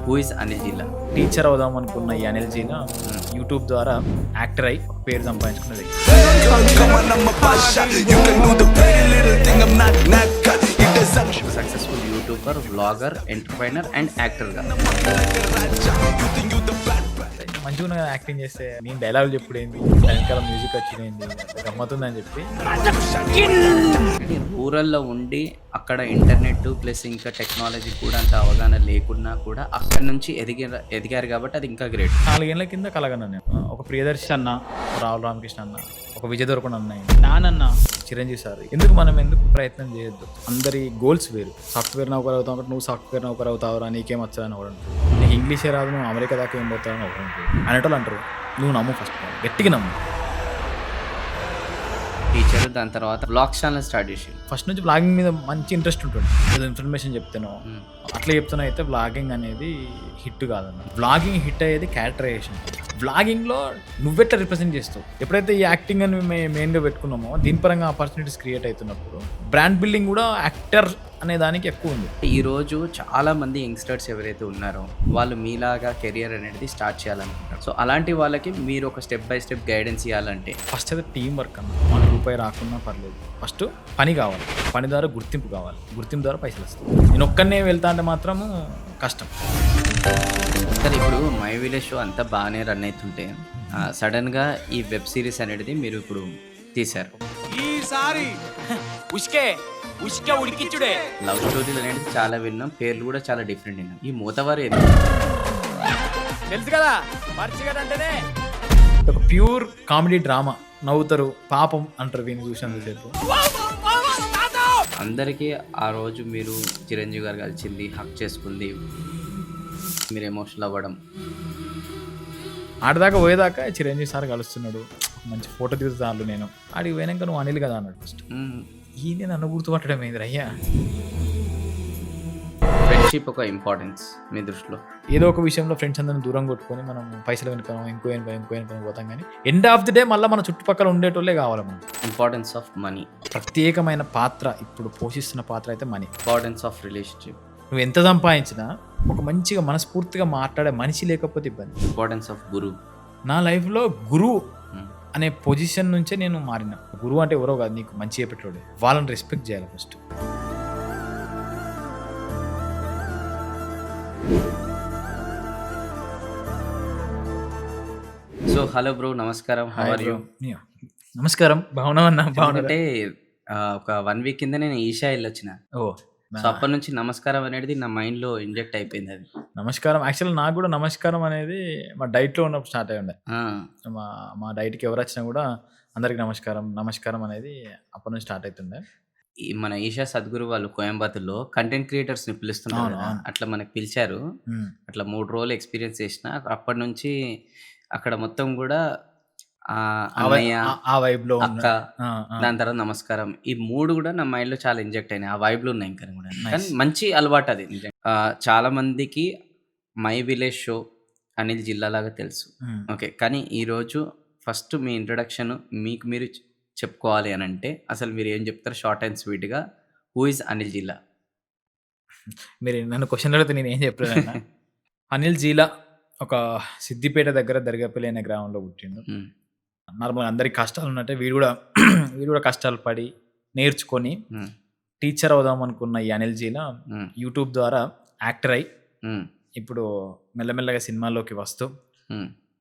Who is Anil జిల్లా? Teacher అవుదాం అనుకున్న ఈ అనిల్ జీనా యూట్యూబ్ ద్వారా యాక్టర్ అయి ఒక పేరు సంపాదించుకున్న వ్యక్తి. Successful YouTuber, vlogger, entrepreneur and యాక్టర్గా. మంచిగా ఉన్న యాక్టింగ్ చేస్తే నేను డైలాగులు చెప్పుడు ఏంది, వెనకాల మ్యూజిక్ వచ్చింది గమ్మతుందని చెప్పి అంటే రూరల్లో ఉండి అక్కడ ఇంటర్నెట్ ప్లస్ ఇంకా టెక్నాలజీ కూడా అంత అవగాహన లేకున్నా కూడా అక్కడ నుంచి ఎదిగారు కాబట్టి అది ఇంకా గ్రేట్. 4 ఏళ్ల కింద కలగన్నా నేను. ఒక ప్రియదర్శి అన్న, రావుల రామకృష్ణ అన్న, ఒక విజయ దొరకొండ అన్న, నానన్న, చిరంజీవి సార్. ఎందుకు ప్రయత్నం చేయొద్దు? అందరి గోల్స్ వేరు. సాఫ్ట్వేర్ నౌకర్ అవుతావు అంటే నువ్వు సాఫ్ట్వేర్ నౌకర్ అవుతావురా, నీకేం వచ్చాదని ఒకడు అంటారు. నీకు ఇంగ్లీషే రాదు, నువ్వు అమెరికా దాకా ఏం పోతావని ఒకడు అంటారు. అనేటోళ్ళు అంటారు. నువ్వు నమ్ము, ఫస్ట్ గట్టిగా నమ్ము. టీచర్ దాని తర్వాత బ్లాగ్ ఛానల్ స్టార్ట్ చేసి ఫస్ట్ నుంచి బ్లాగింగ్ మీద మంచి ఇంట్రెస్ట్ ఉంటుంది. ఏదో ఇన్ఫర్మేషన్ చెప్తాను అట్లా చెప్తున్నా అయితే బ్లాగింగ్ అనేది హిట్ కాదన్న. బ్లాగింగ్ హిట్ అయ్యేది క్యారెక్టరైజేషన్. బ్లాగింగ్లో నువ్వెట్లా రిప్రజెంట్ చేస్తావు. ఎప్పుడైతే ఈ యాక్టింగ్ అని మెయిన్గా పెట్టుకున్నామో దీని పరంగా ఆపర్చునిటీస్ క్రియేట్ అవుతున్నప్పుడు బ్రాండ్ బిల్డింగ్ కూడా యాక్టర్ అనే దానికి ఎక్కువ ఉంది. ఈరోజు చాలా మంది యంగ్స్టర్స్ ఎవరైతే ఉన్నారో వాళ్ళు మీలాగా కెరియర్ అనేది స్టార్ట్ చేయాలనుకుంటారు. సో అలాంటి వాళ్ళకి మీరు ఒక స్టెప్ బై స్టెప్ గైడెన్స్ ఇవ్వాలంటే ఫస్ట్ అయితే టీం వర్క్ అన్న. మనకు రూపాయి రాకున్నా పర్లేదు, ఫస్ట్ పని కావాలి. పని ద్వారా గుర్తింపు కావాలి, గుర్తింపు ద్వారా పైసలు వస్తాయి. నేను ఒక్కనే వెళ్తా అంటే మాత్రము కష్టం. సరే, ఇప్పుడు మై విలేజ్ షో అంతా బాగానే రన్ అవుతుంటే సడన్గా ఈ వెబ్ సిరీస్ అనేది మీరు ఇప్పుడు తీశారు. లవ్ స్టోరీలు అనేది చాలా విన్నాం, పేర్లు కూడా చాలా డిఫరెంట్ విన్నాం. ఈ మూతవారు ఏది తెలుసు కదా, అంటేనే ఒక ప్యూర్ కామెడీ డ్రామా. నవ్వుతారు, పాపం అంటారు వీని చూసినంత సేపు. అందరికీ ఆ రోజు మీరు చిరంజీవి గారు కలిసింది, హక్ చేసుకుంది, మీరు ఎమోషనల్ అవ్వడం, ఆడదాకా పోయేదాకా చిరంజీవి సార్ కలుస్తున్నాడు, మంచి ఫోటో దిగుతాను. నేను ఆడికి పోయినాక నువ్వు అనిల్ కదా అన్నాడు ఫస్ట్. ఈయన నన్ను గుర్తుపట్టడం ఏంది అయ్యా. ఫ్రెండ్షిప్ ఒక ఇంపార్టెన్స్ మీ దృష్టిలో? ఏదో ఒక విషయంలో ఫ్రెండ్స్ అందరిని దూరం కొట్టుకొని మనం పైసలు వెనుకను ఇంకో వెనుకను పోతాం, కానీ ఎండ్ ఆఫ్ ది డే మళ్ళీ మన చుట్టుపక్కల ఉండేటోళ్ళే కావాలి మనకి. ఇంపార్టెన్స్ ఆఫ్ మనీ, ప్రత్యేకమైన పాత్ర ఇప్పుడు పోషిస్తున్న పాత్ర అయితే మనీ. ఇంపార్టెన్స్ ఆఫ్ రిలేషన్షిప్, నువ్వు ఎంత సంపాదించినా ఒక మంచిగా మనస్ఫూర్తిగా మాట్లాడే మనిషి లేకపోతే ఇబ్బంది. ఇంపార్టెన్స్ ఆఫ్ గురువు. నా లైఫ్లో గురువు అనే పొజిషన్ నుంచే నేను మారిన. గురువు అంటే ఎవరో కాదు, నీకు మంచి చెప్పేటోడే. వాళ్ళని రెస్పెక్ట్ చేయాలి ఫస్ట్. సో హలో బ్రో, నమస్కారం. How are you? నమస్కారం, బాగున్నావన్నా? బాగుంటే ఒక 1 వీక్ కింద నేను ఈషా వెళ్ళొచ్చిన. ఓ, సో అప్పటి నుంచి నమస్కారం అనేది నా మైండ్ లో ఇంజెక్ట్ అయిపోయింది. అది నమస్కారం యాక్చువల్ నాకు కూడా నమస్కారం అనేది మా డైట్లో ఉన్నప్పుడు స్టార్ట్ అయ్యి ఉండే. మా డైట్కి ఎవరు వచ్చినా కూడా అందరికి నమస్కారం అనేది అప్పటి నుంచి స్టార్ట్ అవుతుండే. మన ఈషా సద్గురు వాళ్ళు కోయంబత్తూర్లో కంటెంట్ క్రియేటర్స్ ని పిలుస్తున్నారు. అట్లా మనకి పిలిచారు. అట్లా 3 రోజులు ఎక్స్పీరియన్స్ చేసిన. అప్పటి నుంచి అక్కడ మొత్తం కూడా ఆ వైబ్ లో అక్క, దాని తర్వాత నమస్కారం, ఈ 3 కూడా నా మైండ్ లో చాలా ఇంజెక్ట్ అయినాయి. ఆ వైబ్ లో ఉన్నాయి ఇంకా కూడా. కానీ మంచి అలవాటు అది. చాలా మందికి మై విలేజ్ షో అనిల్ జిల్లా లాగా తెలుసు. ఓకే, కానీ ఈరోజు ఫస్ట్ మీ ఇంట్రొడక్షన్ మీకు మీరు చెప్పుకోవాలి అని అంటే అసలు మీరు ఏం చెప్తారు షార్ట్ అండ్ స్వీట్ గా? హూ ఇస్ అనిల్ జిల్లా? మీరు నన్ను క్వశ్చన్ అడిగితే నేను ఏం చెప్తాను? అనిల్ జిల్లా ఒక సిద్దిపేట దగ్గర దర్గాపల్లి అనే గ్రామంలో పుట్టిండు. నార్మల్ అందరికి కష్టాలు ఉన్నట్టే వీడు కూడా కష్టాలు పడి నేర్చుకొని టీచర్ అవుదాం అనుకున్న ఈ అనిల్ జీలా యూట్యూబ్ ద్వారా యాక్టర్ అయి ఇప్పుడు మెల్లమెల్లగా సినిమాల్లోకి వస్తూ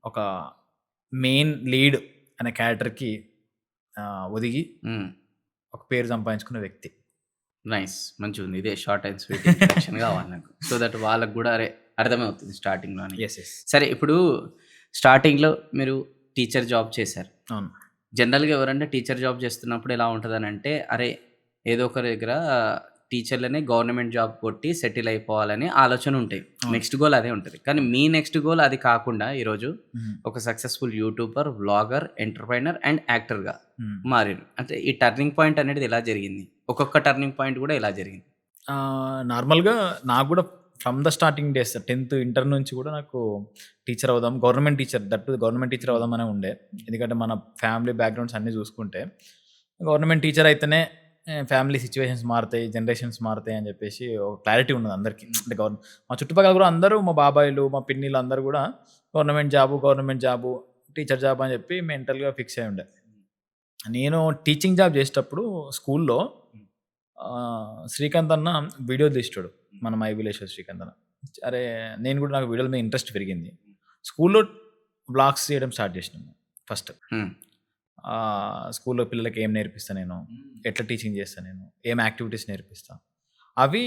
ఒక మెయిన్ లీడ్ అనే క్యారెక్టర్కి ఒదిగి ఒక పేరు సంపాదించుకున్న వ్యక్తి. నైస్, మంచిగా ఉంది. ఇదే షార్ట్ అండ్ స్వీట్ ఇంట్రడక్షన్ కావాలి నాకు. సో దట్ వాళ్ళకు కూడా అర్థమవుతుంది స్టార్టింగ్లో. సరే, ఇప్పుడు స్టార్టింగ్లో మీరు టీచర్ జాబ్ చేశారు. అవును. జనరల్గా ఎవరంటే టీచర్ జాబ్ చేస్తున్నప్పుడు ఎలా ఉంటుంది అని అంటే, అరే ఏదో ఒక దగ్గర టీచర్లనే గవర్నమెంట్ జాబ్ కొట్టి సెటిల్ అయిపోవాలని ఆలోచన ఉంటాయి. నెక్స్ట్ గోల్ అదే ఉంటుంది. కానీ మీ నెక్స్ట్ గోల్ అది కాకుండా ఈరోజు ఒక successful YouTuber, vlogger, entrepreneur and యాక్టర్గా మారారు. అంటే ఈ టర్నింగ్ పాయింట్ అనేది ఎలా జరిగింది? ఒక్కొక్క టర్నింగ్ పాయింట్ కూడా ఎలా జరిగింది? నార్మల్గా నాకు కూడా from the starting days 10th inter నుంచి కూడా నాకు టీచర్ అవుదాం, గవర్నమెంట్ టీచర్ అవుదాం అనే ఉండే. ఎందుకంటే మన ఫ్యామిలీ బ్యాక్గ్రౌండ్స్ అన్నీ చూసుకుంటే గవర్నమెంట్ టీచర్ అయితేనే ఫ్యామిలీ సిట్యుయేషన్స్ మారుతాయి, జనరేషన్స్ మారుతాయి అని చెప్పేసి ఒక క్లారిటీ ఉన్నది అందరికీ. అంటే మా చుట్టుపక్కల కూడా అందరూ మా బాబాయిలు, మా పిన్నిలు అందరూ కూడా గవర్నమెంట్ జాబు, టీచర్ జాబ్ అని చెప్పి మెంటల్‌గా ఫిక్స్ అయ్యి ఉండే. నేను టీచింగ్ జాబ్ చేసేటప్పుడు స్కూల్‌లో శ్రీకాంత్ అన్న వీడియోలు తీసేటోడు. మన మై విలేజ్‌లో శ్రీకాంత్ అన్న. అరే! నేను కూడా నాకు వీడియోల మీద ఇంట్రెస్ట్ పెరిగింది. స్కూల్‌లో వ్లాగ్స్ చేయడం స్టార్ట్ చేసినాను ఫస్ట్. హ్మ్. స్కూల్‌లో పిల్లలకి ఏం నేర్పిస్తా నేను, ఎట్లా టీచింగ్ చేస్తా నేను, ఏం యాక్టివిటీస్ నేర్పిస్తా, అవి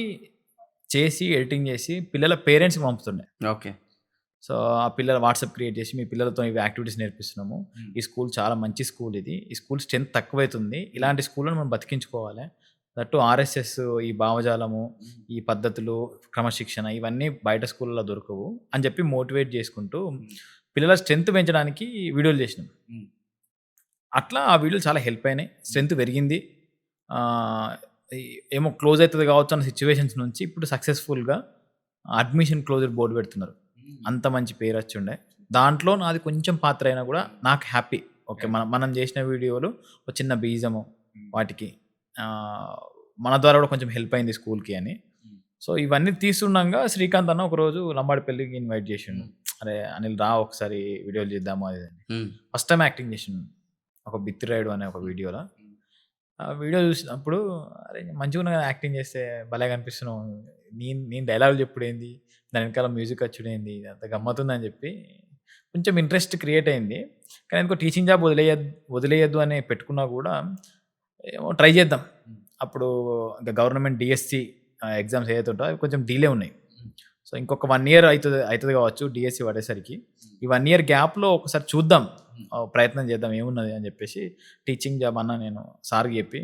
చేసి ఎడిటింగ్ చేసి పిల్లల పేరెంట్స్‌కి పంపుతుండే. ఓకే. సో, ఆ పిల్లల వాట్సాప్ క్రియేట్ చేసి మీ పిల్లలతో ఇవి యాక్టివిటీస్ నేర్పిస్తున్నాము. హ్మ్. ఈ స్కూల్ చాలా మంచి స్కూల్ ఇది. ఈ స్కూల్ స్ట్రెంత్ తక్కువైతుంది. ఇలాంటి స్కూల్‌లను మనం బతికించుకోవాలి. దట్టు ఆర్ఎస్ఎస్ ఈ భావజాలము, ఈ పద్ధతులు, క్రమశిక్షణ ఇవన్నీ బయట స్కూల్‌లో దొరకవు అని చెప్పి మోటివేట్ చేసుకుంటూ పిల్లల స్ట్రెంత్ పెంచడానికి వీడియోలు చేసినాం. హ్మ్. అట్లా ఆ వీడియోలు చాలా హెల్ప్ అయినాయి. స్ట్రెంత్ పెరిగింది. ఆహ్, ఈ ఏమో క్లోజ్ అయితది కావచ్చు అన్న సిట్యుయేషన్స్ నుంచి ఇప్పుడు సక్సెస్‌ఫుల్‌గా అడ్మిషన్ క్లోజర్ బోర్డ్ పెడుతున్నారు. అంత మంచి పేరొచ్చుండే. దాంట్లో నాది కొంచెం పాత్ర అయినా కూడా నాకు హ్యాపీ. ఓకే. మనం చేసిన వీడియోలు ఒక చిన్న బీజము వాటికి మన ద్వారా కూడా కొంచెం హెల్ప్ అయింది స్కూల్‌కి అని. సో, ఇవన్నీ తీస్తుండంగా శ్రీకాంత్ అన్న ఒకరోజు లంబాడిపల్లికి ఇన్వైట్ చేసిండు. అరే! అనిల్ రా ఒకసారి వీడియోలు చేద్దాము అది ఇది అని. హ్మ్. ఫస్ట్ టైమ్ యాక్టింగ్ చేసిండు. ఒక బిత్తిరాయుడు అనే ఒక వీడియోలో. ఆ వీడియో చూసినప్పుడు అరే! మంచిగున్నది కదా యాక్టింగ్ చేస్తే భలే కనిపిస్తున్నావు. నేను డైలాగులు చెప్పుడేంది, దాని వెనకాల మ్యూజిక్ వచ్చుడేంది, అంత గమ్మత్తుందని చెప్పి కొంచెం ఇంట్రెస్ట్ క్రియేట్ అయింది. కానీ ఎందుకో టీచింగ్ జాబ్ వదిలేయొద్దు అని పెట్టుకున్నా కూడా ఏమో ట్రై చేద్దాం. అప్పుడు ఇంకా గవర్నమెంట్ డీఎస్సీ ఎగ్జామ్స్ ఏదైతే ఉంటాయో అవి కొంచెం డిలే ఉన్నాయి. సో, ఇంకొక 1 ఇయర్ అయితది కావచ్చు డీఎస్సీ పడేసరికి. ఈ 1 ఇయర్ గ్యాప్‌లో ఒకసారి చూద్దాం. ప్రయత్నం చేద్దాం ఏమున్నది అని చెప్పేసి టీచింగ్ జాబ్ అన్న నేను సార్‌కి చెప్పి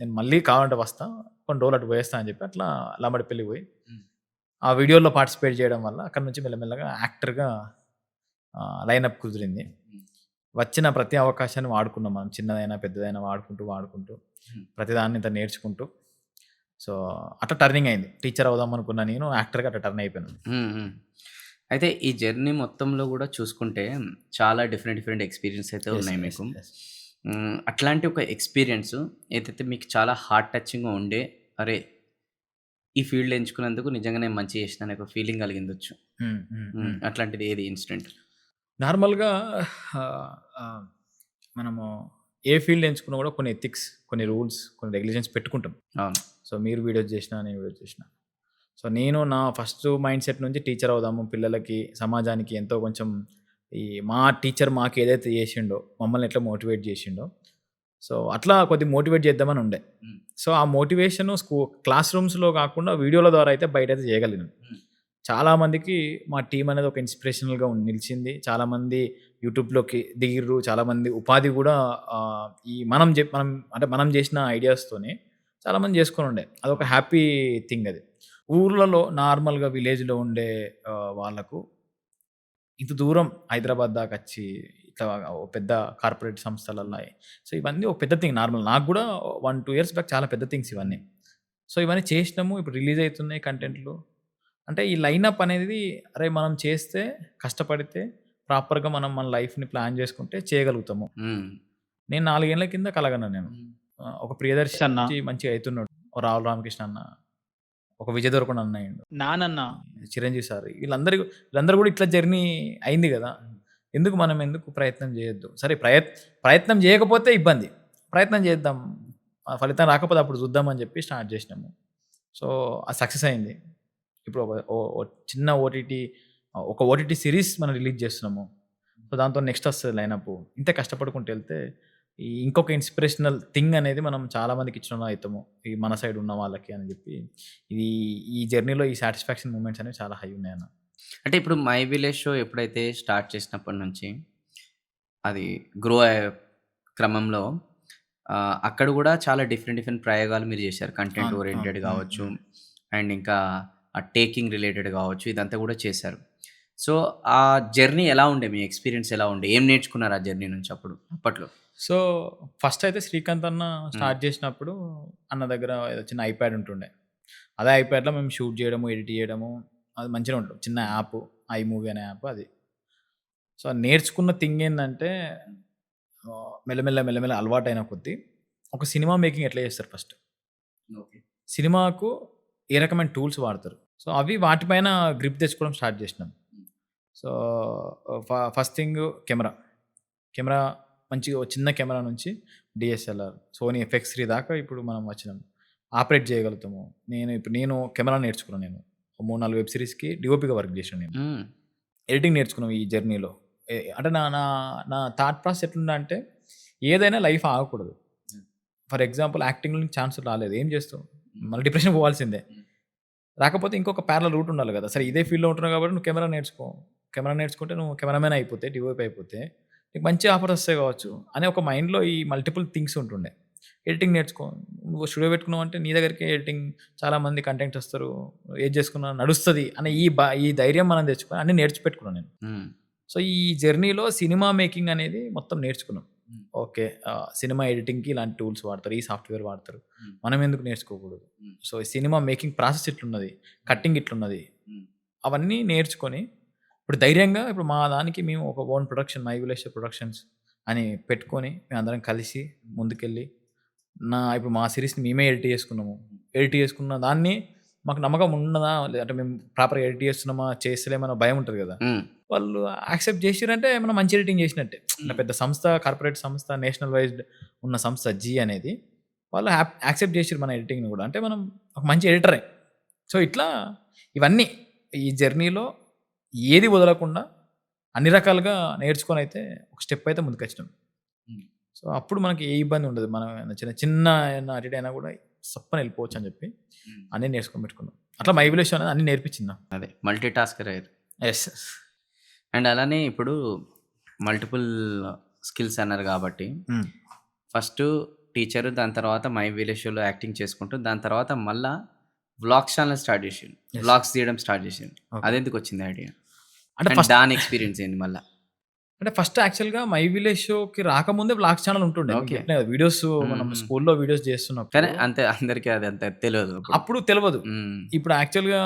నేను మళ్ళీ కావాలంటే వస్తా. కొన్ని రోజులు అటు పోయేస్తా అని చెప్పి అట్లా లంబడిపల్లికి పోయి ఆ వీడియోలో పార్టిసిపేట్ చేయడం వల్ల అక్కడి నుంచి మెల్లమెల్లగా యాక్టర్‌గా లైనప్ కుదిరింది. వచ్చిన ప్రతి అవకాశాన్ని వాడుకున్నాం మనం. చిన్నదైనా, పెద్దదైనా వాడుకుంటూ ప్రతిదాన్ని ఇంత నేర్చుకుంటూ సో, అట్లా టర్నింగ్ అయింది. టీచర్ అవుదాం అనుకున్న నేను యాక్టర్‌గా అట్లా టర్న్ అయిపోయాను. హ్మ్. హ్మ్. అయితే ఈ జర్నీ మొత్తంలో గూడా చూసుకుంటే చాలా డిఫరెంట్ ఎక్స్‌పీరియన్స్ అయితే యెస్. ఉన్నాయి యెస్. మీకు. యెస్. అట్లాంటి ఒక ఎక్స్‌పీరియన్స్ ఏదైతే మీకు చాలా హార్ట్ టచింగ్‌గా ఉండే, అరే! ఈ ఫీల్డ్ ఎంచుకున్నందుకు నిజంగా నేను మంచి చేసినా అనే ఒక ఫీలింగ్ కలిగిందొచ్చు. హ్మ్. హ్మ్. హ్మ్. అట్లాంటిది ఏది ఇన్సిడెంట్? నార్మల్‌గా ఆహ్, ఆహ్, మనము ఏ ఫీల్డ్ ఎంచుకున్నా కూడా కొన్ని ఎథిక్స్, కొన్ని రూల్స్, కొన్ని రెగ్యులేషన్స్ పెట్టుకుంటాం. అవును. సో, మీరు వీడియోస్ చేసినా, నేను వీడియోస్ చేసినా. సో, నేను నా ఫస్ట్ మైండ్‌సెట్ నుంచి టీచర్ అవుదాము, పిల్లలకి, సమాజానికి ఎంతో కొంచెం ఈ మా టీచర్ మాకు ఏదైతే చేసిండో, మమ్మల్ని ఎట్లా మోటివేట్ చేసిండో, సో, అట్లా కొద్దిగా మోటివేట్ చేద్దామని ఉండే. హ్మ్. సో, ఆ మోటివేషను క్లాస్ రూమ్స్‌లో కాకుండా వీడియోల ద్వారా అయితే బయటైతే చేయగలిగాను. హ్మ్. చాలామందికి మా టీమ్ అనేది ఒక ఇన్స్పిరేషనల్‌గా నిలిచింది. చాలామంది యూట్యూబ్‌లోకి దిగిర్రు. చాలామంది ఉపాధి కూడా ఈ మనం చేసిన ఐడియాస్‌తోని చాలామంది చేసుకొనుండే. అదొక హ్యాపీ థింగ్ అది. ఊర్లలో నార్మల్‌గా విలేజ్‌లో ఉండే వాళ్ళకు ఇంత దూరం హైదరాబాద్ దాకొచ్చి ఇట్లా ఓ పెద్ద కార్పొరేట్ సంస్థలల్ల సో, ఇవన్నీ ఒక పెద్ద థింగ్ నార్మల్. నాకు గూడా 1, 2 ఇయర్స్ బ్యాక్ చాలా పెద్ద థింగ్స్ ఇవన్నీ. సో, ఇవన్నీ చేసినాము. ఇప్పుడు రిలీజ్ అయితున్నాయి కంటెంట్‌లు. అంటే ఈ లైనప్ అనేది అరే! మనం చేస్తే, కష్టపడితే, ప్రాపర్‌గా మనం మన లైఫ్‌ని ప్లాన్ చేసుకుంటే చేయగలుగుతాము. హ్మ్. నేను 4 ఏళ్ల కింద కలగన్నాను నేను. హ్మ్. ఒక ప్రియదర్శి అన్న మంచిగా అయితున్నాడు. ఓ రావుల రామకృష్ణ అన్న, ఒక విజయ్ దేవరకొండ అన్న అయ్యిండు. నానన్న, చిరంజీవి సార్ వీళ్ళందరూ కూడా ఇట్లా జర్నీ అయింది గదా! ఎందుకు ప్రయత్నం చేయొద్దు? సరే ప్రయత్నం చేయకపోతే ఇబ్బంది. ప్రయత్నం చేద్దాం. ఫలితం రాకపోతే అప్పుడు చూద్దాం అని చెప్పి స్టార్ట్ చేసినాము. సో, అది సక్సెస్ అయింది. ఇప్పుడు ఒక ఓ ఓ చిన్న ఒక ఓటీటీ సీరీస్ మనం రిలీజ్ చేస్తున్నాము. సో, దాంతో నెక్స్ట్ వస్తది లైనప్పు. ఇంతే కష్టపడుకుంటూ ఎళ్తే ఈ ఇంకొక ఇన్స్పిరేషనల్ థింగ్ అనేది మనం చాలా మందికి ఇచ్చినోళ్ళం అయితాము. ఈ మన సైడ్ ఉన్న వాళ్ళకి అని చెప్పి ఇది ఈ జర్నీలో ఈ సాటిస్ఫాక్షన్ మూమెంట్స్ అనేవి చాలా హై ఉన్నాయన్న. అంటే ఇప్పుడు 'మై విలేజ్' షో ఎప్పుడైతే స్టార్ట్ చేసినప్పటి నుంచి అది గ్రో అయ్యే క్రమంలో అక్కడ గూడా చాలా డిఫరెంట్ ప్రయోగాలు మీరు జేశారు. కంటెంట్ అవును. అవును. ఓరియెంటెడ్ హ్మ్. గావచ్చు, హ్మ్. అండ్ ఇంకా టేకింగ్ రిలేటెడ్ గావచ్చు, ఇదంతా గూడా చేశారు. సో, ఆ జర్నీ ఎలా ఉండే? మీ ఎక్స్‌పీరియన్స్ ఎలా ఉండే? ఏం నేర్చుకున్నారు ఆ జర్నీ నుంచి అప్పట్లో? సో, ఫస్ట్ అయితే శ్రీకాంత్ అన్న హ్మ్. స్టార్ట్ చేసినప్పుడు అన్న దగ్గర ఏదో చిన్న ఐప్యాడ్ ఉంటుండే. అదే ఐప్యాడ్‌లో మేము షూట్ చేయడము, ఎడిట్ చేయడము అది మంచిగానే ఉంటుంది. చిన్న యాప్ ఐమూవీ అనే యాప్ అది. సో, నేర్చుకున్న థింగ్ ఏందంటే మెల్లమెల్ల అలవాటైన కొద్దీ ఒక సినిమా మేకింగ్ ఎట్లా చేస్తారు ఫస్ట్. ఓకే. సినిమాకు ఏ రకమైన టూల్స్ వాడతారు. సో, అవి వాటిపైన గ్రిప్ తెచ్చుకోవడం స్టార్ట్ చేసినాం. So, first thing camera. Camera మంచిగా ఓ చిన్న కెమెరా నుంచి డీఎస్ఎల్ఆర్, సోనీ ఎఫ్ఎక్స్3 దాకా ఇప్పుడు మనం వచ్చినాం. ఆపరేట్ చేయగలుగుతాము. నేను కెమెరా నేర్చుకున్నాను నేను. 3, 4 వెబ్ సీరీస్‌కి డీఓపీగా వర్క్ చేశాను నేను. హ్మ్. ఎడిటింగ్ నేర్చుకున్నాం ఈ జర్నీలో. అంటే నా నా నా థాట్ ప్రాసెస్ ఎట్లుందంటే ఏదైనా లైఫ్ ఆగకూడదు. ఫర్ ఎగ్జాంపుల్ యాక్టింగ్‌లో నీకు ఛాన్స్ రాలేదు. ఏం చేస్తావు? మళ్ళీ డిప్రెషన్‌కి పోవాల్సిందే. రాకపోతే ఇంకొక ప్యారలల్ రూట్ ఉండాలి కదా! సరే ఇదే ఫీల్డ్‌లో ఉంటున్నావు కాబట్టి నువ్వు కెమెరా నేర్చుకో. కెమెరా నేర్చుకుంటే నువ్వు కెమెరామెన్ అయిపోతే, డీఓపీ అయిపోతే నీకు మంచి ఆఫర్స్ వస్తాయి కావచ్చు అనే ఒక మైండ్‌లో ఈ మల్టిపుల్ థింగ్స్ ఉంటుండే. ఎడిటింగ్ నేర్చుకో. నువ్వు స్టూడియో పెట్టుకున్నావంటే నీ దగ్గరికే ఎడిటింగ్ చాలామంది కంటెంట్ వస్తారు. ఏది చేసుకున్నా నడుస్తది అనే ఈ ధైర్యం మనం తెచ్చుకొని అన్నీ నేర్చి పెట్టుకున్నాను నేను. హ్మ్. సో, ఈ జర్నీలో సినిమా మేకింగ్ అనేది మొత్తం నేర్చుకున్నాం. హ్మ్. ఓకే. సినిమా ఎడిటింగ్‌కి ఇలాంటి టూల్స్ వాడతారు. ఈ సాఫ్ట్‌వేర్ వాడతారు. హ్మ్. మనం ఎందుకు నేర్చుకోకూడదు? హ్మ్. సో, సినిమా మేకింగ్ ప్రాసెస్ ఇట్లున్నది. కట్టింగ్ ఇట్లున్నది. హ్మ్. అవన్నీ నేర్చుకొని ఇప్పుడు ధైర్యంగా ఇప్పుడు మా దానికి మేము ఒక own production my village productions అని పెట్టుకొని మేమందరం కలిసి ముందుకెళ్ళి ఇప్పుడు మా సీరీస్‌ని మేమే ఎడిట్ చేసుకున్నాము. ఎడిట్ చేసుకున్న దాన్ని మాకు నమ్మకం ఉన్నదా? లేదంటే మేము ప్రాపర్‌గా ఎడిట్ చేస్తున్నామా? చేస్తలేమన్న భయం ఉంటది కదా! హ్మ్. వాళ్ళు యాక్సెప్ట్ చేసిర్రంటే మనం మంచి ఎడిటింగ్ చేసినట్టే. అంటే పెద్ద సంస్థ, కార్పొరేట్ సంస్థ, నేషనల్ వైజ్డ్ ఉన్న సంస్థ 'జీ' అనేది. వాళ్ళు యాక్సెప్ట్ చేసిర్రు మన ఎడిటింగ్‌ని గూడా. అంటే మనం ఒక మంచి ఎడిటరే. సో, ఇట్లా ఇవన్నీ ఈ జర్నీలో ఏది వదలకుండా అన్ని రకాలుగా నేర్చుకొనైతే ఒక స్టెప్ అయితే ముందుకొచ్చినాం. హ్మ్. సో, అప్పుడు మనకి ఏ ఇబ్బంది ఉండదు. మనం ఏమైనా చిన్న ఏమన్నా అటు ఇటు అయినా కూడా సప్పన వెళ్ళిపోవచ్చు అని చెప్పి హ్మ్. అన్నీ నేర్చుకొని పెట్టుకున్నాం. అట్లా మై విలేజ్ అనేది అన్నీ నేర్పించింది నాకు. అదే మల్టీ టాస్కర్ అయ్యారు. యెస్. అండ్ అలానే ఇప్పుడు మల్టిపుల్ స్కిల్స్ అన్నారు కాబట్టి హ్మ్. ఫస్టు టీచరు, దాని తర్వాత మై విలేజ్ షోలో యాక్టింగ్ చేసుకుంటూ, దాని తర్వాత మళ్ళా వ్లాగ్స్ ఛానెల్ స్టార్ట్ చేసిండు. యెస్. వ్లాగ్స్ తీయడం స్టార్ట్ చేసిండు. ఓకే. అదెందుకొచ్చింది ఐడియా? అంటే అండ్ దాని ఎక్స్‌పీరియన్స్ ఏంది మళ్ళా? ఫస్ట్ యాక్చువల్‌గా 'మై విలేజ్ షో'కి రాకముందే వ్లాగ్స్ ఛానెల్ ఉంటుండే. మీకు ఓకే. చెప్పినా కదా! వీడియోస్ మనం హుహు. స్కూల్‌లో వీడియోస్ చేస్తున్నప్పుడు కానీ అంతే అందరికి అది అంత తెలవదు అప్పుడు. అప్పుడు తెలవదు. హ్మ్. ఇప్పుడు యాక్చువల్‌గా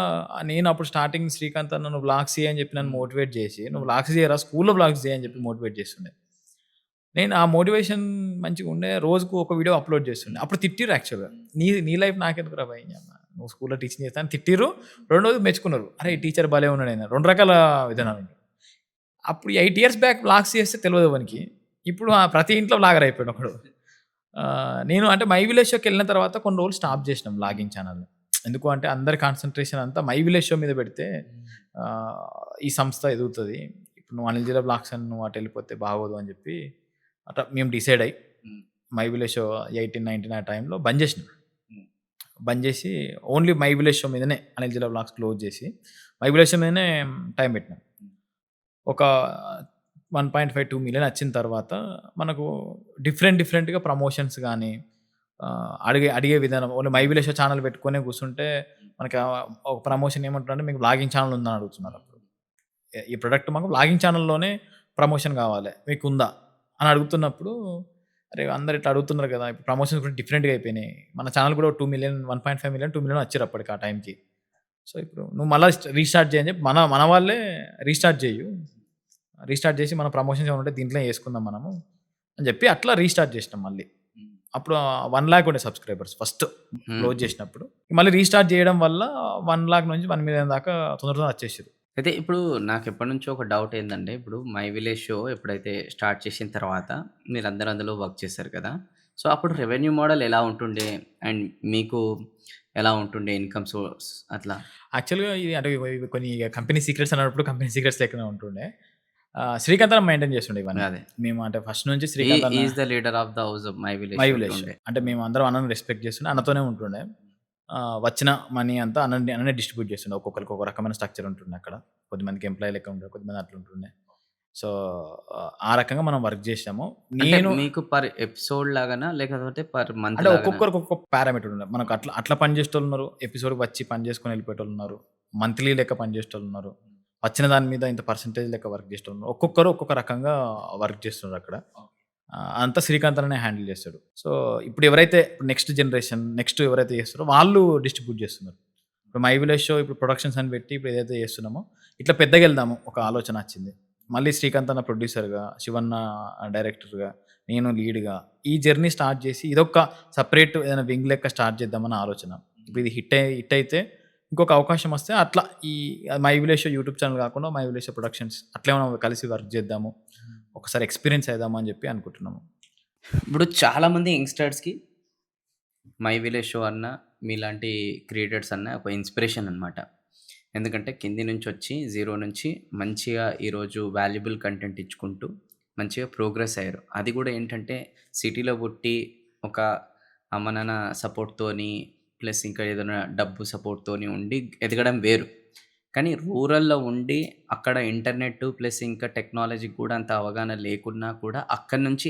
నేను అప్పుడు స్టార్టింగ్ శ్రీకాంత్ అన్న నువ్వు వ్లాగ్స్ చెయ్యి అని చెప్పి నన్ను హ్మ్. మోటివేట్ చేసి, "నువ్వు వ్లాగ్స్ చేయరా స్కూల్‌లో వ్లాగ్స్ చెయ్యి" అని చెప్పి మోటివేట్ చేస్తుండే. నేను ఆ మోటివేషన్ మంచిగుండే. రోజుకు ఒక వీడియో అప్‌లోడ్ చేస్తుండే. అప్పుడు తిట్టిర్రు యాక్చువల్‌గా. నీ లైఫ్ నాకెందుకురా భయ్! నువ్వు స్కూల్‌లో టీచింగ్ చేస్తా అని తిట్టిర్రు. రెండోది మెచ్చుకున్నారు. అరే! ఈ టీచర్ భలే ఉన్నాడాయన. 2 రకాల విధానాలుంటాయి. అప్పుడు 8 ఇయర్స్ బ్యాక్ వ్లాగ్స్ చేస్తే తెలవదు ఎవనికి. ఇప్పుడు ప్రతి ఇంట్లో వ్లాగర్ అయిపోయాడు ఒకడు. నేను అంటే మై విలేజ్ షోకెళ్ళిన తర్వాత కొన్ని రోజులు స్టాప్ చేసినాం వ్లాగింగ్ ఛానెల్‌ని. ఎందుకు అంటే అందరి కాన్సంట్రేషన్ అంతా మై విలేజ్ షో మీద పెడితే ఈ సంస్థ ఎదుగుతది. ఇప్పుడు నువ్వు అనిల్ జిల్లా వ్లాగ్స్ అని నువ్వు అటెళ్ళిపోతే బాగోదు అని చెప్పి అట్లా మేము డిసైడ్ అయ్యి హ్మ్. మై విలేజ్ షో 18, 19 ఆ టైంలో బంద్ చేసినాం. హ్మ్. బంద్ చేసి ఓన్లీ మై విలేజ్ షో మీదనే అనిల్ జిల్లా వ్లాగ్స్ క్లోజ్ చేసి మై విలేజ్ షో మీదనే టైం పెట్టినాం. ఒక 1.5, 2 మిలియన్ వచ్చిన తర్వాత మనకు డిఫరెంట్‌గా ప్రమోషన్స్ గాని అడిగే విధానం only my village show channel పెట్టుకొనే కూర్చుంటే మనకి ఒక ప్రమోషన్ ఏమంటారంటే మీకు వ్లాగింగ్ ఛానెల్ ఉందా అని అడుగుతున్నారు అప్పుడు. ఈ ప్రొడక్ట్ మాకు వ్లాగింగ్ ఛానెల్‌లోనే ప్రమోషన్ కావాలి. మీకుందా? అని అడుగుతున్నప్పుడు అరే! అందరూ ఇట్లా అడుగుతున్నారు కదా! ఇప్పుడు ప్రమోషన్స్ కూడా డిఫరెంట్‌గా అయిపోయినాయి. మన ఛానెల్ కూడా 2 మిలియన్, 1.5 మిలియన్, 2 మిలియన్ వచ్చిర్రు అప్పటికి ఆ టైంకి. సో, ఇప్పుడు నువ్వు మళ్ళా రీస్టార్ట్ చేయని చెప్పి మన వాళ్ళే రీస్టార్ట్ చేయు. రీస్టార్ట్ చేసి మన ప్రమోషన్స్ ఏమైనా ఉంటే దీంట్లో యేసుకుందాం మనము అని చెప్పి అట్లా రీస్టార్ట్ చేసినాం మళ్ళీ. హ్మ్. అప్పుడు 1,00,000 ఉండే సబ్‌స్క్రైబర్స్ ఫస్ట్ హ్మ్. క్లోజ్ చేసినప్పుడు. మళ్ళీ రీస్టార్ట్ చేయడం వల్ల 1,00,000 నుంచి 1,000,000 దాకా తొందరగా వచ్చేసిర్రు. అయితే ఇప్పుడు నాకెప్పటినుంచో ఒక డౌట్ ఏందంటే, ఇప్పుడు 'మై విలేజ్ షో' ఎప్పుడైతే స్టార్ట్ చేసిన తర్వాత మీరందరూ అందులో వర్క్ చేశారు కదా! సో, అప్పుడు రెవెన్యూ మోడల్ ఎలా ఉంటుండే? అండ్ మీకు ఎలా ఉంటుండే ఇన్‌కమ్ సోర్స్ అట్లా? యాక్చువల్‌గా ఇది అంటే ఇవి కొన్ని కంపెనీ సీక్రెట్స్ అన్నప్పుడు కంపెనీ సీక్రెట్స్ లెక్కనే ఉంటుండే. శ్రీకాంత్ అన్న మెయింటైన్ చేస్తుండే ఇవన్నీ. అదే. మేము అంటే ఫస్ట్ నుంచి శ్రీకాంత్ అన్న is the leader of the house 'my village my show' village. ఇట్లుండే. అంటే మేమందరం అన్నని రెస్పెక్ట్ చేస్తుండే. అన్నతోనే ఉంటుండే. వచ్చిన మనీ అంతా అన్ననే డిస్ట్రిబ్యూట్ చేస్తుండే. ఒక్కొక్కరికి ఒక రకమైన స్ట్రక్చర్ ఉంటుండే అక్కడ. కొద్దిమందికి ఎంప్లాయీ లెక్క ఉంటుండే. కొద్దిమంది అట్లుంటుండే. సో, ఆ రకంగా మనం వర్క్ చేసాము. అంటే నేను మీకు పర్ ఎపిసోడ్ లాగానా? లేకపోతే పర్ మంత్ అంటే లాగానా? ఒక్కొక్కరికి ఒక్కొక్క పారామీటర్ ఉండే. మనకు అట్లా అట్లా పని చేసేటోళ్ళున్నారు. ఎపిసోడ్‌కి వచ్చి పని చేసుకొని వెళ్ళిపోయేటోళ్ళున్నారు. మంత్లీ లెక్క పని చేసేటోళ్ళున్నారు. వచ్చిన దాని మీద ఇంత పర్సెంటేజ్ లెక్క వర్క్ చేసేటోళ్ళున్నారు. ఒక్కొక్కరు ఒక్కొక్క రకంగా వర్క్ చేస్తున్నారక్కడ. అంతా శ్రీకాంత్ అన్ననే హ్యాండిల్ చేస్తాడు. సో, ఇప్పుడు ఎవరైతే నెక్స్ట్ జనరేషన్ నెక్స్ట్ ఎవరైతే చేస్తారో వాళ్ళు డిస్ట్రిబ్యూట్ చేస్తున్నారు. ఇప్పుడు మై విలేజ్ షో ఇప్పుడు ప్రొడక్షన్స్ అని పెట్టి ఇప్పుడు ఏదైతే చేస్తున్నామో ఇట్లా పెద్దగెళ్దాము ఒక ఆలోచన వచ్చింది. మళ్ళీ శ్రీకాంత్ అన్న ప్రొడ్యూసర్‌గా, శివన్న డైరెక్టర్‌గా, నేను లీడ్‌గా ఈ జర్నీ స్టార్ట్ చేసి ఇదొక సెపరేట్ ఏదైనా వింగ్ లెక్క స్టార్ట్ చేద్దామన్న ఆలోచన. ఇప్పుడు ఇది హిట్ అయితే ఇంకొక అవకాశం వస్తే అట్లా ఈ మై విలేజ్ యూట్యూబ్ ఛానెల్ కాకుండా మై విలేజ్ ప్రొడక్షన్స్ అట్లా ఏమైనా కలిసి వర్క్ చేద్దాము. ఒకసారి ఎక్స్‌పీరియన్స్ అయిదాము అని చెప్పి అనుకుంటున్నాము. ఇప్పుడు చాలామంది యంగ్‌స్టర్స్‌కి మై విలేజ్ షో అన్న, మీలాంటి క్రియేటర్స్ అన్న ఒక ఇన్‌స్పిరేషన్ అనమాట. ఎందుకంటే కింది నుంచొచ్చి జీరో నుంచి మంచిగా ఈరోజు వాల్యుబుల్ కంటెంట్ ఇచ్చుకుంటూ మంచిగా ప్రోగ్రెస్ అయ్యారు. అది కూడా ఏంటంటే సిటీలో పుట్టి ఒక అమ్మ నాన్న సపోర్ట్‌తోని ప్లస్ ఇంకా ఏదైనా డబ్బు సపోర్ట్‌తోని ఉండి ఎదగడం వేరు. కానీ రూరల్‌లో ఉండి అక్కడ ఇంటర్నెట్ ప్లస్ ఇంకా టెక్నాలజీకి కూడా అంత అవగాహన లేకున్నా కూడా అక్కడి నుంచి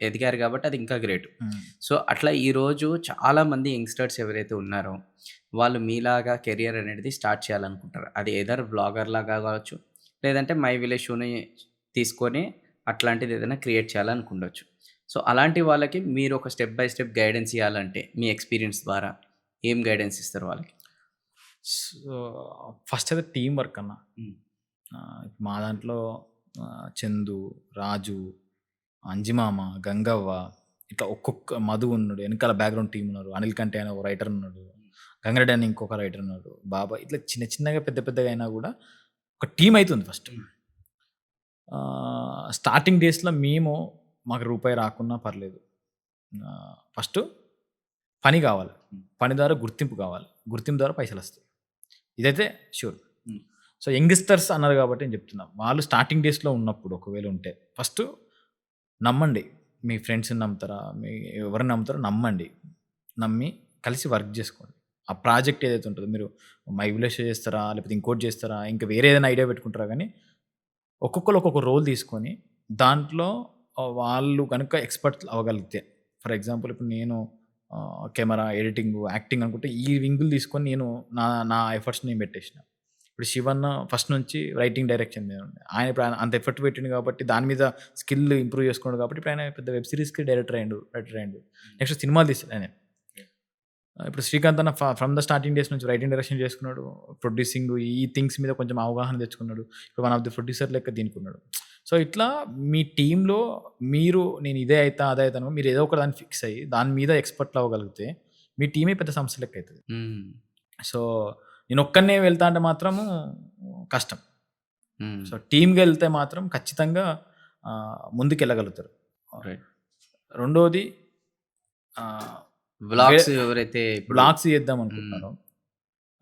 ఎదిగారు కాబట్టి అది ఇంకా గ్రేట్. హ్మ్. సో, అట్లా ఈరోజు చాలామంది యంగ్‌స్టర్స్ ఎవరైతే ఉన్నారో, వాళ్ళు మీలాగా కెరియర్ అనేది స్టార్ట్ చేయాలనుకుంటారు. అది ఎయిదర్ వ్లాగర్‌లాగా కావచ్చు, లేదంటే మై విలేజ్ షోని తీసుకొని అట్లాంటిది ఏదైనా క్రియేట్ చేయాలనుకుండొచ్చు. సో, అలాంటి వాళ్ళకి మీరు ఒక స్టెప్ బై స్టెప్ గైడెన్స్ ఇయ్యాలంటే, మీ ఎక్స్‌పీరియన్స్ ద్వారా ఏం గైడెన్స్ ఇస్తారు వాళ్ళకి? సో, ఫస్ట్ అయితే టీమ్ వర్క్ అన్న. హ్మ్. మా దాంట్లో చందు, రాజు, అంజిమామ, గంగవ్వ ఇట్లా ఒక్కొక్క మధు ఉన్నాడు. వెనకాల బ్యాక్‌గ్రౌండ్ టీమ్ ఉన్నారు. అనిల్ కంటే అని ఒక రైటర్ ఉన్నాడు. గంగిరెడ్డి అని ఇంకొక రైటర్ ఉన్నాడు. బాబాయ్ ఇట్లా చిన్న చిన్నగా పెద్ద పెద్దగా అయినా కూడా ఒక టీమ్ అయితుంది ఫస్ట్. స్టార్టింగ్ డేస్‌లో మాకు రూపాయి రాకున్నా పర్లేదు. ఫస్ట్ పని కావాలి. పని ద్వారా గుర్తింపు కావాలి. గుర్తింపు ద్వారా పైసలొస్తాయి. ఇదైతే ష్యూర్. హ్మ్. సో, యంగ్‌స్టర్స్ అన్నారు కాబట్టి నేను చెప్తున్నా. వాళ్ళు స్టార్టింగ్ డేస్‌లో ఉన్నప్పుడు ఒకవేళ ఉంటే ఫస్ట్ నమ్మండి. మీ ఫ్రెండ్స్‌ని నమ్ముతారా? ఎవరిని నమ్ముతారో నమ్మండి. నమ్మి కలిసి వర్క్ చేసుకోండి. ఆ ప్రాజెక్ట్ ఏదైతే ఉంటదో మీరు మై విలేజ్ చేస్తారా? లేకపోతే ఇంకోటి చేస్తారా? ఇంకా వేరే ఏదైనా ఐడియా పెట్టుకుంటారా గానీ ఒక్కొక్కళ్ళు ఒక్కొక్క రోల్ తీసుకొని దాంట్లో వాళ్ళు గనుక ఎక్స్‌పర్ట్ అవ్వగలిగితే ఫర్ ఎగ్జాంపుల్ ఇప్పుడు నేను కెమెరా, ఎడిటింగు, యాక్టింగ్ అనుకుంటే ఈ వింగులు తీసుకొని నేను నా ఎఫర్ట్స్ నేను పెట్టేసిన. ఇప్పుడు శివన్న ఫస్ట్ నుంచి రైటింగ్, డైరెక్షన్ మీద ఉండే. ఆయన ఇప్పుడు అంత ఎఫర్ట్ పెట్టిండు కాబట్టి దాని మీద స్కిల్ ఇంప్రూవ్ చేసుకున్నాడు కాబట్టి ఇప్పుడు ఆయన పెద్ద వెబ్ సీరీస్‌కి డైరెక్టర్ అయ్యిండు, రైటర్ అయ్యిండు. నెక్స్ట్ సినిమాలు తీస్తాడు ఆయన. ఇప్పుడు శ్రీకాంత్ అన్న ఫ్రమ్ ద స్టార్టింగ్ డేస్ నుంచి రైటింగ్, డైరెక్షన్ చేసుకున్నాడు. ప్రొడ్యూసింగ్ ఈ థింగ్స్ మీద కొంచెం అవగాహన తెచ్చుకున్నాడు. ఇప్పుడు వన్ ఆఫ్ ది ప్రొడ్యూసర్ లెక్క దీనికి ఉన్నాడు. సో, ఇట్లా మీ టీమ్‌లో నేను ఇదే అయితా, అదే అయితాను మీరు ఏదో ఒక దాన్ని ఫిక్స్ అయ్యి దాని మీద ఎక్స్‌పర్ట్ అవ్వగలిగితే మీ టీమే పెద్ద సంస్థ లెక్క అయితది. హ్మ్. సో, నేనొక్కడినే వెళ్తా అంటే మాత్రము కష్టం. హ్మ్. సో, టీమ్‌గా ఎళ్తే మాత్రం ఖచ్చితంగా ముందుకెళ్ళగలుగుతారు. రైట్. రెండోది ఆహ్, వ్లాగ్స్ ఎవరైతే ఇప్పుడు వ్లాగ్స్ చేద్దాం హ్మ్. అనుకుంటున్నారో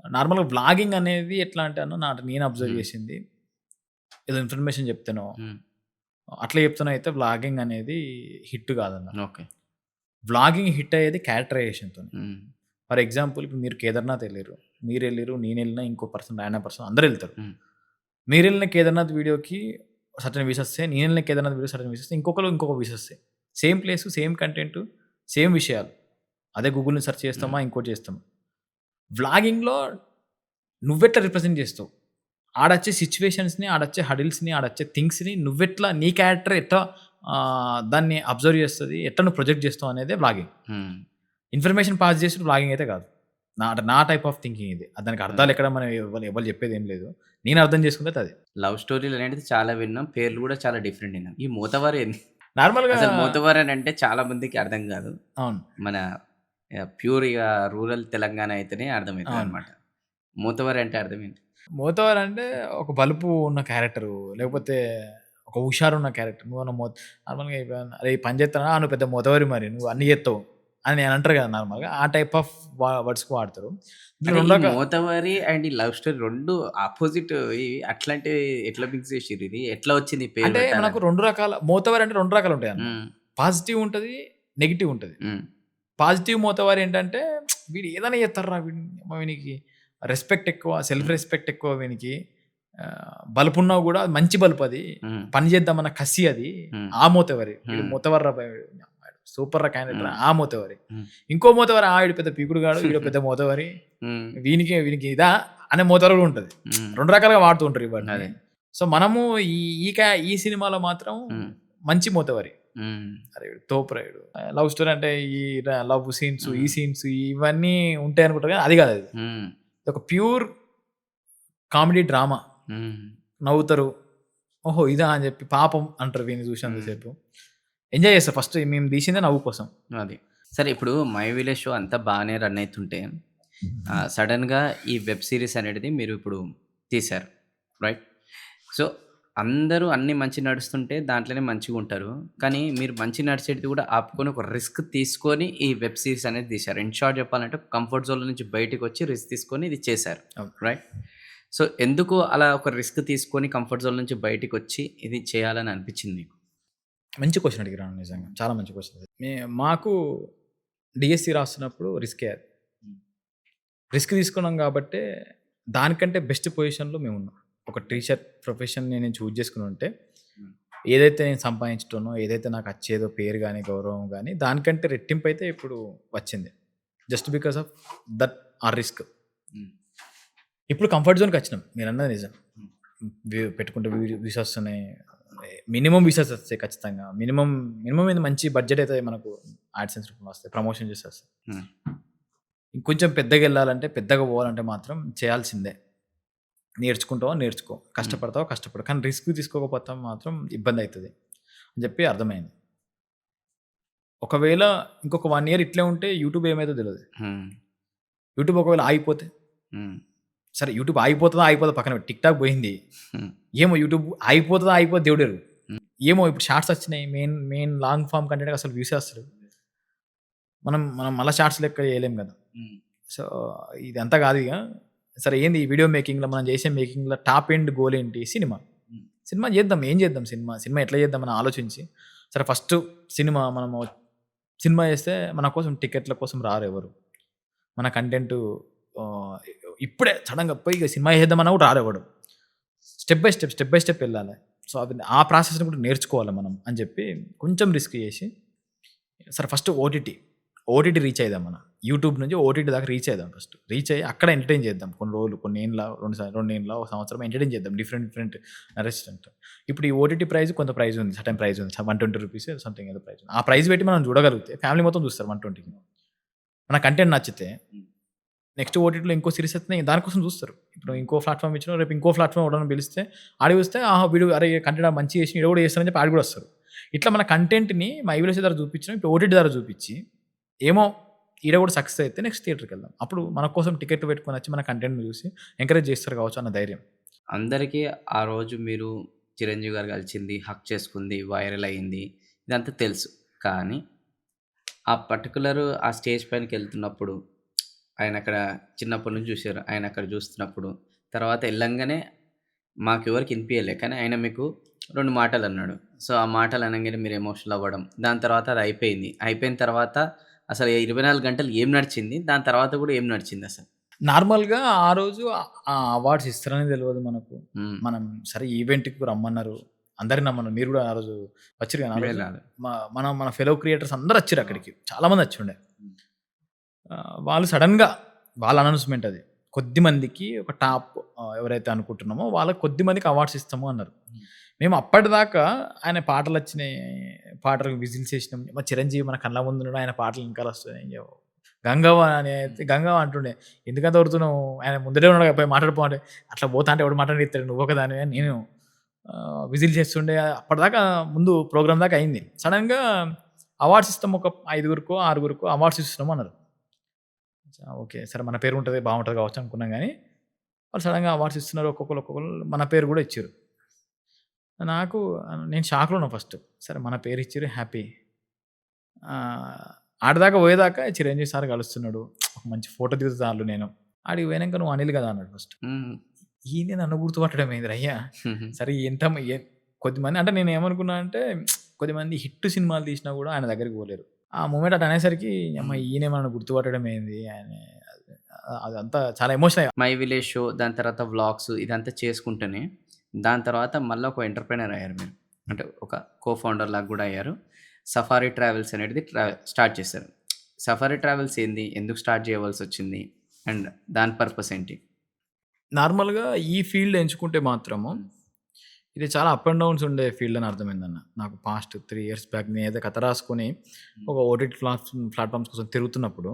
నార్మల్‌గా వ్లాగింగ్ అనేది ఎట్లా అంటే అన్న నేను అబ్జర్వ్ హ్మ్. చేసింది ఏదో ఇన్ఫర్మేషన్ చెప్తానో హ్మ్. అట్లా చెప్తానో అయితే వ్లాగింగ్ అనేది హిట్ కాదన్న. ఓకే. వ్లాగింగ్ హిట్ అయ్యేది క్యారెక్టరైజేషన్‌తోని. హ్మ్. ఫర్ ఎగ్జాంపుల్ ఇప్పుడు మీరు కేదార్‌నాథ్ ఎళ్లిర్రు. మీరెళ్లిర్రు, నేనెళ్ళినా, ఇంకో పర్సన్ ర్యాండమ్ పర్సన్ అందరెళ్తారు. హ్మ్. మీరెళ్ళిన కేదార్‌నాథ్ వీడియోకి సర్టెన్ వ్యూస్ వస్తాయి. నేనెళ్ళిన కేదార్‌నాథ్ వీడియో సర్టెన్ వ్యూస్ వస్తాయి. ఇంకొకళ్ళు ఇంకొక వ్యూస్ వస్తాయి. Same place, same content, same విషయాలు. అదే గూగుల్‌ని సెర్చ్ చేస్తామా, ఇంకోటి చేస్తామా. వ్లాగింగ్‌లో నువ్వెట్లా రిప్రజెంట్ చేస్తావు? ఆడొచ్చే సిట్యుయేషన్స్‌ని, ఆడొచ్చే హడిల్స్‌ని, ఆడొచ్చే థింగ్స్‌ని నువ్వెట్లా నీ క్యారెక్టర్ ఎట్లా దాన్ని అబ్జర్వ్ చేస్తది, ఎట్లా నువ్వు ప్రొజెక్ట్ చేస్తావు అనేదే వ్లాగింగ్. హ్మ్. ఇన్ఫర్మేషన్ పాస్ చేసుడు వ్లాగింగ్ అయితే కాదు. నా టైప్ ఆఫ్ థింకింగ్ ఇది. దానికి అదే. అర్థాలు ఎక్కడ మనం ఎవరు చెప్పేదేం లేదు. నేను అర్థం చేసుకున్నది అది. లవ్ స్టోరీలనేటిది చాలా విన్నాం. పేర్లు గూడా చాలా డిఫరెంట్ విన్నాం. ఈ మోతవర్ ఏంది? నార్మల్‌గా అసలు మోతవర్ అనంటే చాలా మందికి అర్థం గాదు. అవును. మన ప్యూర్ ఇగ రూరల్ తెలంగాణ అయితేనే అవును. అర్థమైతదనమాట. మోతవర్ అంటే అర్థమేంటి? మోతవర్ అంటే ఒక బలుపు ఉన్న క్యారెక్టరు. లేకపోతే ఒక హుషారున్న క్యారెక్టర్. నువ్వేమన్నా నార్మల్‌గా "అరేయ్! ఈ పని చేత్తన్నావా? నువ్వు పెద్ద మోతవరి మరి. నువ్వు అన్నీ చేత్తవు" అని అంటారు కదా! నార్మల్‌గా. ఆ టైప్ ఆఫ్ వర్డ్స్‌కి వాడతారు. ఇందులో అంటే 2 ఈ రకా మోతవరి అండ్ ఈ లవ్ స్టోరీ 2 అపోజిట్ అట్లాంటివి ఎట్లా మిక్స్ చేసిర్రు ఇది? ఎట్లా వచ్చింది ఈ పేరు అంటే మనకు పెట్టాలని? 2 రకాల మోతవరి అంటే 2 రకాలుంటాయన్న. హ్మ్. పాజిటివ్ ఉంటది. నెగెటివ్ ఉంటది. హ్మ్. పాజిటివ్ మోతవారు ఏంటంటే వీడు ఏదైనా చేస్తాడురా వీనికి రెస్పెక్ట్ ఎక్కువ, సెల్ఫ్ హ్మ్. రెస్పెక్ట్ ఎక్కువ వీనికి. బలుపున్నా కూడా అది మంచి బలుపు అది. హ్మ్. పని చేద్దామన్న కసి అది. హ్మ్. ఆ మోతవరి. వీడు హ్మ్. మోతవర్రా సూపర్‌రా క్యాండిడేట్ రా హ్మ్. ఆ మోతవరి. హ్మ్. ఇంకో మోతవరి వీడు పెద్ద పీకుడుగాడు, వీడు పెద్ద మోతవరి. హ్మ్. వీనికి ఇదా అనే మోతవరి కూడా ఉంటది. హ్మ్. 2 రకాలుగా వాడుతూ ఉంటారు ఇవన్నీ. అదే. సో, మనము ఈ ఈ కా ఈ సినిమాలో మాత్రం హ్మ్. మంచి మోతవరి. హ్మ్. అరే! వీడు తోపురాయుడు. లవ్ స్టోరీ అంటే ఈ లవ్ సీన్స్, ఈ హ్మ్. సీన్స్ ఇవన్నీ ఉంటాయనుకుంటారు గానీ అది కాదది. హ్మ్. ఒక ప్యూర్ కామెడీ డ్రామా. హ్మ్. నవ్వుతారు. ఓహో! ఇదా అని చెప్పి పాపం అంటారు వీడిని చూసినంత హ్మ్. సేపు. ఎంజాయ్ చేస్తా. ఫస్ట్ మేము తీసిందే నవ్వు కోసం. అది. సరే ఇప్పుడు 'మై విలేజ్' షో అంతా బానే రన్ అయితుంటే సడెన్‌గా ఈ వెబ్ సీరీస్ అనేటిది మీరు ఇప్పుడు తీశారు. రైట్? సో, అందరూ అన్నీ మంచిగా నడుస్తుంటే దాంట్లోనే మంచిగుంటారు. కానీ మీరు మంచిగా నడిచేటిది కూడా ఆపుకొని ఒక రిస్క్ తీసుకొని ఈ వెబ్ సీరీస్ అనేది తీశారు. ఇన్ షార్ట్ చెప్పాలంటే కంఫర్ట్ జోన్‌లో నుంచి బయటికొచ్చి రిస్క్ తీసుకొని ఇది చేశారు. అవును. రైట్? సో, ఎందుకు అలా ఒక రిస్క్ తీసుకొని కంఫర్ట్ జోన్ నుంచి బయటికొచ్చి ఇది చేయాలని అనిపించింది మీకు? మంచి క్వెషన్ అడిగారు నిజంగా. చాలా మంచి క్వెషన్ అది. మాకు డీఎస్సీ రాస్తున్నప్పుడు రిస్కే అది. రిస్క్ తీసుకున్నాం కాబట్టే దానికంటే బెస్ట్ పొజిషన్‌లో మేమున్నాం. ఒక టీచర్ ప్రొఫెషన్‌ని నేను చూజ్ చేసుకొని ఉంటే హ్మ్. ఏదైతే నేను సంపాదించటనో, ఏదైతే నాకు అచ్చేదో పేరు గాని, గౌరవం గాని దానికంటే రెట్టింపయితే ఇప్పుడు వచ్చింది. జస్ట్ బికాస్ ఆఫ్ దట్ ఆ రిస్క్. హ్మ్. ఇప్పుడు కంఫర్ట్ జోన్‌కొచ్చినాం. మీరన్నది నిజం. హ్మ్. పెట్టుకుంటే వీడియోస్ వస్తున్నాయి. మినిమమ్ వ్యూసెస్ వస్తాయి ఖచ్చితంగా. మినిమమ్ ఏంది మంచి బడ్జెట్ అయితే మనకు యాడ్సెన్స్ రూపంలో వస్తాయి. ప్రమోషన్ చేస్తే వస్తాయి. హ్మ్. ఇంకొంచెం పెద్దగెళ్ళాలంటే, పెద్దగా పోవాలంటే మాత్రం చేయాల్సిందే. నేర్చుకుంటావా నేర్చుకో. కష్టపడతావా కష్టపడు. కానీ రిస్క్ తీసుకోకపోతే మాత్రం ఇబ్బందయితది అని చెప్పి అర్థమైంది. ఒకవేళ ఇంకొక 1 ఇయర్ ఇట్లే ఉంటే యూట్యూబ్ ఏమైద్దో తెలవదు. హ్మ్. యూట్యూబ్ ఒకవేళ ఆగిపోతే, హ్మ్. సరే యూట్యూబ్ ఆగిపోతదా ఆగిపోదో పక్కన పెట్టు. టిక్‌టాక్ పోయింది. హ్మ్. ఏమో యూట్యూబ్ ఆగిపోతదా ఆగిపోద్దో దేవుడెరుగు. హ్మ్. ఏమో ఇప్పుడు షార్ట్స్ వచ్చినాయి. మెయిన్ లాంగ్ ఫార్మ్ కంటెంట్‌కి అసలు వ్యూసే వస్తలేవు. మనం మనం మళ్ళా షార్ట్స్ లెక్క చేయలేం కదా! హ్మ్. సో, ఇదంతా కాదు ఇగ. సరే ఏంది ఈ వీడియో మేకింగ్‌లో మనం చేసే మేకింగ్‌లో టాప్ ఎండ్ గోల్ ఏంటి? సినిమా. హ్మ్. సినిమా చేద్దాం. ఏం చేద్దాం సినిమా? సినిమా ఎట్లా చేద్దామని ఆలోచించి, సరే ఫస్ట్ సినిమా మనము సినిమా చేస్తే మన కోసం టికెట్ల కోసం రారెవరు. మన కంటెంటు ఆహ్, ఇప్పుడే సడెన్‌గా పోయి ఇగ సినిమా చేద్దామన్నా కూడా రారెవడు. స్టెప్ బై స్టెప్ ఎళ్ళాలి. సో, అది ఆ ప్రాసెస్‌ని కూడా నేర్చుకోవాలి మనం అని చెప్పి కొంచెం రిస్క్ చేసి, సరే ఫస్ట్ ఓటీటీ రీచ్ అయిదాం మనం. యూట్యూబ్ నుంచి ఓటీటీ దాకా రీచ్ అయిదాం ఫస్ట్. రీచ్ అయ్యి అక్కడ ఎంటర్‌టైన్ చేద్దాం. కొన్ని రోజులు, కొన్ని ఏండ్ల, 2 ఏండ్ల, ఒక సంవత్సరం ఎంటర్‌టైన్ చేద్దాం. Different restaurant. ఇప్పుడు ఈ ఓటీటీ ప్రైస్ కొంత ప్రైస్ ఉంది. సర్టెన్ ప్రైస్ ఉంది. ₹120 సంథింగ్ ఏదో ప్రైస్ ఉంది. ఆ ప్రైస్ పెట్టి మనం చూడగలిగితే ఫ్యామిలీ మొత్తం చూస్తారు 120కి. మన కంటెంట్ నచ్చితే హ్మ్. నెక్స్ట్ ఓటీటీలో ఇంకో సీరీస్ వస్తున్నాయి దానికోసం చూస్తారు. ఇప్పుడు ఇంకో ప్లాట్‌ఫార్మ్ ఇచ్చినా రేపు ఇంకో ప్లాట్‌ఫార్మ్ ఎవడైనా పిలిస్తే ఆడికి చూస్తే ఆహా! వీడు అరే! కంటెంట్ మంచిగా చేసి ఈడు కూడా చేస్తాడని చెప్పి ఆడికి కూడా వస్తారు. ఇట్లా మన కంటెంట్‌ని మా ఐవిలసీ ద్వారా చూపించినాం. ఇప్పుడు ఓటీటీ ద్వారా చూపించి ఏమో ఈడ కూడా సక్సెస్ అయితే నెక్స్ట్ థియేటర్‌కెళ్దాం. అప్పుడు మన కోసం టికెట్లు పెట్టుకొని వచ్చి మన కంటెంట్‌ని చూసి ఎంకరేజ్ చేస్తారు కావచ్చు అన్న ధైర్యం. అందరికీ ఆ రోజు మీరు చిరంజీవి గారు కలిసింది, హగ్ చేసుకుంది, వైరల్ అయింది. ఇదంతా తెలుసు. కానీ ఆ పర్టిక్యులర్ ఆ స్టేజ్ పైనకెళ్తున్నప్పుడు ఆయనక్కడ చిన్నప్పటి నుంచి చూసారు. ఆయనక్కడ చూస్తున్నప్పుడు తర్వాత ఎళ్ళంగానే మాకెవరికీ ఇనిపియలే. కానీ ఆయన మీకు 2 మాటలన్నాడు. సో, ఆ మాటలు అనంగానే మీరు ఎమోషనల్ అవ్వడం. దాని తర్వాత అది అయిపోయింది. అయిపోయిన తర్వాత అసలు 24 గంటలు ఏం నడిచింది? దాని తర్వాత కూడా ఏం నడిచిందసలు? నార్మల్‌గా ఆ రోజు ఆ అవార్డ్స్ ఇస్తారని తెలవదు మనకు. హ్మ్. మనం సరే ఈవెంట్‌కి రమ్మన్నారు. అందరిని రమ్మన్నారు. మీరు కూడా ఆ రోజు వచ్చిర్రు కదా! ఆ రోజు. వెళ్ళాలి. మన ఫెలో క్రియేటర్స్ అందరూ వచ్చిర్రు అక్కడికి. చాలా మంది వచ్చుండే. హ్మ్. వాళ్ళు సడెన్‌గా వాళ్ళ అనౌన్స్‌మెంట్ అది. కొద్ది మందికి ఒక టాప్ ఎవరైతే అనుకుంటున్నామో వాళ్ళకి కొద్ది మందికి అవార్డ్స్ ఇస్తాము అన్నారు. హ్మ్. మేము అప్పటిదాకా ఆయన పాటలొచ్చినాయి. పాటలకు విజిల్స్ ఏసినాం. మా చిరంజీవి మన కళ్ళ ముందున్నాడు. ఆయన పాటలు ఎనకాల వస్తున్నాయి. గంగవ్వ అని అయితే గంగవ్వ అంటుండే. ఎందుకంత ఒరుతున్నావు? ఆయన ముందరే ఉన్నాడు కదా! పోయి మాట్లాడిపో అంటే, అట్లా పోతా అంటే ఎవడు మాట్లాడనిత్తడు నువ్వు ఒకదానివే అని నేను విజిల్ చేస్తుండే. అప్పటిదాకా ముందు ప్రోగ్రామ్ దాకా అయింది. సడెన్‌గా అవార్డ్స్ ఇస్తాం ఒక ఐదుగురికో, ఆరుగురికో అవార్డ్స్ ఇస్తున్నాం అన్నారు. ఓకే. సరే మన పేరు ఉంటది బావుంటది కావచ్చు అనుకున్నాం గానీ, వాళ్ళు సడెన్‌గా అవార్డ్స్ ఇస్తున్నారు. ఒక్కొక్కళ్ళు మన పేరు గూడా ఇచ్చిర్రు. నాకు నేను షాక్‌లో ఉన్నా ఫస్ట్. సరే మన పేరు ఇచ్చిర్రు హ్యాపీ. ఆహ్, ఆడిదాకా పోయేదాకా చిరంజీవి సార్ కలుస్తున్నాడు. ఒక మంచి ఫోటో దిగుతే చాలు నేను. ఆడికి పోయినంక నువ్వు అనిల్ గదా! అన్నాడు ఫస్ట్. హ్మ్. ఈయనే నన్ను గుర్తుపట్టడం ఏందిరయ్యా! హుహు. సరే ఎంత కొద్దిమంది అంటే నేనేమనుకున్నా అంటే కొద్దిమంది హిట్ సినిమాలు తీసినా గూడా ఆయన దగ్గరికి పోలేరు. ఆ మూమెంట్ అటు అనేసరికి అమ్మ హ్మ్. ఈయనే మనల్ని గుర్తుపట్టడం ఏంది అని అదంతా చాలా ఎమోషన్ అయ్యా. 'మై విలేజ్ షో' దాని తర్వాత వ్లాగ్స్ ఇదంతా చేసుకుంటూనే, దాని తర్వాత మళ్ళా ఒక ఎంటర్‌ప్రెన్యూర్ అయ్యారు మీరు. అంటే ఒక కో ఫౌండర్ లాగా గూడా అయ్యారు. సఫారీ ట్రావెల్స్ అనేటిది స్టార్ట్ చేశారు. సఫారీ ట్రావెల్స్ ఏంది? ఎందుకు స్టార్ట్ చేయవలసొచ్చింది? అండ్ దాని పర్పస్ ఏంటి? నార్మల్‌గా ఈ ఫీల్డ్ ఎంచుకుంటే మాత్రము హ్మ్. ఇది చాలా అప్ అండ్ డౌన్స్ ఉండే ఫీల్డ్ అని అర్థమైందన్న. నాకు పాస్ట్ 3 ఇయర్స్ బ్యాక్ నేనైతే కథ రాసుకొని హ్మ్. ఒక ఓటీటీ ప్లాట్‌ఫార్మ్స్ కోసం తిరుగుతున్నప్పుడు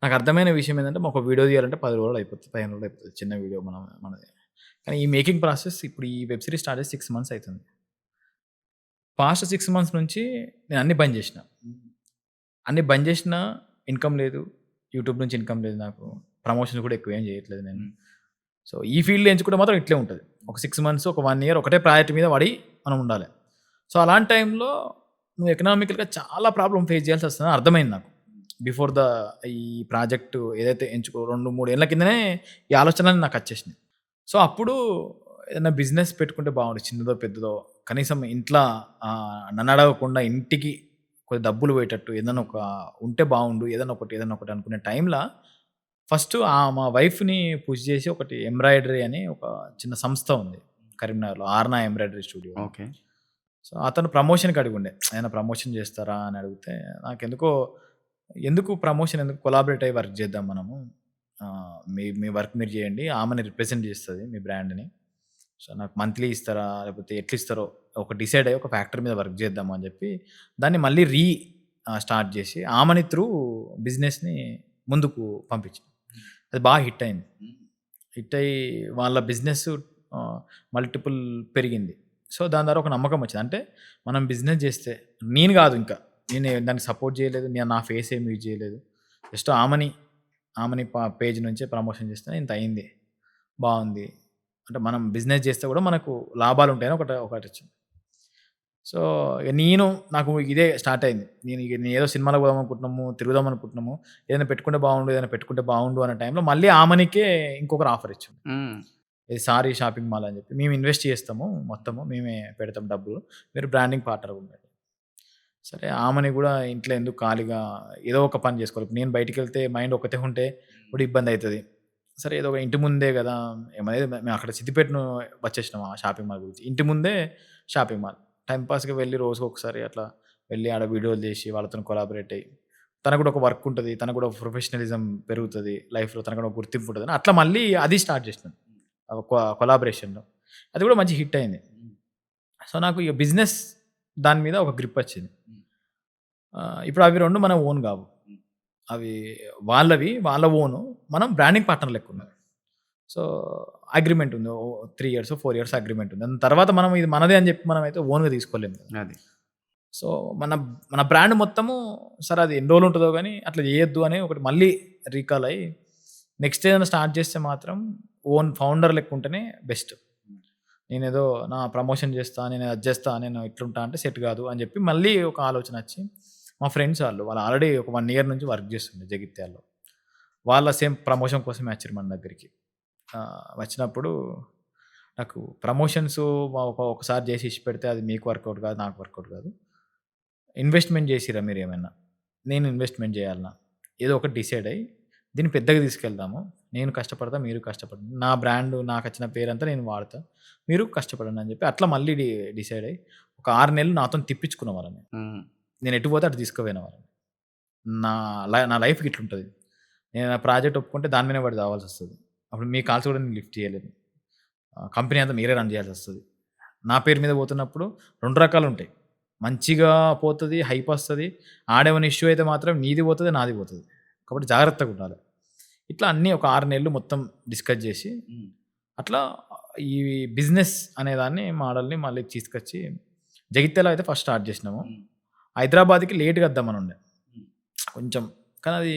నాకు అర్థమైన విషయం ఏందంటే ఒక వీడియో తీయాలంటే 10 రోజులు అయిపోతది. 15 రోజులు అయిపోతది. చిన్న వీడియో మనది. కానీ ఈ మేకింగ్ ప్రాసెస్ ఇప్పుడు ఈ వెబ్ సీరీస్ స్టార్ట్ చేసి 6 మంత్స్ అయితుంది. పాస్ట్ 6 మంత్స్ నుంచి నేను అన్నీ బంద్ చేసిన. అన్నీ బంద్ చేసినా ఇన్‌కమ్ లేదు. యూట్యూబ్ నుంచి ఇన్‌కమ్ లేదు నాకు. ప్రమోషన్స్ కూడా ఎక్కువ ఏం చేయట్లేదు నేను. సో, ఈ ఫీల్డ్‌లో ఎంచుకుంటే మాత్రం ఇట్లే ఉంటది. ఒక 6 మంత్స్, ఒక 1 ఇయర్ ఒకటే ప్రయారిటీ మీద పడి మనం ఉండాలి. సో, అలాంటి టైంలో నువ్వు ఎకనామికల్‌గా చాలా ప్రాబ్లమ్ ఫేస్ చేయాల్సొస్తదని అర్థమైంది నాకు. బిఫోర్ ఈ ప్రాజెక్ట్ ఏదైతే 2, 3 ఏళ్ల కిందనే ఈ ఆలోచనలన్నీ నాకొచ్చేసినాయి. సో, అప్పుడు ఏదైనా బిజినెస్ పెట్టుకుంటే బాగుండు. చిన్నదో, పెద్దదో కనీసం ఇంట్ల నన్ను అడగకుండా ఇంటికి కొద్ది డబ్బులు పోయేటట్టు ఏదైనా ఉంటే బాగుండు. ఏదైనా ఒకటి అనుకునే టైంల ఫస్ట్ మా వైఫ్‌ని పుష్ చేసి ఒకటి ఎంబ్రాయిడరీ అని ఒక చిన్న సంస్థ ఉంది కరీంనగర్‌లో. ఆర్నా ఎంబ్రాయిడరీ స్టూడియో. ఓకే. సో, అతను ప్రమోషన్‌కి అడిగుండే. ఏమైనా ప్రమోషన్ చేస్తారా అని అడిగితే నాకెందుకో ఎందుకు ప్రమోషన్ ఎందుకు కొలాబరేట్ అయ్యి వర్క్ చేద్దాం మనము. మీ మీ వర్క్ మీరు చేయండి. ఆమెని రిప్రజెంట్ చేస్తది మీ బ్రాండ్‌ని. సో, నాకు మంత్లీ ఇస్తారా? లేకపోతే ఎట్లిస్తారో ఒక డిసైడ్ అయ్యి ఒక ఫ్యాక్టరీ మీద వర్క్ చేద్దాం అని చెప్పి దాన్ని మళ్ళీ స్టార్ట్ చేసి ఆమెని త్రూ బిజినెస్‌ని ముందుకు పంపించాను. అది బాగా హిట్ అయింది. హిట్ అయ్యి వాళ్ళ బిజినెస్ మల్టిపుల్ పెరిగింది. సో, దాని ద్వారా ఒక నమ్మకం వచ్చింది. అంటే మనం బిజినెస్ చేస్తే నేను కాదు ఇంకా. నేను దానికి సపోర్ట్ చేయలేదు. నేను నా ఫేస్ ఏమి యూజ్ చేయలేదు. జస్ట్ ఆమెని పేజ్ నుంచే ప్రమోషన్ చేస్తే ఇంత అయింది. బావుంది. అంటే మనం బిజినెస్ చేస్తే కూడా మనకు లాభాలుంటాయని ఒకటొచ్చింది. సో, ఇక నాకు ఇదే స్టార్ట్ అయింది. నేను ఏదో సినిమాలకు పోదాం అనుకుంటున్నాము, తిరుగుదాం అనుకుంటున్నాము. ఏదైనా పెట్టుకుంటే బావుండు అనే టైంలో మళ్ళీ ఆమెనికే ఇంకొకరు ఆఫర్ ఇచ్చిండు. హ్మ్. ఇది సారీ షాపింగ్ మాల్ అని చెప్పి. మేము ఇన్వెస్ట్ చేస్తాము మొత్తము. మేమే పెడతాం డబ్బులు. మీరు బ్రాండింగ్ పార్ట్నర్‌గా ఉండండి. సరే ఆమెని కూడా ఇంట్లో ఎందుకు ఖాళీగా ఏదో ఒక పని చేసుకోవాలి. ఇప్పుడు నేను బయటికెళ్తే మైండ్ ఒకటే ఉంటే కూడా ఇబ్బందయితది. సరే ఏదో ఒక ఇంటి ముందే గదా! మేము అక్కడ సిద్దిపేటను వచ్చేసినాం ఆ షాపింగ్ మాల్ గురించి. ఇంటి ముందే షాపింగ్ మాల్. టైమ్ పాస్‌గా వెళ్లి రోజుకొకసారి అట్లా వెళ్లి ఆడ వీడియోలు చేసి వాళ్ళతోని కొలాబరేట్ అయ్యి, తనకు కూడా ఒక వర్క్ ఉంటది. తనకు కూడా ప్రొఫెషనలిజం పెరుగుతది. లైఫ్‌లో తనకు కూడా ఒక గుర్తింపు ఉంటదని అట్లా మళ్ళీ అది స్టార్ట్ చేసినాను. కొలాబరేషన్‌లో. అది కూడా మంచి హిట్ అయింది. సో, నాకు ఇగ బిజినెస్ దాని మీద ఒక గ్రిప్ వచ్చింది. ఇప్పుడు అవి 2 మన ఓన్ గావు. అవి వాళ్ళవి. వాళ్ళ ఓను. మనం బ్రాండింగ్ పార్ట్నర్ లెక్కున్నాం. సో, అగ్రీమెంట్ ఉంది. 3 ఇయర్సో, 4 ఇయర్స్ అగ్రీమెంట్ ఉంది. దాని తర్వాత మనం ఇది మనదే అని చెప్పి మనమైతే ఓన్‌గా తీసుకోలేము కదా! అది. సో, మన మన బ్రాండ్ మొత్తము సరే అది ఎన్ని రోజులు ఉంటదో గానీ అట్లా చేయొద్దు అని ఒకటి మళ్ళీ రీకాల్ అయ్యి నెక్స్ట్ ఏదైనా స్టార్ట్ చేస్తే మాత్రం ఓన్ ఫౌండర్ లెక్క ఉంటేనే బెస్ట్. నేనేదో నా ప్రమోషన్ చేస్తా, నేను అది చేస్తా, నేను ఇట్లుంటా అంటే సెట్ కాదు అని చెప్పి మళ్ళీ ఒక ఆలోచన వచ్చి మా ఫ్రెండ్స్ వాళ్ళు ఆల్రెడీ ఒక 1 ఇయర్ నుంచి వర్క్ చేస్తుండే జగిత్యాలలో. వాళ్ళ సేమ్ ప్రమోషన్ కోసమే వచ్చిర్రు మన దగ్గరికి. వచ్చినప్పుడు నాకు ప్రమోషన్స్ ఒకసారి చేసి ఇడిచిపెడితే అది మీకు వర్కౌట్ కాదు, నాకు వర్కౌట్ కాదు. ఇన్వెస్ట్‌మెంట్ చేసిర్రా మీరేమైనా? నేను ఇన్వెస్ట్‌మెంట్ చేయాలనా? ఏదో ఒకటి డిసైడ్ అయ్యి దీన్ని పెద్దగా తీసుకెళ్దాము. నేను కష్టపడతా, మీరు కష్టపడండి. నా బ్రాండ్ నాకొచ్చిన పేరంతా నేను వాడతా. మీరు కష్టపడండి అని చెప్పి అట్లా మళ్ళీ డిసైడ్ అయ్యి ఒక 6 నెలలు నాతోని తిప్పించుకున్న వాళ్ళని. హ్మ్. నేను ఎటు పోతే అటు తీసుకుపోయిన వాళ్ళని. నా నా లైఫ్‌కి ఇట్లుంటది. నేను ఆ ప్రాజెక్ట్ ఒప్పుకుంటే దాని మీదనే పడి చావాల్సొస్తది. అప్పుడు మీ కాల్స్ కూడా నేను లిఫ్ట్ చేయలేను. కంపెనీ అంతా మీరే రన్ చేయాల్సొస్తది. నా పేరు మీద పోతున్నప్పుడు 2 రకాలుంటాయి. మంచిగా పోతది, హైపొస్తది. ఆడేమైనా ఇష్యూ అయితే మాత్రం నీది పోతది, నాది పోతది. కాబట్టి జాగ్రత్తగుండాలి. ఇట్లా అన్నీ ఒక 6 నెలలు మొత్తం డిస్కస్ జేసి, హ్మ్. అట్లా ఈ బిజినెస్ అనేదాన్ని మోడల్‌ని మళ్ళీ తీసుకొచ్చి జగిత్యాలలో అయితే ఫస్ట్ స్టార్ట్ జేసినాము. హ్మ్. హైదరాబాద్‌కి లేట్‌గా వద్దామనుండే. హ్మ్. కొంచెం. కానీ అది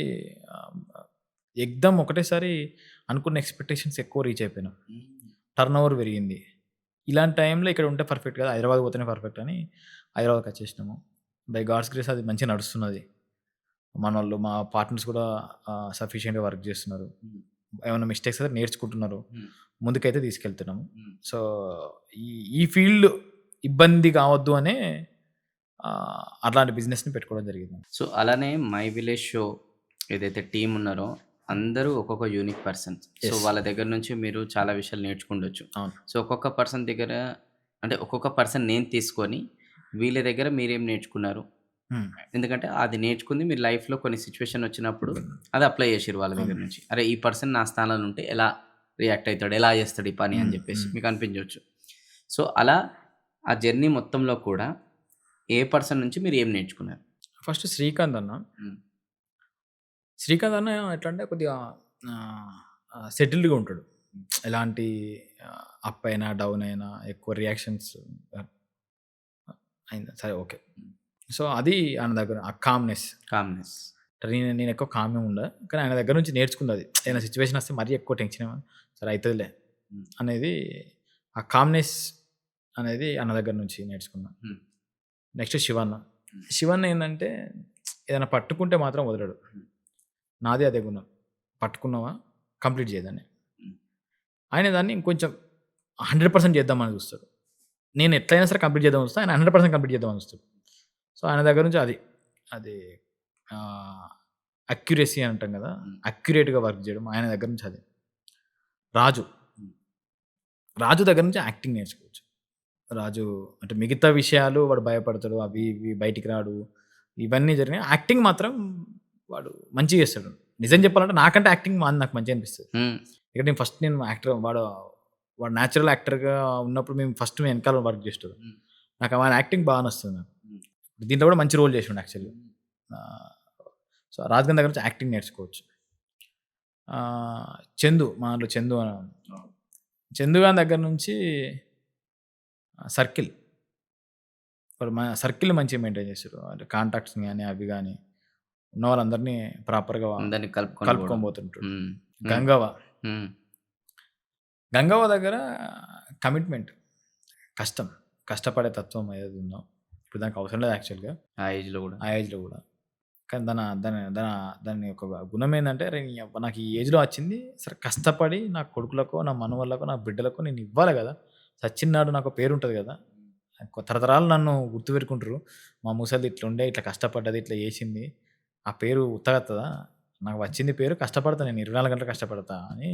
ఆహ్, ఎక్దమ్ ఒకటేసారి అనుకున్న ఎక్స్‌పెక్టేషన్స్ ఎక్కువ రీచ్ అయిపోయినాం. హ్మ్. టర్నోవర్ పెరిగింది. ఇలాంటి టైంలో ఇక్కడ ఉంటే పర్ఫెక్ట్ కాదు. హైదరాబాద్ పోతేనే పర్ఫెక్ట్ అని హైదరాబాద్‌కొచ్చేసినాము. బై గాడ్స్ గ్రేస్ అది మంచిగా నడుస్తున్నది. మనోళ్ళు మా పార్ట్నర్స్ కూడా సఫిషియెంట్‌గా వర్క్ చేస్తున్నారు. హ్మ్. ఏమన్నా మిస్టేక్స్ అయితే నేర్చుకుంటున్నారు. హ్మ్. ముందుకైతే తీసుకెళ్తున్నాము. హ్మ్. సో, ఈ ఈ ఫీల్డ్ ఇబ్బంది కావద్దు అనే అట్లాంటి బిజినెస్‌ని పెట్టుకోవడం జరిగింది. సో, అలానే 'మై విలేజ్ షో' ఏదైతే టీమ్ ఉన్నారో అందరూ ఒక్కొక్క యూనిక్ పర్సన్స్. So, yes. వాళ్ళ దగ్గర నుంచి మీరు చాలా విషయాలు నేర్చుకుండొచ్చు. అవును. సో, ఒక్కొక్క పర్సన్ దగ్గర అంటే ఒక్కొక్క పర్సన్ నేమ్ తీసుకొని వీళ్ళ దగ్గర మీరేం నేర్చుకున్నారు? హ్మ్. ఎందుకంటే అది నేర్చుకుంది మీరు లైఫ్‌లో కొన్ని సిట్యుయేషన్ వచ్చినప్పుడు అది అప్లై చేసిర్రు వాళ్ళ దగ్గర అవును. నుంచి. అరే! ఈ పర్సన్ నా స్థానంలో ఉంటే ఎలా రియాక్ట్ అయితాడు? ఎలా చేస్తాడు ఈ పని అని హ్మ్. చెప్పేసి హ్మ్. మీకు అనిపించొచ్చు. సో, అలా ఆ జర్నీ మొత్తంలో కూడా ఏ పర్సన్ నుంచి మీరు ఏం నేర్చుకున్నారు? ఫస్ట్ శ్రీకాంత్ అన్న. హ్మ్. శ్రీకాంత్ అన్న ఎట్లంటే కొద్దిగా ఆహ్, సెటిల్డ్‌గా ఉంటాడు. ఎలాంటి అప్ అయినా, డౌన్ అయినా ఎక్కువ రియాక్షన్స్ అయిందా? సరే ఓకే. సో, అది ఆయన దగ్గర ఆ కామ్‌నెస్. కామ్‌నెస్. నేను ఎక్కువ కామ్‌గా ఉండా. కానీ ఆయన దగ్గర నుంచి నేర్చుకున్నది. ఏదైనా సిట్యుయేషన్ వస్తే మరీ ఎక్కువ టెన్షన్ సరే అయితదిలే హ్మ్. అనేది ఆ కామ్‌నెస్ అనేది అన్న దగ్గర నుంచి నేర్చుకున్నా. హ్మ్. నెక్స్ట్ శివన్న. శివన్న ఏందంటే ఏదైనా పట్టుకుంటే మాత్రం వదలడు. హ్మ్. నాది అదే గుణం. పట్టుకున్నావా కంప్లీట్ చేయదాన్ని. హ్మ్. ఆయన దాన్ని ఇంకొంచెం 100% చేద్దామని చూస్తాడు. నేను ఎట్లైనా సరే కంప్లీట్ చేద్దామని చూస్తా. ఆయన 100% కంప్లీట్ చేద్దామని చూస్తాడు. సో, ఆయన దగ్గర నుంచి అది అక్యురసీ అంటాం కదా! హ్మ్. అక్యురేట్‌గా వర్క్ చేయడం ఆయన దగ్గర నుంచి అది. రాజు. హ్మ్. రాజు దగ్గర నుంచి యాక్టింగ్ నేర్చుకోవచ్చు. రాజు అంటే మిగతా విషయాలు వాడు భయపడతాడు. అవి ఇవి బయటికి రాడు. ఇవన్నీ జరిగినాయి. యాక్టింగ్ మాత్రం వాడు మంచిగా చేస్తాడు. నిజం చెప్పాలంటే నాకంటే యాక్టింగ్ నాకు మంచిగా అనిపిస్తది. హ్మ్. ఇక్కడ నేను యాక్టర్ వాడు నేచురల్ యాక్టర్‌గా ఉన్నప్పుడు మేము వెనకాల వర్క్ చేసేటోళ్ళం. హ్మ్. నాకు ఆయన యాక్టింగ్ బాగా నచ్చుతుంది నాకు. హ్మ్. దీంట్లో కూడా మంచి రోల్ చేసిండు యాక్చువల్‌గా. ఆహ్, సో, రాజు గారి దగ్గర నుంచి యాక్టింగ్ నేర్చుకోవచ్చు. చందు మా దాంట్లో చందు చందు గాని దగ్గర నుంచి సర్కిల్. వాడు సర్కిల్ మంచిగా మెయింటైన్ చేస్తాడు. అంటే కాంటాక్ట్స్‌ని గాని, అవి గాని ఉన్న వాళ్ళందరినీ ప్రాపర్‌గా అందరిని కలుపుకొని కలుపుకొని పోవడం. పోతుంటాడు. హ్మ్. హ్మ్. గంగవ్వ. హ్మ్. గంగవ్వ దగ్గర కమిట్మెంట్. కష్టం. కష్టపడే తత్వం ఏదైతే ఉందో, ఇప్పుడు దానికి అవసరం లేదు యాక్చువల్‌గా. ఆ ఏజ్‌లో గూడా. ఆ ఏజ్‌లో గూడా. కానీ దాని యొక్క గుణం ఏందంటే, అరె నీయవ్వ నాకు ఈ ఏజ్‌లో వచ్చింది. సరే కష్టపడి నా కొడుకులకో, నా మనవళ్ళకో, నా బిడ్డలకో నేను ఇవ్వాలి గదా! సచ్చిననాడు నాకు పేరుంటది గదా! తరతరాలు నన్ను గుర్తుపెట్టుకుంటరు. మా ముసలిది ఇట్లుండే, ఇట్లా కష్టపడ్డది, ఇట్లా చేసింది. ఆ పేరు ఉత్తగత్తదా? నాకు వచ్చింది పేరు కష్టపడతా నేను 24 గంటలు కష్టపడతా అని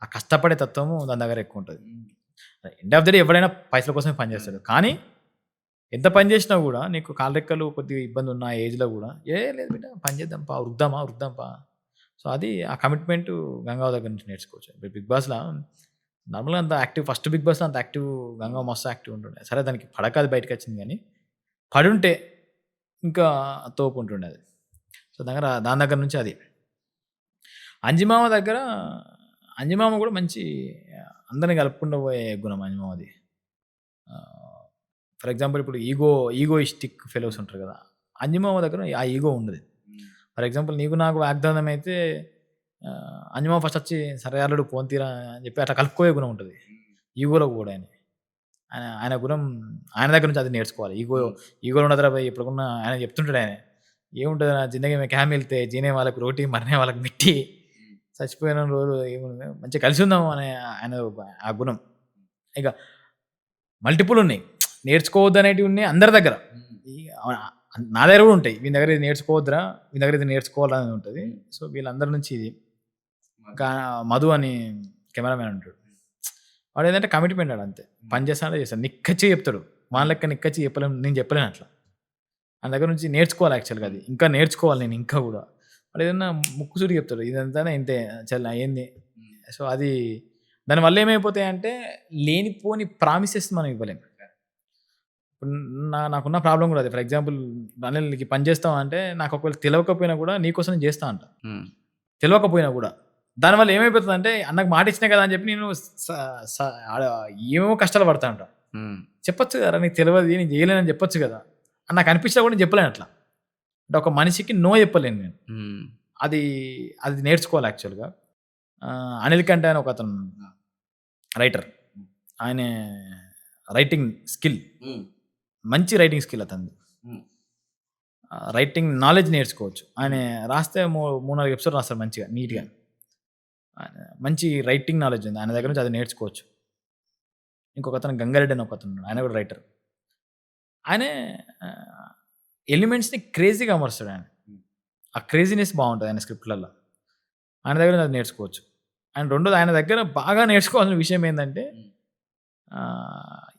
ఆ కష్టపడే తత్వము దాని దగ్గర ఎక్కువుంటది. హ్మ్. ఎండ్ ఆఫ్ ద డే ఎవడైనా పైసల కోసమే పని చేస్తాడు. హ్మ్. కానీ ఎంత పని చేసినా గూడా నీకు కాళ్ళు రెక్కలు కొద్దిగా ఇబ్బందున్న ఆ ఏజ్‌లో గూడా, లేదు బిడ్డ పని చేద్దాం పా, ఉరుకుదామా, ఉరుకుదాం పా. సో, అది ఆ కమిట్మెంటు గంగవ్వ దగ్గర నుంచి నేర్చుకోవచ్చు. ఇప్పుడు 'బిగ్ బాస్‌ల' నార్మల్‌గా అంత యాక్టివ్ ఫస్ట్ 'బిగ్ బాస్‌లో' అంత యాక్టివ్ గంగవ్వ మస్తు యాక్టివ్ ఉంటుండే. సరే దానికి పడక అది బయటకొచ్చింది గానీ, పడుంటే ఇంకా తోపుంటుండే అది. సో, దాని దగ్గర నుంచి అది. అంజిమామ దగ్గర అంజిమామ గూడా మంచి అందరిని కలుపుకుంటూ పోయే గుణం అంజిమామది. ఆహ్, ఫర్ ఎగ్జాంపుల్ ఇప్పుడు ఈగోయిస్టిక్ ఫెలోస్ ఉంటారు గదా! అంజిమామ దగ్గర ఆ ఈగో ఉండదు. హ్మ్. ఫర్ ఎగ్జాంపుల్ నీకు నాకు వాగ్దానం అయితే అంజిమామ ఫస్ట్ వచ్చి సరే అల్లుడు పోన్ తీరా అని చెప్పి అట్లా కలుపుకోయే గుణం ఉంటది. హ్మ్. ఈగోలోకి పోడు ఆయన. ఆయన ఆయన గుణం ఆయన దగ్గర నుంచి అది నేర్చుకోవాలి. హ్మ్. ఈగోలో ఉండదురా భయ్ ఎప్పటికున్నా ఆయన చెప్తుంటాడు ఆయన. ఏముంటది నా జిందగీ మే క్యా మిల్తే జీనే వాళ్ళకి రోటీ మరనే వాళ్ళకి మిట్టి. హ్మ్. చచ్చిపోయిన రోజులు ఏముంది మంచిగా కలిసి ఉందాం అనే ఆయన ఆ గుణం. ఇక మల్టిపుల్ ఉన్నాయి. నేర్చుకోవద్దనేటివి ఉన్నాయి అందరి దగ్గర. హ్మ్. ఈ నా దగ్గర కూడా ఉంటాయి. వీని దగ్గర ఇది నేర్చుకోవద్దురా, వీని దగ్గర ఇది నేర్చుకోవాలని ఉంటది. హ్మ్. సో, వీళ్ళందరి నుంచి ఇది. మధు. గా మధు అని కెమెరామాన్ ఉంటాడు. వాడేందంటే కమిట్మెంట్ ఆడంతే. పని చేస్తానంటే చేస్తాడు. నిక్కచ్చిగా చెప్తాడు. వాని లెక్క నిక్కచ్చిగా నేను చెప్పలేను అట్లా. ఆయన దగ్గర నుంచి నేర్చుకోవాలి యాక్చువల్‌గా అది. హ్మ్. ఇంకా నేర్చుకోవాలి నేను ఇంకా గూడా. వాడేదన్నా ముక్కుసూటిగా చెప్తాడు. ఇదంతానే ఇంతే ఏంది. హ్మ్. సో, అది దానివల్ల ఏమైపోతాయంటే లేనిపోని ప్రామిసెస్ మనం ఇవ్వలేం. ఇప్పుడు నాకున్న ప్రాబ్లమ్ గూడా అదే. ఫర్ ఎగ్జాంపుల్ "అనిల్ నీకు ఈ పని చేస్తావా?" అంటే నాకు ఒకవేళ తెలవకపోయినా గూడా నీకోసం నేను చేస్తా అంట. హ్మ్. తెలవకపోయినా గూడా. దానివల్ల ఏమైపోతదంటే అన్నకు మాట ఇచ్చినా కదా! అని చెప్పి నేను స స ఆడ ఏవేవో కష్టాలు పడతా ఉంటా. హ్మ్. చెప్పొచ్చు కదరా! నీకు తెలవది నేను చేయలేనని చెప్పొచ్చు కదా! అని నాకు అనిపించినా కూడా నేను చెప్పలేను అట్లా. అంటే ఒక మనిషికి నో చెప్పలేను నేను. హ్మ్. అది అది నేర్చుకోవాలి యాక్చువల్‌గా. అనిల్ కంటే అని ఒకతను రైటర్. ఆయన రైటింగ్ స్కిల్ హ్మ్. మంచి రైటింగ్ స్కిల్ అతనిది. హ్మ్. రైటింగ్ నాలెడ్జ్ నేర్చుకోవచ్చు. ఆయన హ్మ్. రాస్తే 3, 4 ఎపిసోడ్ రాస్తాడు మంచిగా, నీట్‌గా. హ్మ్. ఆయన మంచి రైటింగ్ నాలెడ్జ్ ఉంది. ఆయన దగ్గర హ్మ్. నుంచి అది నేర్చుకోవచ్చు. ఇంకొకతను గంగారెడ్డి అని ఒకతనున్నాడు. ఆయన కూడా రైటర్. ఆయనే ఆహ్, ఎలిమెంట్స్‌ని క్రేజీగా అమరుస్తాడాయన. హ్మ్. ఆ క్రేజీనెస్ బావుంటది ఆయన స్క్రిప్ట్‌లల్ల. ఆయన దగ్గర నుంచి అది నేర్చుకోవచ్చు. అండ్ రెండోది ఆయన దగ్గర బాగా నేర్చుకోవాల్సిన విషయం ఏందంటే హ్మ్.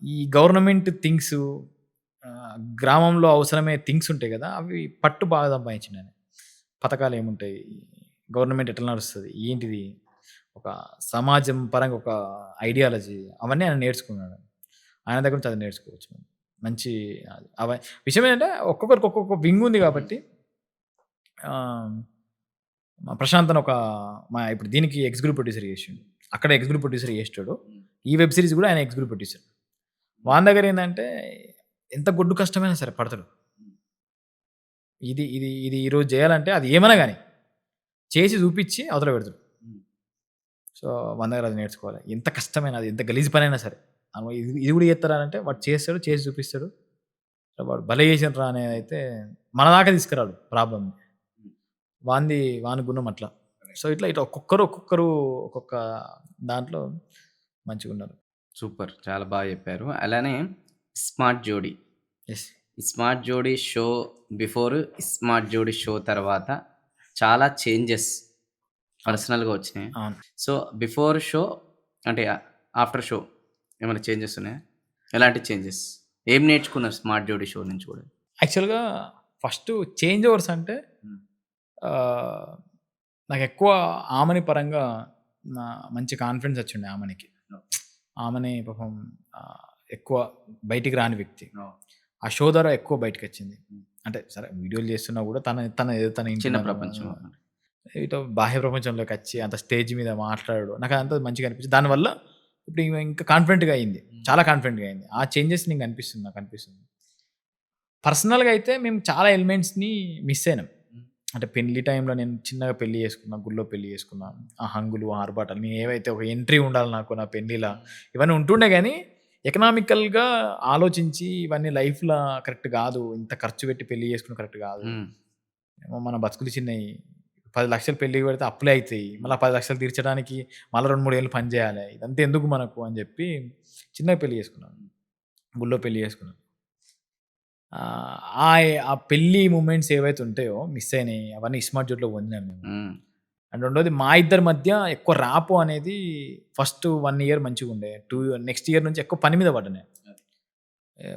ఈ గవర్నమెంట్ థింగ్సు గ్రామంలో అవసరమయ్యే థింగ్స్ ఉంటాయి గదా! అవి పట్టు బాగా సంపాదించిండాయన. పథకాలేముంటాయి? గవర్నమెంట్ ఎట్లా నడుస్తది? ఏంటిది? ఒక సమాజం పరంగా ఒక ఐడియాలజీ అవన్నీ ఆయన నేర్చుకున్నాడు. ఆయన దగ్గర నుంచి అది నేర్చుకోవచ్చు. మంచి అవ విషయం ఏంటంటే ఒక్కొక్కరికి ఒక్కొక్క వింగ్ ఉంది హ్మ్. గాబట్టి ఆహ్, మా ప్రశాంత్ అని ఇప్పుడు దీనికి ఎగ్జిక్యూటివ్ ప్రొడ్యూసర్ చేసిండు. అక్కడ ఎగ్జిక్యూటివ్ ప్రొడ్యూసర్ చేసేటోడు. హ్మ్. ఈ వెబ్ సీరీస్ గూడా ఆయన ఎగ్జిక్యూటివ్ ప్రొడ్యూసర్. హ్మ్. వాని దగ్గర ఏందంటే ఎంత గొడ్డు కష్టమైనా సరే పడతాడు. ఇది ఈరోజు చేయాలంటే అది ఏమైనా గాని చేసి చూపిచ్చి అవతల పెడతాడు. సో, 100 అది నేర్చుకోవాలి. ఎంత కష్టమైన అది ఎంత గలీజు పనైనా సరే. ఇది కూడా చేత్తరా అంటే వాడు చేస్తాడు, చేసి చూపిస్తాడు. వాడు భలే చేసిండ్రా అనేదైతే మన దాకా తీసుకురాడు ప్రాబ్లమ్‌ని. వాని గుణం అట్లా. సో, ఇట్లా ఒక్కొక్కరు ఒక్కొక్క దాంట్లో మంచిగున్నారు. సూపర్. చాలా బాగా చెప్పారు. అలానే స్మార్ట్ జోడీ. యెస్. ఈ స్మార్ట్ జోడీ షో బిఫోర్, స్మార్ట్ జోడీ షో తర్వాత చాలా చేంజెస్ పర్సనల్‌గా వచ్చినాయి. అవును. సో, బిఫోర్ షో అంటే ఆఫ్టర్ షో ఏమైనా చేంజెస్ ఉన్నాయా? ఎలాంటి చేంజెస్? ఏం నేర్చుకున్నారు స్మార్ట్ జోడీ షో నుంచి కూడా? యాక్చువల్‌గా ఫస్ట్ చేంజ్ ఓవర్స్ అంటే ఆహ్, నాకెక్కువ ఆమెని పరంగా మంచి కాన్ఫిడెన్స్ వచ్చిండే ఆమెనికి. ఆమెని పాపం ఎక్కువ బయటికి రాని వ్యక్తి. ఆ షో ద్వారా ఎక్కువ బయటికొచ్చింది. అంటే సరే వీడియోలు చేస్తున్నా కూడా తన ఇంట్లో చిన్న ప్రపంచం. ఇటు బాహ్య ప్రపంచంలోకి వచ్చి అంత స్టేజ్ మీద మాట్లాడడు. నాకు అదంతా మంచిగా అనిపించింది. దానివల్ల ఇప్పుడు ఈమె ఇంకా కాన్ఫిడెంట్‌గా అయింది. చాలా కాన్ఫిడెంట్‌గా అయింది. ఆ చేంజెస్ నాకు అనిపిస్తుంది. పర్సనల్‌గా అయితే మేము చాలా ఎలిమెంట్స్‌ని మిస్ అయినాం. అంటే పెళ్లి టైంలో నేను చిన్నగా పెళ్లి చేసుకున్నా. గుడిలో పెళ్లి చేసుకున్నా. ఆ హంగులు, ఆర్భాటాలు నేను ఏవైతే ఒక ఎంట్రీ ఉండాలి నాకు నా పెళ్లిలా ఇవన్నీ ఉంటుండే గానీ ఎకనామికల్‌గా ఆలోచించి ఇవన్నీ లైఫ్‌లో కరెక్ట్ గాదు. ఇంత ఖర్చు పెట్టి పెళ్లి చేసుకున్నది కరెక్ట్ గాదు. మన బతుకులు చిన్నయి. 10,00,000 పెళ్ళికి పెడితే అప్పులే అయితాయి. మళ్ళీ 10,00,000 తీర్చడానికి మళ్ళీ 2, 3 ఏళ్ళు పని చేయాలి. ఇదంతా ఎందుకు మనకు అని చెప్పి చిన్నగా పెళ్లి చేసుకున్నాను. గుడిలో పెళ్లి చేసుకున్నాను. ఆ పెళ్లి మూమెంట్స్ ఏవైతే ఉంటాయో మిస్ అయినాయి. అవన్నీ స్మార్ట్ జోడ్‌లో పొందాం మేము. అండ్ రెండోది మా ఇద్దరి మధ్య ఎక్కువ ర్యాపో అనేది ఫస్ట్ 1 ఇయర్ మంచిగుండే. నెక్స్ట్ ఇయర్ నుంచి ఎక్కువ పని మీద పడ్డా నేను.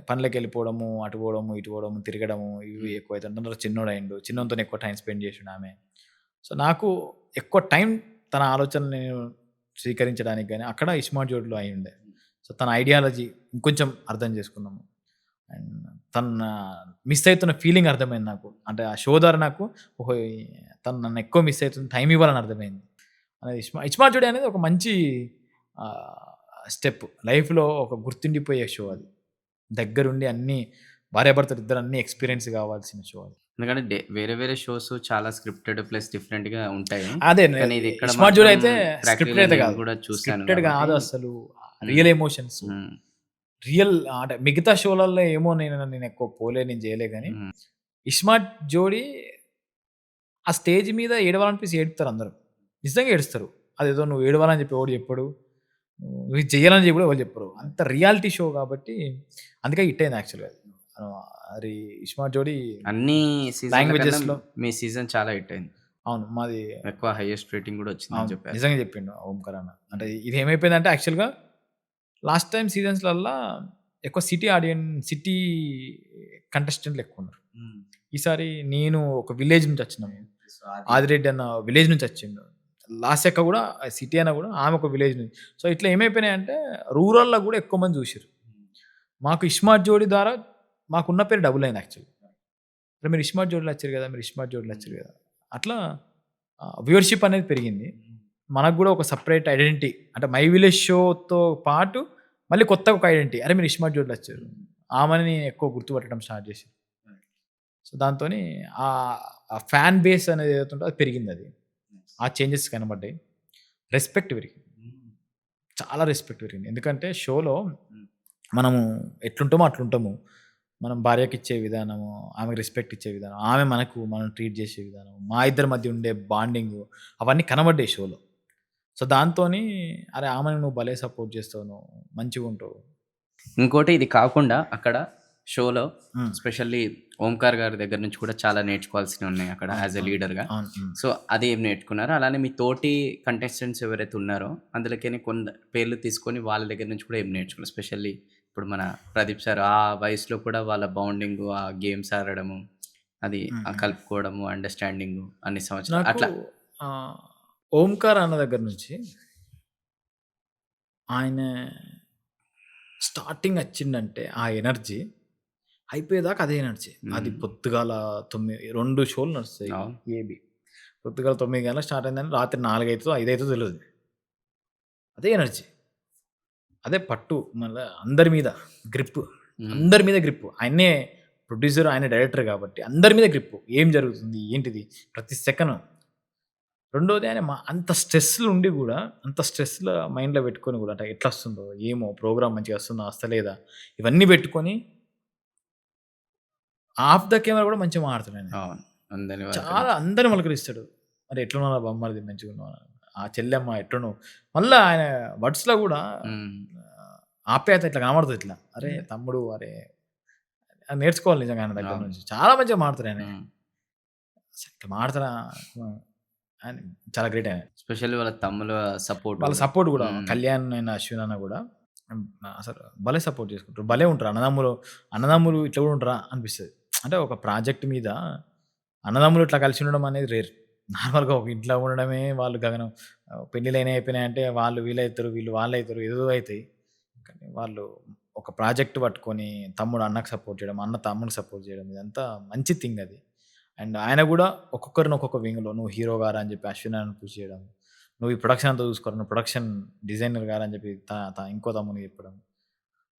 పనులకెళ్ళిపోవడము, అటు పోవడము, ఇటు పోవడము, తిరగడము ఇవి ఎక్కువైతుండే. అందులో చిన్నోడయిండు. చిన్నోనితోని ఎక్కువ టైమ్ స్పెండ్ చేసిండు ఆమె. సో, నాకు ఎక్కువ టైం తన ఆలోచనలు నేను స్వీకరించడానికి గాని అక్కడ స్మార్ట్ జోడ్‌లో అయ్యుండే. సో, తన ఐడియాలజీ ఇంకొంచెం అర్థం చేసుకున్నాము. అండ్ తన మిస్ అయితున్న ఫీలింగ్ అర్థమైంది నాకు. అంటే ఆ షో ద్వారా నాకు ఓహో! తను నన్ను ఎక్కువ మిస్ అయితుంది. టైమ్ ఇవ్వాలని అర్థమైంది. అనేది స్మార్ట్ జోడీ అనేది ఒక మంచి స్టెప్. లైఫ్‌లో ఒక గుర్తుండిపోయే షో అది. దగ్గరుండి అన్నీ భార్యాభర్తలు ఇద్దరు అన్నీ ఎక్స్‌పీరియన్స్ కావాల్సిన షో అది. ఎందుకంటే వేరే వేరే షోస్ చాలా స్క్రిప్టెడ్ ప్లస్ డిఫరెంట్‌గా ఉంటాయి. అదే కానీ ఇది ఇక్కడ స్మార్ట్ జోడీ అయితే మాత్రం స్క్రిప్టెడ్ అయితే నేను కాదు. కూడా చూసాను స్క్రిప్టెడ్ కాదు కాబట్టి అసలు. Real emotions. హ్మ్. రియల్ అంటే మిగతా షోలల్లో ఏమో నేను ఎక్కువ నేను చేయలే గానీ హ్మ్. స్మార్ట్ జోడీ ఆ స్టేజ్ మీద ఏడవాలనిపిసి ఏడుస్తారు అందరూ. నిజంగా ఏడుస్తారు. అదేదో నువ్వు ఏడవాలని చెప్పి ఎవడు చెప్పడు. నువ్వు ఇది చేయాలని చెప్పి కూడా ఎవరు చెప్పరు. అంత రియాలిటీ షో కాబట్టి అందుకే హిట్ అయింది యాక్చువల్‌గా అది. అది స్మార్ట్ జోడీ అన్ని సీజన్‌ల లాంగ్వేజెస్‌లో కన్నా మీ సీజన్ చాలా హిట్ అయింది. అవును. మాది ఎక్కువ హైయెస్ట్ రేటింగ్ కూడా వచ్చిందని అవును. చెప్పారు. నిజంగా చెప్పిండు ఓంకార్ అన్న. అంటే ఇది ఏమైపోయిందంటే యాక్చువల్‌గా లాస్ట్ టైమ్ సీజన్స్‌లల్లా ఎక్కువ సిటీ కంటెస్టెంట్లు ఎక్కువున్నారు. ఈసారి నేను ఒక విలేజ్ నుంచి వచ్చినాము. ఆదిరెడ్డి అన్న విలేజ్ నుంచి వచ్చిండు. లాస్యక్క కూడా సిటీ అన్న కూడా ఆమె ఒక విలేజ్ నుంచి. సో, ఇట్లా ఏమైపోయినాయంటే రూరల్‌లో కూడా ఎక్కువ మంది చూసిర్రు. మాకు స్మార్ట్ జోడీ ద్వారా మాకున్న పేరు డబుల్ అయింది యాక్చువల్లీ. అరే మీరు స్మార్ట్ జోడీలో వచ్చారు కదా! మీరు స్మార్ట్ జోడీలో వచ్చారు కదా! అట్లా వ్యూవర్‌షిప్ అనేది పెరిగింది. మనకు కూడా ఒక సెపరేట్ ఐడెంటిటీ అంటే మై విలేజ్ షోతో పాటు మళ్ళీ కొత్తగా ఒక ఐడెంటిటీ. అరే మీరు స్మార్ట్ జోడీలో వచ్చారు. ఆమెని ఎక్కువ గుర్తుపట్టడం స్టార్ట్ చేశారు. సో, దాంతోని ఆ ఫ్యాన్ బేస్ అనేది ఏదైతే ఉంటదో అది పెరిగిందది. ఆ చేంజెస్ కనబడ్డాయి. రెస్పెక్ట్ పెరిగింది. చాలా రెస్పెక్ట్ పెరిగింది. ఎందుకంటే షోలో మనము ఎట్లుంటామో అట్లుంటాము. మనం భార్యకిచ్చే విధానము, ఆమెకు రెస్పెక్ట్ ఇచ్చే విధానం, ఆమె మనం ట్రీట్ చేసే విధానం, మా ఇద్దరి మధ్య ఉండే బాండింగు అవన్నీ కనబడ్డాయి షోలో. సో, దాంతోని అరే ఆమెను నువ్వు భలే సపోర్ట్ చేస్తావు. నువ్వు మంచిగుంటావు. ఇంకోటి ఇది కాకుండా అక్కడ షోలో హ్మ్. స్పెషల్లీ ఓంకార్ గారి దగ్గర నుంచి కూడా చాలా నేర్చుకోవాల్సినవి ఉన్నాయి అక్కడ యాజ్ ఎ లీడర్‌గా. అవును. సో, అది ఏం నేర్చుకున్నారు? అలానే మీ తోటి కంటెస్టెంట్స్ ఎవరైతే ఉన్నారో అందులోకెళ్ళి కొన్ని పేర్లు తీసుకొని వాళ్ళ దగ్గర నుంచి కూడా ఏం నేర్చుకున్నారు? స్పెషల్లీ ఇప్పుడు మన ప్రదీప్ సార్ ఆ వయసులో కూడా వాళ్ళ బాండింగు, ఆ గేమ్స్ ఆడడము, అది కలుపుకోవడము, అండర్‌స్టాండింగు అన్ని సంవత్సరాలు నాకు అట్లా. ఓంకార్ అన్న దగ్గర నుంచి ఆయన స్టార్టింగ్ వచ్చిండంటే ఆ ఎనర్జీ అయిపోయేదాకా అదే ఎనర్జీ. అది పొద్దుగాల 2 షోలు నడుస్తాయి అవును. ఏబీ. పొద్దుగాల 9 గంటలకు స్టార్ట్ అయిందని రాత్రి 4 అయితదో, 5 అయితదో తెలవదు. అదే ఎనర్జీ. అదే పట్టు మళ్ళా అందరి మీద గ్రిప్. హ్మ్. అందరి మీద గ్రిప్. ఆయన్నే ప్రొడ్యూసర్, ఆయన డైరెక్టర్ కాబట్టి అందరి మీద గ్రిప్. ఏం జరుగుతుంది? ఏంటిది? ప్రతి సెకను. రెండోది ఆయన అంత స్ట్రెస్‌లో ఉండి గూడా, అంత స్ట్రెస్‌లో మైండ్‌లో పెట్టుకొని గూడా అంటే ఎట్లొస్తుందో, ఏమో ప్రోగ్రామ్ మంచిగా వస్తుందా? వస్తలేదా? ఇవన్నీ పెట్టుకొని ఆఫ్ ద కెమెరా గూడా మంచిగా మాట్లాడతాడాయన. అవును. అందరిని చాలా పలకరించి. అందరిని పలకరిస్తాడు. "అరే ఎట్లున్నావురా బామ్మర్ది మంచిగున్నావా? ఆ చెల్లెమ్మ ఎట్లున్నావు?" మళ్ళా ఆయన వర్డ్స్‌లో గూడా హ్మ్. ఆప్యాయత ఇట్లా కనబడుతది ఇట్లా. "అరే తమ్ముడు అరే" అది నేర్చుకోవాలి నిజంగా ఆయన దగ్గర అవును. నుంచి. చాలా మంచిగా మాట్లాడతాడాయన. హ్మ్. అసలు ఇట్లా మాటరా ఆయన చాలా గ్రేట్ ఆయన. ఎస్పెషల్లీ వాళ్ళ తమ్ముల సపోర్ట్ వాళ్ళ గూడా. సపోర్ట్ గూడా హ్మ్. కళ్యాణ్ అయిన, అశ్విన్ అన్న గూడా అసలు భలే సపోర్ట్ చేసుకుంటారు. భలే ఉంటారు. అన్నదమ్ములు, అన్నదమ్ములు ఇట్లా గూడా ఉంటారా అనిపిస్తది. అంటే ఒక ప్రాజెక్ట్ మీద అన్నదమ్ములు ఇట్లా కలిసి ఉండడం అనేది రేర్. నార్మల్‌గా ఒక ఇంట్లో ఉండడమే వాళ్ళు గగనం. పెళ్ళిళ్ళైనయి అయిపోయినాయంటే వాళ్ళు వీళ్ళైతారు, వీళ్ళు వాళ్ళైతారు ఏదేదో అయితాయి. కానీ వాళ్ళు ఒక ప్రాజెక్ట్ పట్టుకొని తమ్ముడు అన్నకి సపోర్ట్ చేయడం, అన్న తమ్ముడికి సపోర్ట్ చేయడం ఇదంతా మంచి థింగ్ అది. అండ్ ఆయన గూడా ఒక్కొక్కరిని ఒక్కొక్క వింగ్‌లో నువ్వు హీరో గారా అని చెప్పి అశ్విన్ అన్నని పుష్ చేయడం. నువ్వు ఈ ప్రొడక్షన్ అంతా చూసుకోరా, నువ్వు ప్రొడక్షన్ డిజైనర్ గారా అని చెప్పి త త ఇంకో తమ్మునికి చెప్పడం.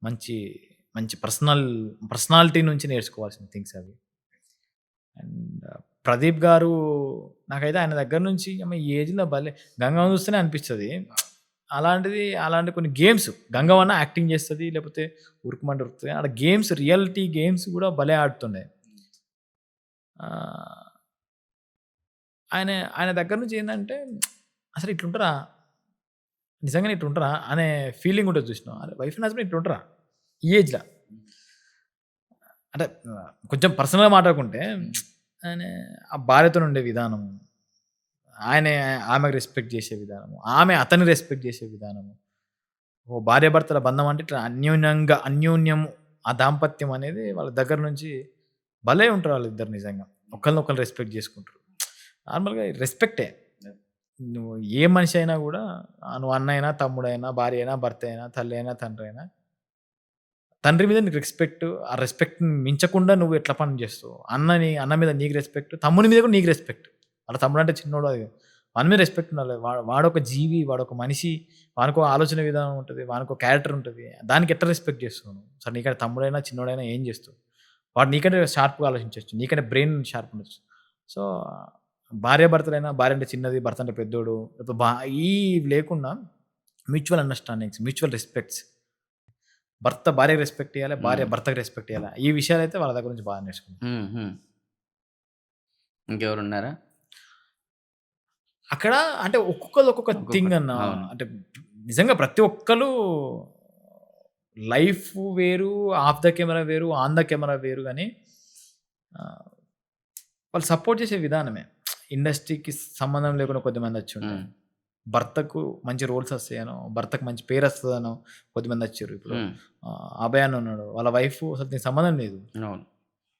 మంచి మంచి పర్సనాలిటీ నుంచి నేర్చుకోవాల్సిన థింగ్స్ అవి. అండ్ ప్రదీప్ గారు నాకైతే ఆయన దగ్గర నుంచి అమ్మ ఈ ఏజ్‌లో భలే 'గంగవ్వ' చూస్తేనే అనిపిస్తది. అలాంటిది అలాంటి కొన్ని గేమ్స్ 'గంగవ్వ' అన్న యాక్టింగ్ చేస్తది. లేకపోతే ఉరుకుమంట ఉరుకుతది. ఆడ గేమ్స్ రియాలిటీ గేమ్స్ గూడా భలే ఆడుతుండే. ఆహ్, ఆయన ఆయన దగ్గర నుంచి ఏందంటే అసలు ఇట్లుంటరా? నిజంగానే ఇట్లుంటరా? అనే ఫీలింగ్ ఉంటది చూసినావా? అరే వైఫ్ అండ్ హస్బాండ్ ఇట్లుంటరా? ఈ ఏజ్‌ల. అంటే కొంచెం పర్సనల్‌గా మాట్లాడుకుంటే ఆయన ఆ భార్యతోనుండే విధానం, ఆయనే ఆమెకు రెస్పెక్ట్ చేసే విధానము, ఆమె అతన్ని రెస్పెక్ట్ చేసే విధానము. ఓ భార్యాభర్తల బంధం అంటే ఇట్లా అన్యోన్యం ఆ దాంపత్యం అనేది వాళ్ళ దగ్గర నుంచి భలే ఉంటారు వాళ్ళిద్దరు నిజంగా. ఒకళ్ళనొకళ్ళు రెస్పెక్ట్ చేసుకుంటారు. నార్మల్‌గా రెస్పెక్టే. నువ్వు ఏ మనిషి అయినా గూడా నువ్వు అన్నయినా, తమ్ముడైనా, భార్య అయినా, భర్త అయినా, తల్లి అయినా, తండ్రి అయినా తండ్రి మీద నీకు రెస్పెక్ట్, ఆ రెస్పెక్ట్‌ని మించకుండా నువ్వు ఎట్లా పని చేస్తావు. అన్న మీద నీకు రెస్పెక్ట్, తమ్ముని మీద కూడా నీకు రెస్పెక్ట్. వాళ్ళ తమ్ముడంటే చిన్నోడు అది వాని మీద రెస్పెక్ట్ ఉండాలి. వాడొక జీవి, వాడొక మనిషి, వానికో ఆలోచన విధానం ఉంటది. వానికో క్యారెక్టర్ ఉంటది. దానికి ఎట్లా రెస్పెక్ట్ చేస్తావు నువ్వు? సరే నీకంటే తమ్ముడైనా, చిన్నోడైనా ఏం చేస్తావు? వాడు నీకంటే షార్ప్‌గా ఆలోచించొచ్చు. నీకంటే బ్రెయిన్ షార్ప్ ఉండొచ్చు. సో, భార్యాభర్తలైనా భార్య అంటే చిన్నది, భర్త అంటే పెద్దోడు. లేకపోతే ఇవి లేకుండా మ్యూచువల్ అండర్‌స్టాండింగ్స్, మ్యూచువల్ రెస్పెక్ట్స్. భర్త భార్యకి రెస్పెక్ట్ ఇయ్యాలే. భార్య హ్మ్. భర్తకి రెస్పెక్ట్ ఇయ్యాల. ఈ విషయాలైతే వాళ్ళ దగ్గర నుంచి బాగా నేర్చుకున్నా. హ్మ్. హ్మ్. ఇంకెవరున్నారా? అక్కడ అంటే ఒక్కొక్కళ్ళు ఒక్కొక్క థింగ్ ఒక్కొక్కటి. అన్న. అవును. అంటే నిజంగా ప్రతి ఒక్కళ్ళు లైఫ్ వేరు, ఆఫ్ ద కెమెరా వేరు, ఆన్ ద కెమెరా వేరు గానీ ఆహ్, వాళ్ళు సపోర్ట్ చేసే విధానమే. ఇండస్ట్రీకి సంబంధం లేకుండా కొద్దిమంది వచ్చుండే. హ్మ్. భర్తకు మంచి రోల్స్ వస్తాయనో, భర్తకు మంచి పేరొస్తదనో కొద్దిమంది వచ్చిర్రు. ఇప్పుడు హ్మ్. అభయ్ అన్న ఉన్నాడు. వాళ్ళ వైఫ్ అసలు దీనికి సంబంధం లేదు. అవును.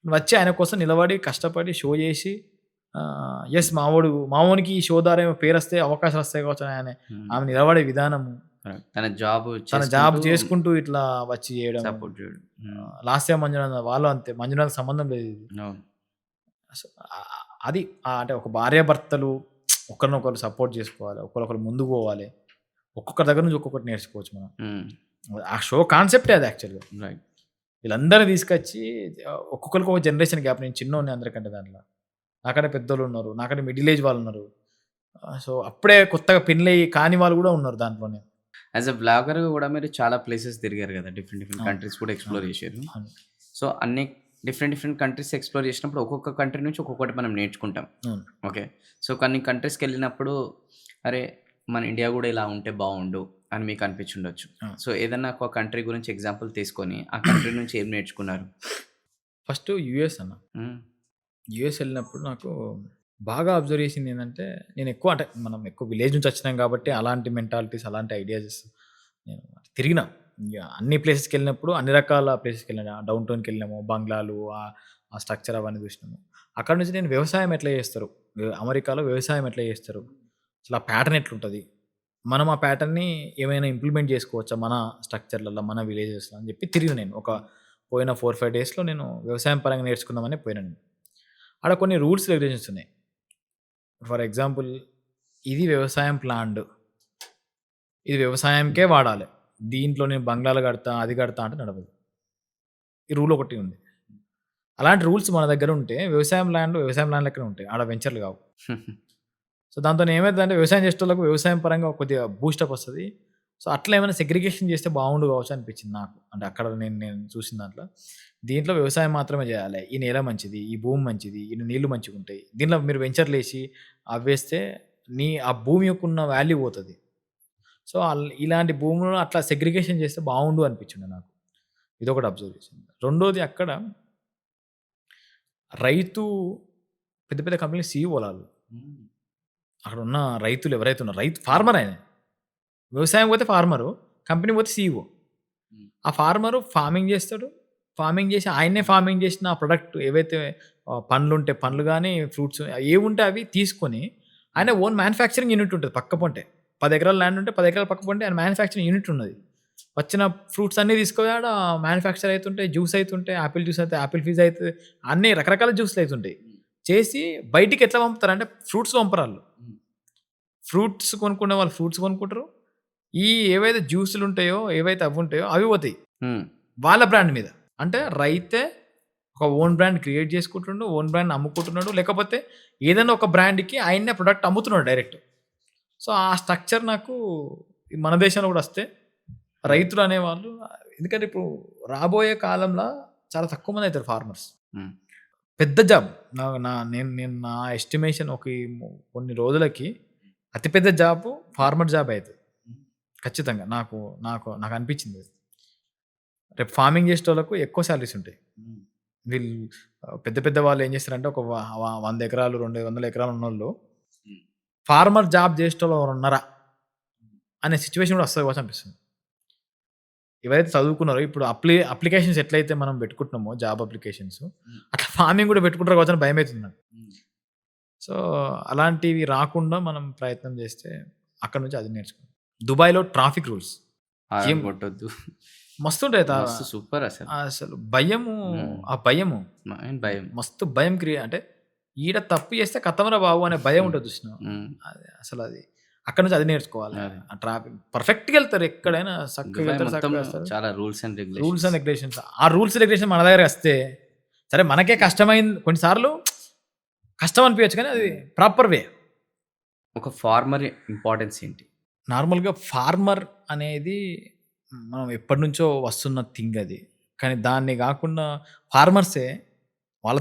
వచ్చి ఆయన కోసం నిలబడి, కష్టపడి, షో జేసి యెస్ మావోనికి ఈ షో ద్వారా ఏమో పేరొస్తే అవకాశాలొస్తాయి కావచ్చు అని హ్మ్. ఆమె నిలబడే విధానము, కరెక్ట్. తన జాబ్ తన జాబ్ చేసుకుంటూ చేసుకుంటూ ఇట్లా వచ్చి జేయడము. సపోర్ట్ చేయడం. హ్మ్. లాస్ట్ టైమ్ మంజునాథ్ వాళ్ళు అంతే. మంజునాథ్‌కి సంబంధం లేదు ఇది. అవును. అది అంటే ఒక భార్యాభర్తలు ఒకరినొకరు సపోర్ట్ జేసుకోవాలి. ఒకళ్ళొకరు ముందుకు పోవాలి. ఒక్కొక్కరి దగ్గర నుంచి ఒక్కొక్కటి నేర్చుకోవచ్చు మనం. హ్మ్. ఆ షో కాన్సెప్టే అది యాక్చువల్‌గా. రైట్. వీళ్ళందరిని తీసుకొచ్చి ఒక్కొక్కరికి ఒక జనరేషన్ గ్యాప్. నేను చిన్నోడిని అందరికంటే దాంట్లో. నాకంటే పెద్దోళ్ళున్నారు. నాకంటే మిడిల్ ఏజ్ వాళ్ళున్నారు. సో, అప్పుడే కొత్తగా పెళ్లయ్యి కాని వాళ్ళు గూడా ఉన్నారు దాంట్లోనే. యాస్ ఎ వ్లాగర్‌గా గూడా మీరు చాలా ప్లేసెస్ తిరిగారు గదా! డిఫరెంట్ డిఫరెంట్ అవును. కంట్రీస్ కూడా ఎక్స్‌ప్లోర్ అవును. చేశారు. అవును. సో, అన్ని డిఫరెంట్ డిఫరెంట్ కంట్రీస్ ఎక్స్‌ప్లోర్ చేసినప్పుడు ఒక్కొక్క కంట్రీ నుంచి ఒక్కొక్కటి మనం నేర్చుకుంటాం. అవును. ఓకే. సో, కొన్ని కంట్రీస్‌కెళ్ళినప్పుడు అరే! మన ఇండియా గూడా ఇలా ఉంటే బావుండు అని మీకు అనిపించుండొచ్చు. ఆ! సో, ఏదన్నా ఒక కంట్రీ గురించి ఎగ్జాంపుల్ తీసుకొని ఆ కంట్రీ నుంచి ఏం నేర్చుకున్నారు? ఫస్ట్ యూఎస్ అన్న. హ్మ్. యూఎస్ ఎళ్ళినప్పుడు నాకు బాగా అబ్జర్వ్ చేసిందేంటంటే, నేనెక్కువ అంటే మనం ఎక్కువ విలేజ్ నుంచి వచ్చినాం కాబట్టి అలాంటి మెంటాలిటీస్, అలాంటి ఐడియాస్ నేను తిరిగినా. ఇగ అన్ని ప్లేసెస్‌కెళ్ళినప్పుడు అన్ని రకాల ప్లేసెస్‌కెళ్ళినా. డౌన్ టౌన్‌కెళ్ళినాము, బంగ్లాలు, ఆ స్ట్రక్చర్ అవన్నీ చూసినాము. అక్కడి నుంచి నేను వ్యవసాయం ఎట్లా చేస్తారు? అమెరికాలో వ్యవసాయం ఎట్లా చేస్తారు? అసలు ఆ ప్యాటర్న్ ఎట్లుంటది? మనం ఆ ప్యాటర్న్‌ని ఏమైనా ఇంప్లిమెంట్ చేసుకోవచ్చా మన స్ట్రక్చర్‌లలో, మన విలేజెస్‌లో అని చెప్పి తిరిగిన నేను. పోయిన 4, 5 డేస్‌లో నేను వ్యవసాయం పరంగా నేర్చుకుందామని పోయినా నేను. ఆడ కొన్ని రూల్స్, రెగ్యులేషన్స్ ఉన్నాయి. ఫర్ ఎగ్జాంపుల్ ఇది వ్యవసాయం ప్లాండ్. ఇది వ్యవసాయంకే వాడాలి. దీంట్లో నేను బంగ్లాలు కడతా, అది కడతా అంటే నడవదు. ఈ రూల్ ఒకటి ఉంది. అలాంటి రూల్స్ మన దగ్గర ఉంటే వ్యవసాయం ల్యాండ్ లెక్కనే ఉంటాయి. ఆడ వెంచర్లు కావు. సో దాంతోని ఏమైతదంటే వ్యవసాయం చేసేటోళ్ళకు వ్యవసాయం పరంగా కొద్దిగా బూస్టప్ వస్తది. సో అట్లా ఏమైనా సెగ్రిగేషన్ చేస్తే బాగుండు కావచ్చు అనిపించింది నాకు. అంటే అక్కడ నేను చూసిన దాంట్లో. దీంట్లో వ్యవసాయం మాత్రమే చేయాలి. ఈ నేల మంచిది, ఈ భూమి మంచిది, ఈ నీళ్లు మంచిగుంటాయి. దీంట్లో మీరు వెంచర్‌లేసి అవ్వేస్తే ఆ భూమి యొక్కున్న వాల్యూ పోతది. సో ఇలాంటి భూములను అట్లా సెగ్రిగేషన్ చేస్తే బాగుండు అనిపించింది నాకు. ఇదొకటి అబ్జర్వ్ చేశాను. రెండోది అక్కడ రైతు పెద్ద పెద్ద కంపెనీ సీఈఓలాళ్ళు. అక్కడ ఉన్న రైతులు ఎవరైతే ఉన్నారో ఫార్మర్ ఆయన. వ్యవసాయం పోతే ఫార్మరు, కంపెనీ పోతే సీఈఓ. ఆ ఫార్మరు ఫార్మింగ్ చేస్తాడు. ఫార్మింగ్ చేసి ఆయన్నే ఫార్మింగ్ చేసిన ఆ ప్రొడక్ట్ ఏవైతే పండ్లుంటే పండ్లు గానీ, ఫ్రూట్స్ ఏవుంటే అవి తీసుకొని ఆయన ఓన్ మ్యానుఫ్యాక్చరింగ్ యూనిట్ ఉంటది పక్క పొంటే. 10 ఎకరాల ల్యాండ్ ఉంటే 10 ఎకరాల పక్క పొంటే ఆయన మ్యానుఫ్యాక్చరింగ్ యూనిట్ ఉన్నది. వచ్చిన ఫ్రూట్స్ అన్నీ తీసుకొని ఆడ మ్యానుఫ్యాక్చర్ అయితుంటాయి. జ్యూస్ అయితుంటాయి. యాపిల్ జ్యూస్ అయితే యాపిల్ ఫీజ్ అయితది. అన్నీ రకరకాల జ్యూస్‌లు అయితుంటాయి. చేసి బయటికి ఎట్లా పంపుతారంటే ఫ్రూట్స్ పంపరాళ్ళు. ఫ్రూట్స్ కొనుక్కునే వాళ్ళు ఫ్రూట్స్ కొనుక్కుంటారు. ఈ ఏవైతే జ్యూసులుంటాయో, ఏవైతే అవుంటాయో అవి పోతాయి. వాళ్ళ బ్రాండ్ మీద. అంటే రైతే ఒక ఓన్ బ్రాండ్ క్రియేట్ చేసుకుంటుండు. ఓన్ బ్రాండ్ అమ్ముకుంటున్నాడు. లేకపోతే ఏదైనా ఒక బ్రాండ్‌కి ఆయన్నే ప్రొడక్ట్ అమ్ముతున్నాడు డైరెక్ట్. సో ఆ స్ట్రక్చర్ నాకు మన దేశంలో కూడా వస్తే రైతులు అనేవాళ్ళు ఎందుకంటే ఇప్పుడు రాబోయే కాలంలో చాలా తక్కువ మంది అవుతారు ఫార్మర్స్. పెద్ద జాబ్ నేను నా ఎస్టిమేషన్ కొన్ని రోజులకి అతిపెద్ద జాబ్ ఫార్మర్ జాబ్ అవుతుంది ఖచ్చితంగా. నాకు అనిపించింది. రేపు ఫార్మింగ్ చేసేటోళ్ళకు ఎక్కువ శాలరీస్ ఉంటాయి. వీళ్ళు పెద్ద పెద్ద వాళ్ళు ఏం చేస్తారంటే ఒక 100 ఎకరాలు 200 ఎకరాలు ఉన్నోళ్ళు ఫార్మర్ జాబ్ చేసేటోళ్ళు ఎవరు ఉన్నారా అనే సిచ్యువేషన్ కూడా వస్తుంది కావచ్చు అనిపిస్తుంది. ఎవరైతే చదువుకున్నారో ఇప్పుడు అప్లికేషన్స్ ఎట్లయితే మనం పెట్టుకుంటున్నామో జాబ్ అప్లికేషన్స్ అట్లా ఫార్మింగ్ కూడా పెట్టుకుంటారు కావచ్చు అని భయం అవుతుంది నాకు. సో అలాంటివి రాకుండా మనం ప్రయత్నం చేస్తే అక్కడ నుంచి అది నేర్చుకుంటాం. దుబాయ్లో ట్రాఫిక్ రూల్స్ ఏం కొట్టొద్దు. మస్తు ఉంటాయి. సూపర్ అసలు భయము, ఆ భయము భయం మస్తు భయం అంటే ఈడ తప్పు చేస్తే కథమరా బాబు అనే భయం ఉంటుంది చూసినావు. అసలు అది అక్కడ నుంచి అది నేర్చుకోవాలి. ఆ ట్రాఫిక్ పర్ఫెక్ట్గా వెళ్తారు ఎక్కడైనా చక్కగా చాలా రూల్స్ అండ్ రెగ్యులేషన్స్. ఆ రూల్స్ రెగ్యులేషన్ మన దగ్గర వస్తే సరే మనకే కష్టమైంది కొన్నిసార్లు కష్టం అనిపించచ్చు కానీ అది ప్రాపర్ వే. ఒక ఫార్మర్ ఇంపార్టెన్స్ ఏంటి? నార్మల్గా ఫార్మర్ అనేది మనం ఎప్పటి నుంచో వస్తున్న థింగ్ అది. కానీ దాన్ని కాకుండా ఫార్మర్సే వాళ్ళ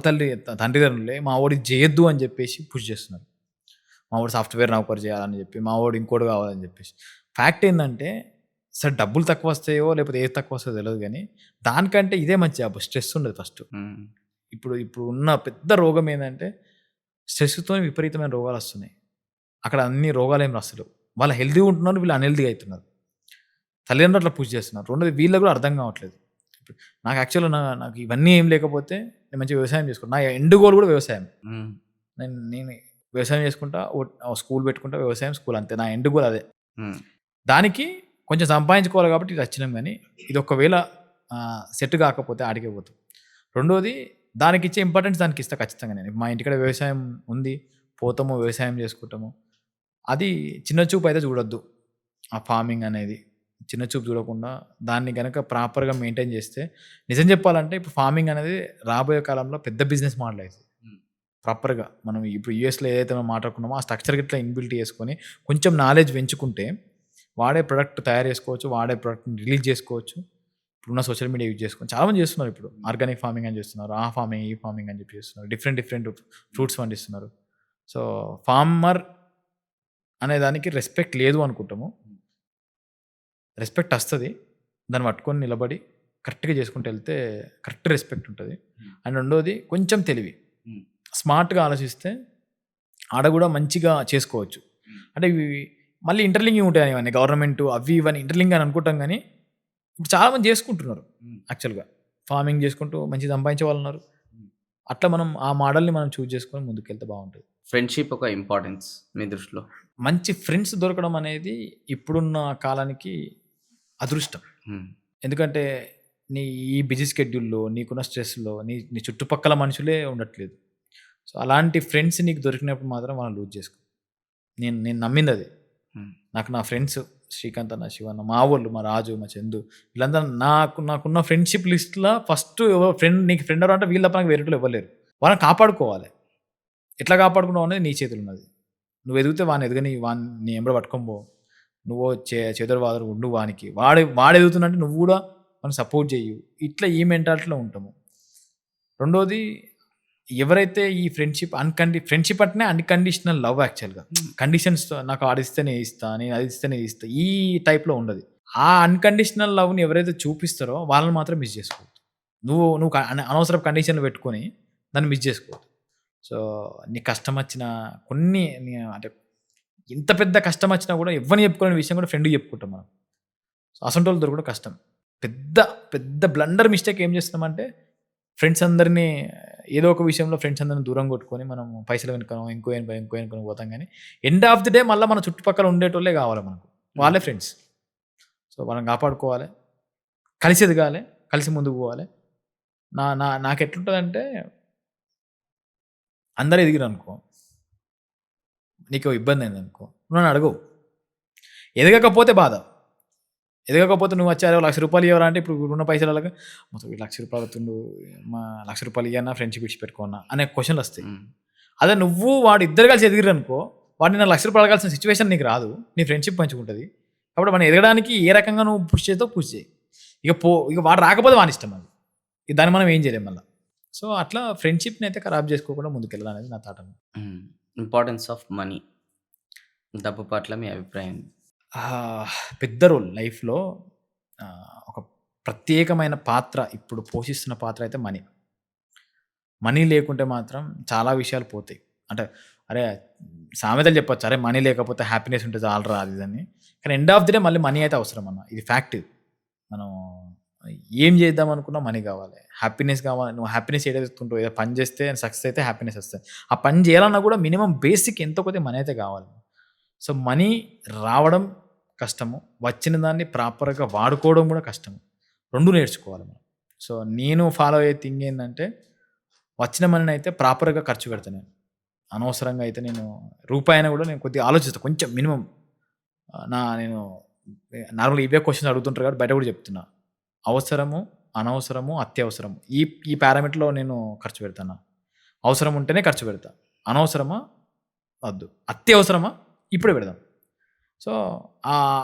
తండ్రిదండ్రులే మా వాడికి చేయొద్దు అని చెప్పేసి పుష్ చేస్తున్నారు. మా వాడు సాఫ్ట్వేర్ నౌకరు చేయాలని చెప్పి, మా వాడు ఇంకోటి కావాలని చెప్పేసి. ఫ్యాక్ట్ ఏంటంటే సరే డబ్బులు తక్కువ వస్తాయో లేకపోతే ఏది తక్కువ వస్తాయో తెలియదు కానీ దానికంటే ఇదే మంచి జాబ్. స్ట్రెస్ ఉండదు ఫస్ట్. ఇప్పుడు ఉన్న పెద్ద రోగం ఏంటంటే స్ట్రెస్తో విపరీతమైన రోగాలు వస్తున్నాయి. అక్కడ అన్ని రోగాలు ఏమి వస్తలేవు. వాళ్ళు హెల్తీ ఉంటున్నారు, వీళ్ళు అన్హెల్తీగా అవుతున్నారు. తల్లిదండ్రులు అట్లా పుష్ చేస్తున్నారు. రెండోది వీళ్ళకి కూడా అర్థం కావట్లేదు. నాకు యాక్చువల్గా నాకు ఇవన్నీ ఏం లేకపోతే నేను మంచిగా వ్యవసాయం చేసుకుంటా. నా ఎండ్ గోల్ కూడా వ్యవసాయం. నేను వ్యవసాయం చేసుకుంటా, స్కూల్ పెట్టుకుంటా, వ్యవసాయం స్కూల్ అంతే. నా ఎండ్ గోల్ అదే. దానికి కొంచెం సంపాదించుకోవాలి కాబట్టి ఇది వచ్చినాం కానీ ఇది ఒకవేళ సెట్ కాకపోతే ఆడికే పోతాం. రెండోది దానికి ఇచ్చే ఇంపార్టెన్స్ దానికి ఇస్తా ఖచ్చితంగా. నేను మా ఇంటికాడ వ్యవసాయం ఉంది, పోతాము వ్యవసాయం చేసుకుంటాము. అది చిన్న చూపు అయితే చూడొద్దు. ఆ ఫార్మింగ్ అనేది చిన్న చూపు చూడకుండా దాన్ని కనుక ప్రాపర్గా మెయింటైన్ చేస్తే నిజం చెప్పాలంటే ఇప్పుడు ఫార్మింగ్ అనేది రాబోయే కాలంలో పెద్ద బిజినెస్ మోడల్ అవుతుంది. ప్రాపర్గా మనం ఇప్పుడు యూఎస్లో ఏదైతే మనం మాట్లాడుకున్నామో ఆ స్ట్రక్చర్ ఇట్లా ఇన్బిల్ట్ చేసుకొని కొంచెం నాలెడ్జ్ పెంచుకుంటే వాడే ప్రొడక్ట్ తయారు చేసుకోవచ్చు, వాడే ప్రొడక్ట్ని రిలీజ్ చేసుకోవచ్చు. ఇప్పుడున్న సోషల్ మీడియా యూజ్ చేసుకొని చాలామంది చేస్తున్నారు. ఇప్పుడు ఆర్గానిక్ ఫార్మింగ్ అని చేస్తున్నారు, ఆ ఫార్మింగ్ ఈ ఫార్మింగ్ అని చెప్పి చేస్తున్నారు. డిఫరెంట్ ఫ్రూట్స్ పండిస్తున్నారు. సో ఫార్మర్ అనే దానికి రెస్పెక్ట్ లేదు అనుకుంటాము. రెస్పెక్ట్ వస్తుంది. దాన్ని పట్టుకొని నిలబడి కరెక్ట్గా చేసుకుంటూ వెళ్తే కరెక్ట్ రెస్పెక్ట్ ఉంటుంది. అండ్ రెండోది కొంచెం తెలివి, స్మార్ట్గా ఆలోచిస్తే ఆడ కూడా మంచిగా చేసుకోవచ్చు. అంటే ఇవి మళ్ళీ ఇంటర్లింకింగ్ ఉంటాయి ఇవన్నీ గవర్నమెంట్ అవి ఇవన్నీ ఇంటర్లింక్ అని అనుకుంటాం కానీ ఇప్పుడు చాలామంది చేసుకుంటున్నారు. యాక్చువల్గా ఫార్మింగ్ చేసుకుంటూ మంచి సంపాదించే వాళ్ళు ఉన్నారు. అట్లా మనం ఆ మోడల్ని మనం చూజ్ చేసుకొని ముందుకెళ్తే బాగుంటుంది. ఫ్రెండ్షిప్ ఒక ఇంపార్టెన్స్ మీ దృష్టిలో? మంచి ఫ్రెండ్స్ దొరకడం అనేది ఇప్పుడున్న కాలానికి అదృష్టం. ఎందుకంటే ఈ బిజీ స్కెడ్యూల్లో నీకున్న స్ట్రెస్లో నీ చుట్టుపక్కల మనుషులే ఉండట్లేదు. సో అలాంటి ఫ్రెండ్స్ నీకు దొరికినప్పుడు మాత్రం మనం లూజ్ చేసుకో. నేను నమ్మింది అది. నాకు నా ఫ్రెండ్స్ శ్రీకాంత్ అన్న, శివన్న, మా వాళ్ళు, మా రాజు, మా చందు, వీళ్ళందరూ నాకున్న ఫ్రెండ్షిప్ లిస్ట్లో ఫస్ట్ ఫ్రెండ్, నీకు ఫ్రెండ్ ఎవరు అంటే వీళ్ళ తప్ప నాకు వేరేటోళ్ళు ఇవ్వలేరు. వాళ్ళని కాపాడుకోవాలి. ఎట్లా కాపాడుకున్నావు అనేది నీ చేతులు ఉన్నది. నువ్వు ఎదిగితే వాడిని ఎదగని, వాడిని నీ ఎంబడ పట్టుకొని పో. నువ్వు చేదోడు వాదోడు ఉండు వానికి. వాడు ఎదుగుతున్నట్టు నువ్వు కూడా మనకు సపోర్ట్ చేయు. ఇట్లా ఈ మెంటాలిటీలో ఉంటాము. రెండోది, ఎవరైతే ఈ ఫ్రెండ్షిప్ అంటేనే అన్కండిషనల్ లవ్ యాక్చువల్గా. కండిషన్స్తో నాకు ఆడిస్తేనే ఇస్తా, నేను అది ఇస్తేనే ఇస్తా, ఈ టైప్లో ఉండదు. ఆ అన్కండిషనల్ లవ్ని ఎవరైతే చూపిస్తారో వాళ్ళని మాత్రం మిస్ చేసుకోవద్దు. నువ్వు అనవసరపు కండిషన్లు పెట్టుకొని దాన్ని మిస్ చేసుకోవద్దు. సో నీకు కష్టం వచ్చిన అంటే ఎంత పెద్ద కష్టం వచ్చినా కూడా ఎవరిని చెప్పుకోలేని విషయం కూడా ఫ్రెండ్కి చెప్పుకుంటాం మనం. సో అసంటి వాళ్ళు దొరకడం కష్టం. పెద్ద పెద్ద బ్లండర్ మిస్టేక్ ఏం చేస్తున్నామంటే, ఫ్రెండ్స్ అందరినీ ఏదో ఒక విషయంలో ఫ్రెండ్స్ అందరిని దూరం కొట్టుకొని మనం పైసలు వెనుకనో ఇంకో వెనుకొని పోతాం. కానీ ఎండ్ ఆఫ్ ది డే మళ్ళీ మన చుట్టుపక్కల ఉండేటోళ్ళే కావాలి మనకు, వాళ్ళే ఫ్రెండ్స్. సో వాళ్ళని కాపాడుకోవాలి, కలిసి ఎదగాలి, కలిసి ముందుకు పోవాలి. నాకు ఎట్లుంటుందంటే, అందరూ ఎదిగిరు అనుకో, నీకు ఇబ్బంది అయింది అనుకో, నువ్వు నన్ను అడగవు. ఎదగకపోతే బాధ, ఎదగకపోతే నువ్వు వచ్చి ₹1,00,000 ఇవ్వరా అంటే, ఇప్పుడు ఉన్న పైసలకి మొత్తం ₹1,00,000 అవుతుండు, మా ₹1,00,000 ఇవ్వన్నా ఫ్రెండ్షిప్ విడిచిపెట్టుకున్నా అనే క్వశ్చన్లు వస్తాయి. అదే నువ్వు వాడు ఇద్దరు కలిసి ఎదిగిరు అనుకో, వాడిని ₹1,00,000 అడగాల్సిన సిచ్యువేషన్ నీకు రాదు, నీ ఫ్రెండ్షిప్ పంచుకుంటుంది. కాబట్టి మనం ఎదగడానికి ఏ రకంగా నువ్వు పుష్ చేస్తావు పుష్ చేయి. ఇక వాడు రాకపోతే వాని ఇష్టం, అది దాన్ని మనం ఏం చేయలేం మళ్ళీ. సో అట్లా ఫ్రెండ్షిప్ని అయితే ఖరాబ్ చేసుకోకుండా ముందుకెళ్ళాలనేది నా థాట్. ఇంపార్టెన్స్ ఆఫ్ మనీ, డబ్బు పట్ల మీ అభిప్రాయం? పెద్ద రోల్ లైఫ్లో, ఒక ప్రత్యేకమైన పాత్ర ఇప్పుడు పోషిస్తున్న పాత్ర అయితే మనీ. మనీ లేకుంటే మాత్రం చాలా విషయాలు పోతాయి. అంటే అరే సామెతలు చెప్పొచ్చు, అరే మనీ లేకపోతే హ్యాపీనెస్ ఉంటుంది చాలరా అది అని. కానీ ఎండ్ ఆఫ్ ది డే మళ్ళీ మనీ అయితే అవసరం అన్న, ఇది ఫ్యాక్ట్. మనం ఏం చేద్దాం అనుకున్నా మనీ కావాలి, హ్యాపీనెస్ కావాలి. నువ్వు హ్యాపీనెస్ ఏదైతుంటో, ఏదో పని చేస్తే సక్సెస్ అయితే హ్యాపీనెస్ వస్తుంది. ఆ పని చేయాలన్నా కూడా మినిమం బేసిక్ ఎంతో కొద్ది మనీ అయితే కావాలి. సో మనీ రావడం కష్టము, వచ్చిన దాన్ని ప్రాపర్గా వాడుకోవడం కూడా కష్టము. రెండు నేర్చుకోవాలి మనం. సో నేను ఫాలో అయ్యే థింగ్ ఏంటంటే, వచ్చిన మనీని అయితే ప్రాపర్గా ఖర్చు పెడతాను నేను. అనవసరంగా అయితే నేను రూపాయి అయినా కూడా నేను కొద్దిగా ఆలోచిస్తాను, కొంచెం మినిమం. నేను నార్మల్ ఇవే క్వశ్చన్స్ అడుగుతుంటారు కాబట్టి బయట కూడా చెప్తున్నా. అవసరము, అనవసరము, అత్యవసరము, ఈ పారామీటర్లో నేను ఖర్చు పెడతాను. అవసరం ఉంటేనే ఖర్చు పెడతా, అనవసరమా వద్దు, అత్యవసరమా ఇప్పుడే పెడదాం. సో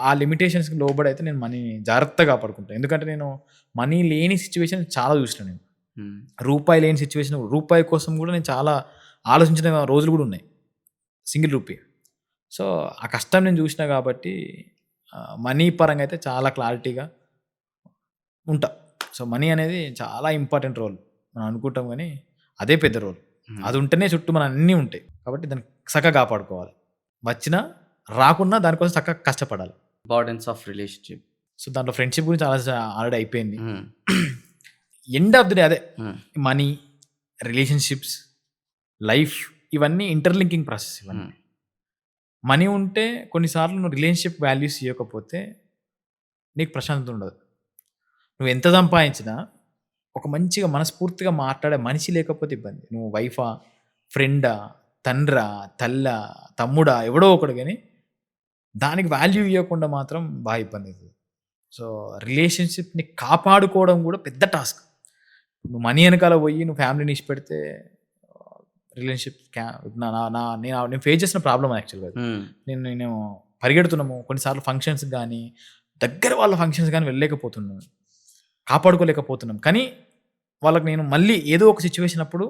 ఆ లిమిటేషన్స్కి లోబడి అయితే నేను మనీని జాగ్రత్తగా కాపాడుకుంటాను. ఎందుకంటే నేను మనీ లేని సిచ్యువేషన్ చాలా చూసిన, నేను రూపాయి లేని సిచ్యువేషన్, రూపాయి కోసం కూడా నేను చాలా ఆలోచించిన రోజులు కూడా ఉన్నాయి, సింగిల్ రూపీ. సో ఆ కష్టం నేను చూసిన కాబట్టి మనీ పరంగా అయితే చాలా క్లారిటీగా ఉంటా. సో మనీ అనేది చాలా ఇంపార్టెంట్ రోల్ మనం అనుకుంటాం, కానీ అదే పెద్ద రోల్. అది ఉంటేనే చుట్టూ మన అన్నీ ఉంటాయి. కాబట్టి దాన్ని చక్కగా కాపాడుకోవాలి, వచ్చినా రాకున్నా దానికోసం చక్కగా కష్టపడాలి. Importance of relationship. సో దాంట్లో ఫ్రెండ్షిప్ గురించి ఆల్రెడీ అయిపోయింది. ఎండ్ ఆఫ్ ది డే అదే, మనీ, రిలేషన్షిప్స్, లైఫ్, ఇవన్నీ ఇంటర్లింకింగ్ ప్రాసెస్. ఇవన్నీ మనీ ఉంటే కొన్నిసార్లు నువ్వు రిలేషన్షిప్ వాల్యూస్ ఇవ్వకపోతే నీకు ప్రశాంతత ఉండదు. నువ్వు ఎంత సంపాదించినా ఒక మంచిగా మనస్ఫూర్తిగా మాట్లాడే మనిషి లేకపోతే ఇబ్బంది. నువ్వు వైఫా, ఫ్రెండా, తండ్రా, తల్లా, తమ్ముడా, ఎవడో ఒకడు, కానీ దానికి వాల్యూ ఇవ్వకుండా మాత్రం బాగా ఇబ్బంది అవుతుంది. సో రిలేషన్షిప్ని కాపాడుకోవడం కూడా పెద్ద టాస్క్. నువ్వు మనీ వెనకాల పోయి నువ్వు ఫ్యామిలీని ఇచ్చి పెడితే రిలేషన్షిప్ నేను ఫేస్ చేసిన ప్రాబ్లమ్ యాక్చువల్గా. నేను పరిగెడుతున్నాము కొన్నిసార్లు ఫంక్షన్స్ కానీ, దగ్గర వాళ్ళ ఫంక్షన్స్ కానీ వెళ్ళలేకపోతున్నాను, కాపాడుకోలేకపోతున్నాం. కానీ వాళ్ళకి నేను మళ్ళీ ఏదో ఒక సిచ్యువేషన్ అప్పుడు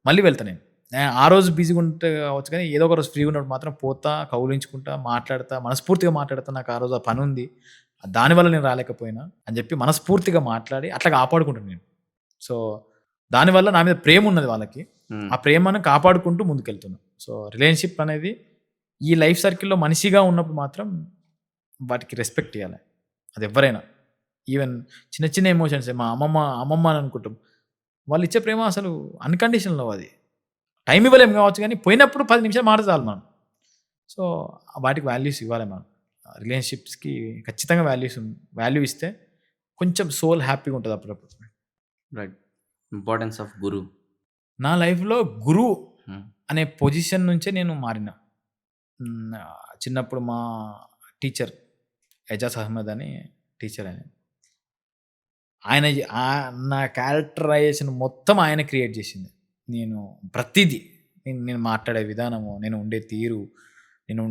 మళ్ళీ వెళ్తాను. నేను ఆ రోజు బిజీగా ఉంటే కావచ్చు, కానీ ఏదో ఒక రోజు ఫ్రీగా ఉన్నప్పుడు మాత్రం పోతా, కౌలించుకుంటా, మాట్లాడతా, మనస్ఫూర్తిగా మాట్లాడతా. నాకు ఆ రోజు ఆ పని ఉంది, దానివల్ల నేను రాలేకపోయినా అని చెప్పి మనస్ఫూర్తిగా మాట్లాడి అట్లా కాపాడుకుంటాను నేను. సో దానివల్ల నా మీద ప్రేమ ఉన్నది వాళ్ళకి, ఆ ప్రేమను కాపాడుకుంటూ ముందుకెళ్తున్నాను. సో రిలేషన్షిప్ అనేది ఈ లైఫ్ సర్కిల్లో మనిషిగా ఉన్నప్పుడు మాత్రం వాటికి రెస్పెక్ట్ ఇవ్వాలి. అది ఎవరైనా, ఈవెన్ చిన్న చిన్న ఎమోషన్స్, మా అమ్మమ్మ అని అనుకుంటాం, వాళ్ళు ఇచ్చే ప్రేమ అసలు అన్కండిషనల్. అది టైం ఇవ్వలేము కావచ్చు, కానీ పోయినప్పుడు 10 నిమిషాలు మాట్లాడాలి మనం. సో వాటికి వాల్యూస్ ఇవ్వాలి మనం. రిలేషన్షిప్స్కి ఖచ్చితంగా వాల్యూ ఇస్తే కొంచెం సోల్ హ్యాపీగా ఉంటుంది అప్పుడప్పుడు. రైట్. ఇంపార్టెన్స్ ఆఫ్ గురు. నా లైఫ్లో గురువు అనే పొజిషన్ నుంచే నేను మారిన. చిన్నప్పుడు మా టీచర్ ఎజాజ్ అహ్మద్ అని టీచర్ ఆయన. ఆయన నా క్యారెక్టరైజేషన్ మొత్తం ఆయన క్రియేట్ చేసింది. నేను ప్రతీదీ నేను మాట్లాడే విధానము, నేను ఉండే తీరు,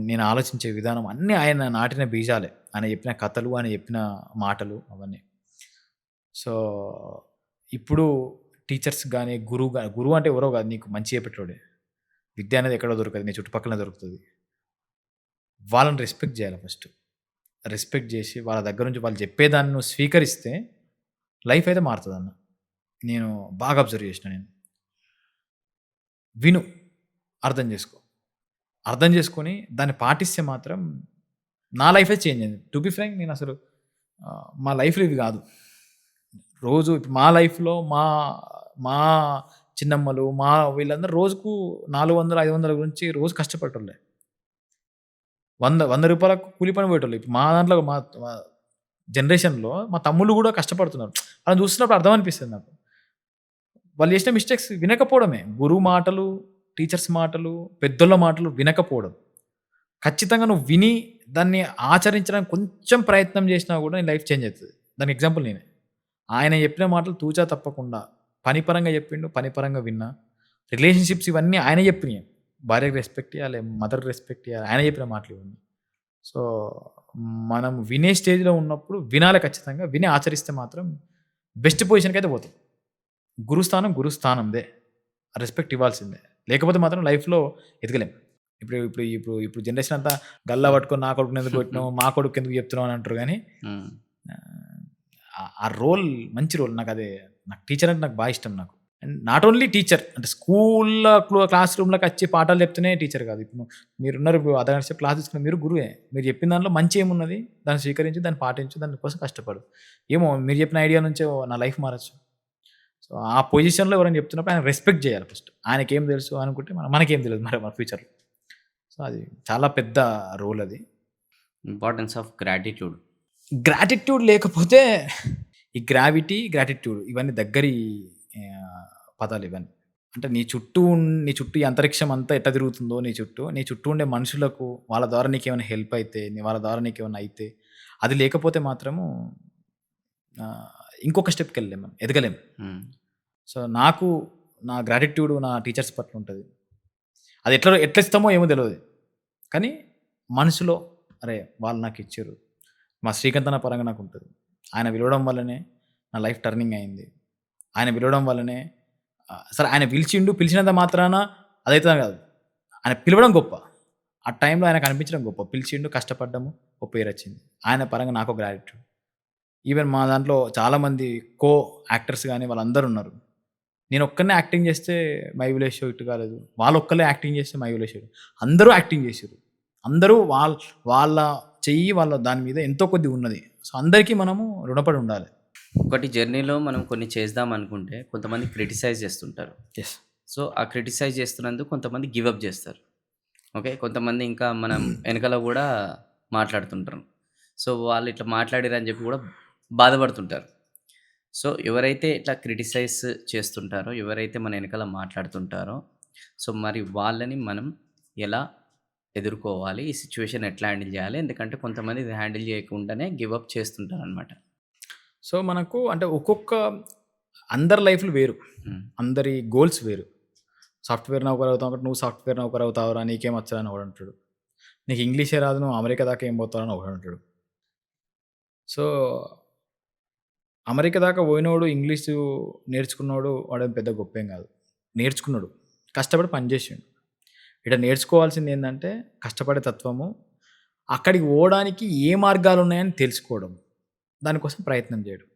నేను ఆలోచించే విధానం అన్నీ ఆయన నాటిన బీజాలే. ఆయన చెప్పిన కథలు, ఆయన చెప్పిన మాటలు అవన్నీ. సో, ఇప్పుడు టీచర్స్ గానీ, గురువు అంటే ఎవరో కాదు, నీకు మంచి చెప్పేటోడే. విద్య అనేది ఎక్కడో దొరకదు, నీ చుట్టుపక్కలనే దొరుకుతది. వాళ్ళని రెస్పెక్ట్ చేయాలి ఫస్ట్. రెస్పెక్ట్ చేసి వాళ్ళ దగ్గర నుంచి వాళ్ళు చెప్పేదాన్ని నువ్వు స్వీకరిస్తే లైఫ్ అయితే మారుతుందన్న. నేను బాగా అబ్జర్వ్ చేసిన నేను. విను, అర్థం చేసుకో. అర్థం చేసుకొని దాన్ని పాటిస్తే మాత్రం నా లైఫే చేంజ్ అయింది. టు బి ఫ్రాంక్, నేను అసలు మా లైఫ్‌లో ఇవి కాదు. రోజు ఇప్పుడు మా లైఫ్‌లో మా చిన్నమ్మలు, వీళ్ళందరూ రోజుకు 400, 500 గురించి రోజు కష్టపడేటోళ్ళే. 100 రూపాయలకు కూలి పని పోయేటోళ్ళు. ఇప్పుడు మా దాంట్లో మా జనరేషన్‌లో మా తమ్ముళ్ళు కూడా కష్టపడుతున్నారు. వాళ్ళని చూస్తున్నప్పుడు అర్థం అనిపిస్తుంది నాకు. వాళ్ళు చేసిన మిస్టేక్స్ వినకపోవడమే. గురువు మాటలు, టీచర్స్ మాటలు, పెద్దోళ్ళ మాటలు వినకపోవడం. ఖచ్చితంగా నువ్వు విని దాన్ని ఆచరించడానికి కొంచెం ప్రయత్నం చేసినా కూడా నీ లైఫ్ చేంజ్ అవుతది. దానికి ఎగ్జాంపుల్ నేనే. ఆయన చెప్పిన మాటలు తూచా తప్పకుండా పని పరంగా చెప్పిండు, పని పరంగా విన్నా. రిలేషన్‌షిప్స్ ఇవన్నీ ఆయన చెప్పినయే. భార్యకి రెస్పెక్ట్ ఇయ్యాలి, మదర్‌కి రెస్పెక్ట్ ఇయ్యాలి. ఆయన చెప్పిన మాటలు ఇవన్నీ. సో, మనం వినే స్టేజ్‌లో ఉన్నప్పుడు వినాలి ఖచ్చితంగా. విని ఆచరిస్తే మాత్రం బెస్ట్ పొజిషన్‌కి అయితే పోతాం. గురుస్థానందే. రెస్పెక్ట్ ఇవ్వాల్సిందే. లేకపోతే మాత్రం లైఫ్‌లో ఎదగలేం. ఇప్పుడు జనరేషన్ అంతా గల్లా పట్టుకొని నా కొడుకుని ఎందుకు కొట్టినావు, మా కొడుకు ఎందుకు చెప్తున్నావు అని అంటారు గానీ, ఆ రోల్ మంచి రోల్. నాకు టీచర్ అంటే నాకు బాగా ఇష్టం నాకు. అండ్ నాట్ ఓన్లీ టీచర్ అంటే స్కూల్‌లో క్లాస్ రూమ్‌లోకి వచ్చి పాఠాలు చెప్తేనే టీచర్ కాదు. ఇప్పుడు మీరున్నారు, ఇప్పుడు అర్ధగంట సేపు క్లాస్ తీసుకున్న మీరు గురువే. మీరు చెప్పిన దాంట్లో మంచి ఏమున్నది దాన్ని స్వీకరించి, దాన్ని పాటించు, దాని కోసం కష్టపడు. ఏమో మీరు చెప్పిన ఐడియా నుంచే నా లైఫ్ మారచ్చు. సో, ఆ పొజిషన్‌లో ఎవరైనా చెప్తున్నప్పుడు ఆయన రెస్పెక్ట్ చేయాలి ఫస్ట్. ఆయనకేం తెలుసు అనుకుంటే మనకేం తెలియదు మరి మన ఫ్యూచర్‌లో. సో, అది చాలా పెద్ద రోల్ అది. Importance of gratitude. గ్రాటిట్యూడ్ లేకపోతే ఈ గ్రాటిట్యూడ్ ఇవన్నీ దగ్గరి పదాలు ఇవన్నీ. అంటే నీ చుట్టూ ఈ అంతరిక్షం అంతా ఎట్లా తిరుగుతుందో నీ చుట్టూ ఉండే మనుషులకు వాళ్ళ ద్వారా నీకేమైనా హెల్ప్ అయితే, వాళ్ళ ద్వారా నీకేమైనా అయితే, అది లేకపోతే మాత్రము ఇంకొక స్టెప్‌కెళ్ళలేం మనం, ఎదగలేం. సో, నాకు నా గ్రాటిట్యూడ్ నా టీచర్స్ పట్ల ఉంటది. అది ఎట్లా ఇస్తామో ఏమో తెలవదు. కానీ మనసులో అరే! వాళ్ళు నాకిచ్చిర్రు. మా శ్రీకాంత్ అన్న పరంగా నాకుంటది. ఆయన పిలవడం వల్లనే నా లైఫ్ టర్నింగ్ అయింది. ఆయన పిలవడం వల్లనే సరే ఆయన పిలిచినంత మాత్రాన అదైతదని కాదు. ఆయన పిలవడం గొప్ప. ఆ టైంలో ఆయన కనిపించడం గొప్ప. పిలిచిండు, కష్టపడ్డాము, ఓ పేరొచ్చింది. ఆయన పరంగా నాకో గ్రాటిట్యూడ్. ఈవెన్ మా దాంట్లో చాలామంది యాక్టర్స్ గానీ వాళ్ళందరూ ఉన్నారు. నేను ఒక్కడినే యాక్టింగ్ చేస్తే మై విలేజ్ షో హిట్ కాలేదు. వాళ్ళొక్కళ్ళే యాక్టింగ్ చేస్తే మై విలేజ్ షో. అందరూ యాక్టింగ్ చేసిర్రు. అందరూ వాళ్ళ చెయ్యి వాళ్ళ దాని మీద ఎంతో కొద్ది ఉన్నది. సో, అందరికీ మనము రుణపడి ఉండాలి. ఒకటి జర్నీలో మనం కొన్ని చేద్దాం అనుకుంటే కొంతమంది క్రిటిసైజ్ చేస్తుంటారు. యెస్. సో, ఆ క్రిటిసైజ్ చేస్తున్నందుకు కొంతమంది గివ్ అప్ చేస్తారు. ఓకే. కొంతమంది ఇంకా మనం వెనకాల కూడా మాట్లాడుతుంటారు. సో, వాళ్ళు ఇట్లా మాట్లాడిర్రని చెప్పి కూడా బాధపడుతుంటారు. సో, ఎవరైతే ఇట్లా క్రిటిసైజ్ చేస్తుంటారో, ఎవరైతే మన వెనకాల మాట్లాడుతుంటారో, సో, మరి వాళ్ళని మనం ఎలా ఎదుర్కోవాలి? ఈ సిట్యుయేషన్ ఎట్లా హ్యాండిల్ చేయాలి? ఎందుకంటే కొంతమంది ఇది హ్యాండిల్ చేయకుండానే గివ్ అప్ చేస్తుంటారనమాట. సో, మనకు అంటే అందరి లైఫ్‌లు వేరు. అందరి గోల్స్ వేరు. సాఫ్ట్‌వేర్ నౌకర్ అవుతావు అంటే నువ్వు సాఫ్ట్‌వేర్ నౌకర్ అవుతావురా, నీకేం వచ్చని ఒకడంటాడు. నీకు ఇంగ్లీషే రాదు, నువ్వు అమెరికా దాకా ఏం పోతావని ఒకడంటాడు. సో, అమెరికా దాకా పోయినోడు, ఇంగ్లీషు నేర్చుకున్నోడు వాడేం పెద్ద గొప్పేం కాదు. నేర్చుకున్నాడు, కష్టపడి పని చేసిండు. ఇక్కడ నేర్చుకోవాల్సింది ఏంటంటే కష్టపడే తత్వము, అక్కడికి పోవడానికి ఏ మార్గాలు ఉన్నాయని తెలుసుకోవడం, దానికోసం ప్రయత్నం చేయడం.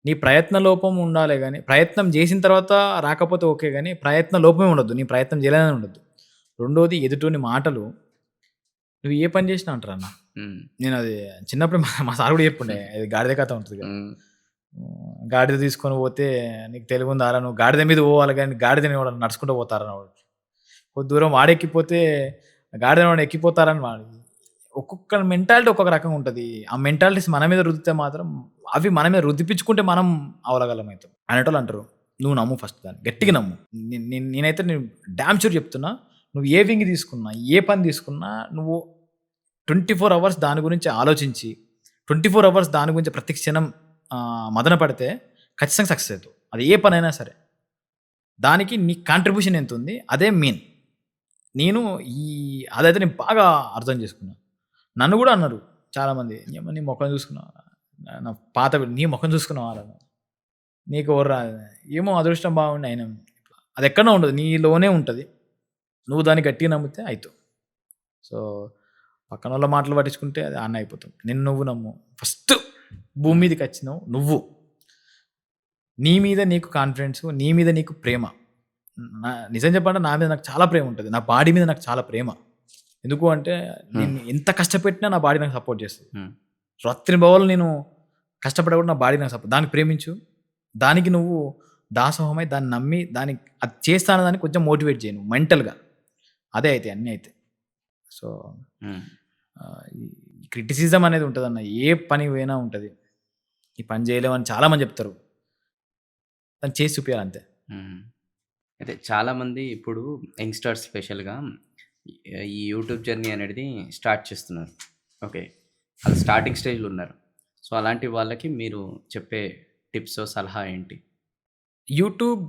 నీ ప్రయత్న లోపం ఉండాలి గానీ, ప్రయత్నం చేసిన తర్వాత రాకపోతే ఓకే గానీ, ప్రయత్న లోపమే ఉండొద్దు. నీ ప్రయత్నం చేయలేదని ఉండొద్దు. రెండోది ఎదుటోని మాటలు, నువ్వు ఏ పని చేసినా అంటారన్న. నేను అది చిన్నప్పుడు మా సార్ కూడా చెప్పుండే, అది గాడిద కథ ఉంటుంది కదా. గాడిద తీసుకొని పోతే నీకు తెలివుందారా, నువ్వు గాడిద మీద పోవాలి కానీ గాడిదని వాడు నడుచుకుంటూ పోతారని వాడు. కొద్ది దూరం వాడెక్కిపోతే గాడిదని వాడు ఎక్కిపోతారని వాడు. ఒక్కొక్క మెంటాలిటీ ఒక్కొక్క రకంగా ఉంటుంది. ఆ మెంటాలిటీస్ మన మీద రుద్దితే మాత్రం అవి మన మీద రుద్దిపించుకుంటే మనం అవలగలం అవుతాం అనేటోళ్ళు అంటారు. నువ్వు నమ్ము ఫస్ట్, దాన్ని గట్టిగా నమ్ము. నేనైతే డ్యామ్ షూర్ చెప్తున్నా, నువ్వు ఏ వింగ్ తీసుకున్నా, ఏ పని తీసుకున్నా, నువ్వు 24 అవర్స్ దాని గురించి ఆలోచించి 24 అవర్స్ దాని గురించి ప్రతి క్షణం మదన పడితే ఖచ్చితంగా సక్సెస్ అవుతావు. అది ఏ పనైనా సరే. దానికి నీ కాంట్రిబ్యూషన్ ఎంత ఉంది అదే మెయిన్. నేను అదైతే నేను బాగా అర్థం చేసుకున్నాను. నన్ను కూడా అన్నారు చాలామంది, నీ ముఖం చూసుకున్నావా, నా పాత నీ ముఖం చూసుకున్నావా, నీకు ఎవర్రా, ఏమో అదృష్టం బాగుండి అయినా. అది ఎక్కడో ఉండదు, నీలోనే ఉంటుంది. నువ్వు దాన్ని గట్టిగా నమ్మితే అవుతావు. సో పక్కన వాళ్ళ మాటలు పట్టించుకుంటే అది అన్న అయిపోతుంది. నువ్వు నమ్ము. ఫస్ట్ భూమి మీదకి వచ్చినావు నువ్వు, నీ మీద నీకు కాన్ఫిడెన్స్, నీ మీద నీకు ప్రేమ. నిజం చెప్పంటే నా మీద నాకు చాలా ప్రేమ ఉంటుంది, నా బాడీ మీద నాకు చాలా ప్రేమ. ఎందుకు అంటే నేను ఎంత కష్టపెట్టినా నా బాడీ నాకు సపోర్ట్ చేస్తుంది. రాత్రి బౌలు నేను కష్టపడకూడదు, నా బాడీ నాకు సపోర్ట్. దానికి ప్రేమించు, దానికి నువ్వు దాసోహమై దాన్ని నమ్మి దానికి అది చేస్తాను, దాన్ని కొంచెం మోటివేట్ చేయను మెంటల్గా. అదే అయితే అన్నీ అయితే. సో క్రిటిసిజం అనేది ఉంటుంది అన్న, ఏ పని పోయినా ఉంటుంది. ఈ పని చేయలేమని చాలామంది చెప్తారు, దాన్ని చేసి చూపించాలి అంతే. అయితే చాలామంది ఇప్పుడు యంగ్స్టర్స్ స్పెషల్గా ఈ యూట్యూబ్ జర్నీ అనేది స్టార్ట్ చేస్తున్నారు. ఓకే, అది స్టార్టింగ్ స్టేజ్లో ఉన్నారు. సో అలాంటి వాళ్ళకి మీరు చెప్పే టిప్స్, సలహా ఏంటి? యూట్యూబ్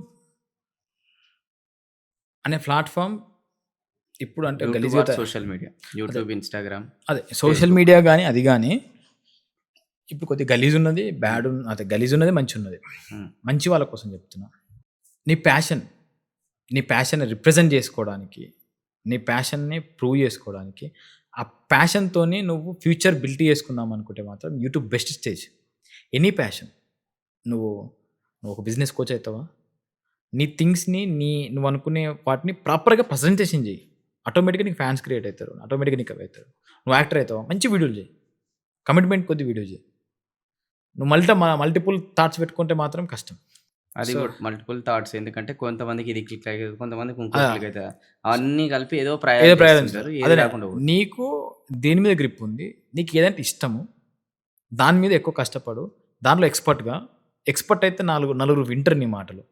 అనే ప్లాట్ఫామ్ ఇప్పుడు అంటే సోషల్ మీడియా, యూట్యూబ్, ఇన్స్టాగ్రామ్, అదే సోషల్ మీడియా కానీ అది కానీ ఇప్పుడు కొద్దిగా గలీజ్ ఉన్నది, బ్యాడ్ అదే గలీజ్ ఉన్నది, మంచి ఉన్నది. మంచి వాళ్ళ కోసం చెప్తున్నా. నీ ప్యాషన్ రిప్రజెంట్ చేసుకోవడానికి, నీ ప్యాషన్ని ప్రూవ్ చేసుకోవడానికి, ఆ ప్యాషన్తోని నువ్వు ఫ్యూచర్ బిల్డ్ చేసుకుందాం అనుకుంటే మాత్రం YouTube best stage. Any passion. నువ్వు ఒక బిజినెస్ కోచ్ అవుతావా, నీ థింగ్స్ని నువ్వు అనుకునే వాటిని ప్రాపర్గా ప్రజెంటేషన్ చేయి, ఆటోమేటిక్గా నీకు ఫ్యాన్స్ క్రియేట్ అవుతారు, ఆటోమేటిక్గా నీకు అవుతారు. నువ్వు యాక్టర్ అవుతావా, మంచి వీడియోలు చేయి, కమిట్మెంట్ కొద్ది వీడియో చేయి. నువ్వు మల్టిపుల్ థాట్స్ పెట్టుకుంటే మాత్రం కష్టం. అది కూడా మల్టిపుల్ థాట్స్, ఎందుకంటే కొంతమందికి ఇది క్లిక్ అవుతుంది, కొంతమందికి ఇంకో క్లిక్ అవుతుంది, అన్నీ కలిపి ఏదో ప్రయోజనం. నీకు దేని మీద గ్రిప్ ఉంది, నీకు ఏదంటే ఇష్టము దాని మీద ఎక్కువ కష్టపడు, దాంట్లో ఎక్స్పర్ట్ అయితే నలుగురు వింటారు నీ మాటలు.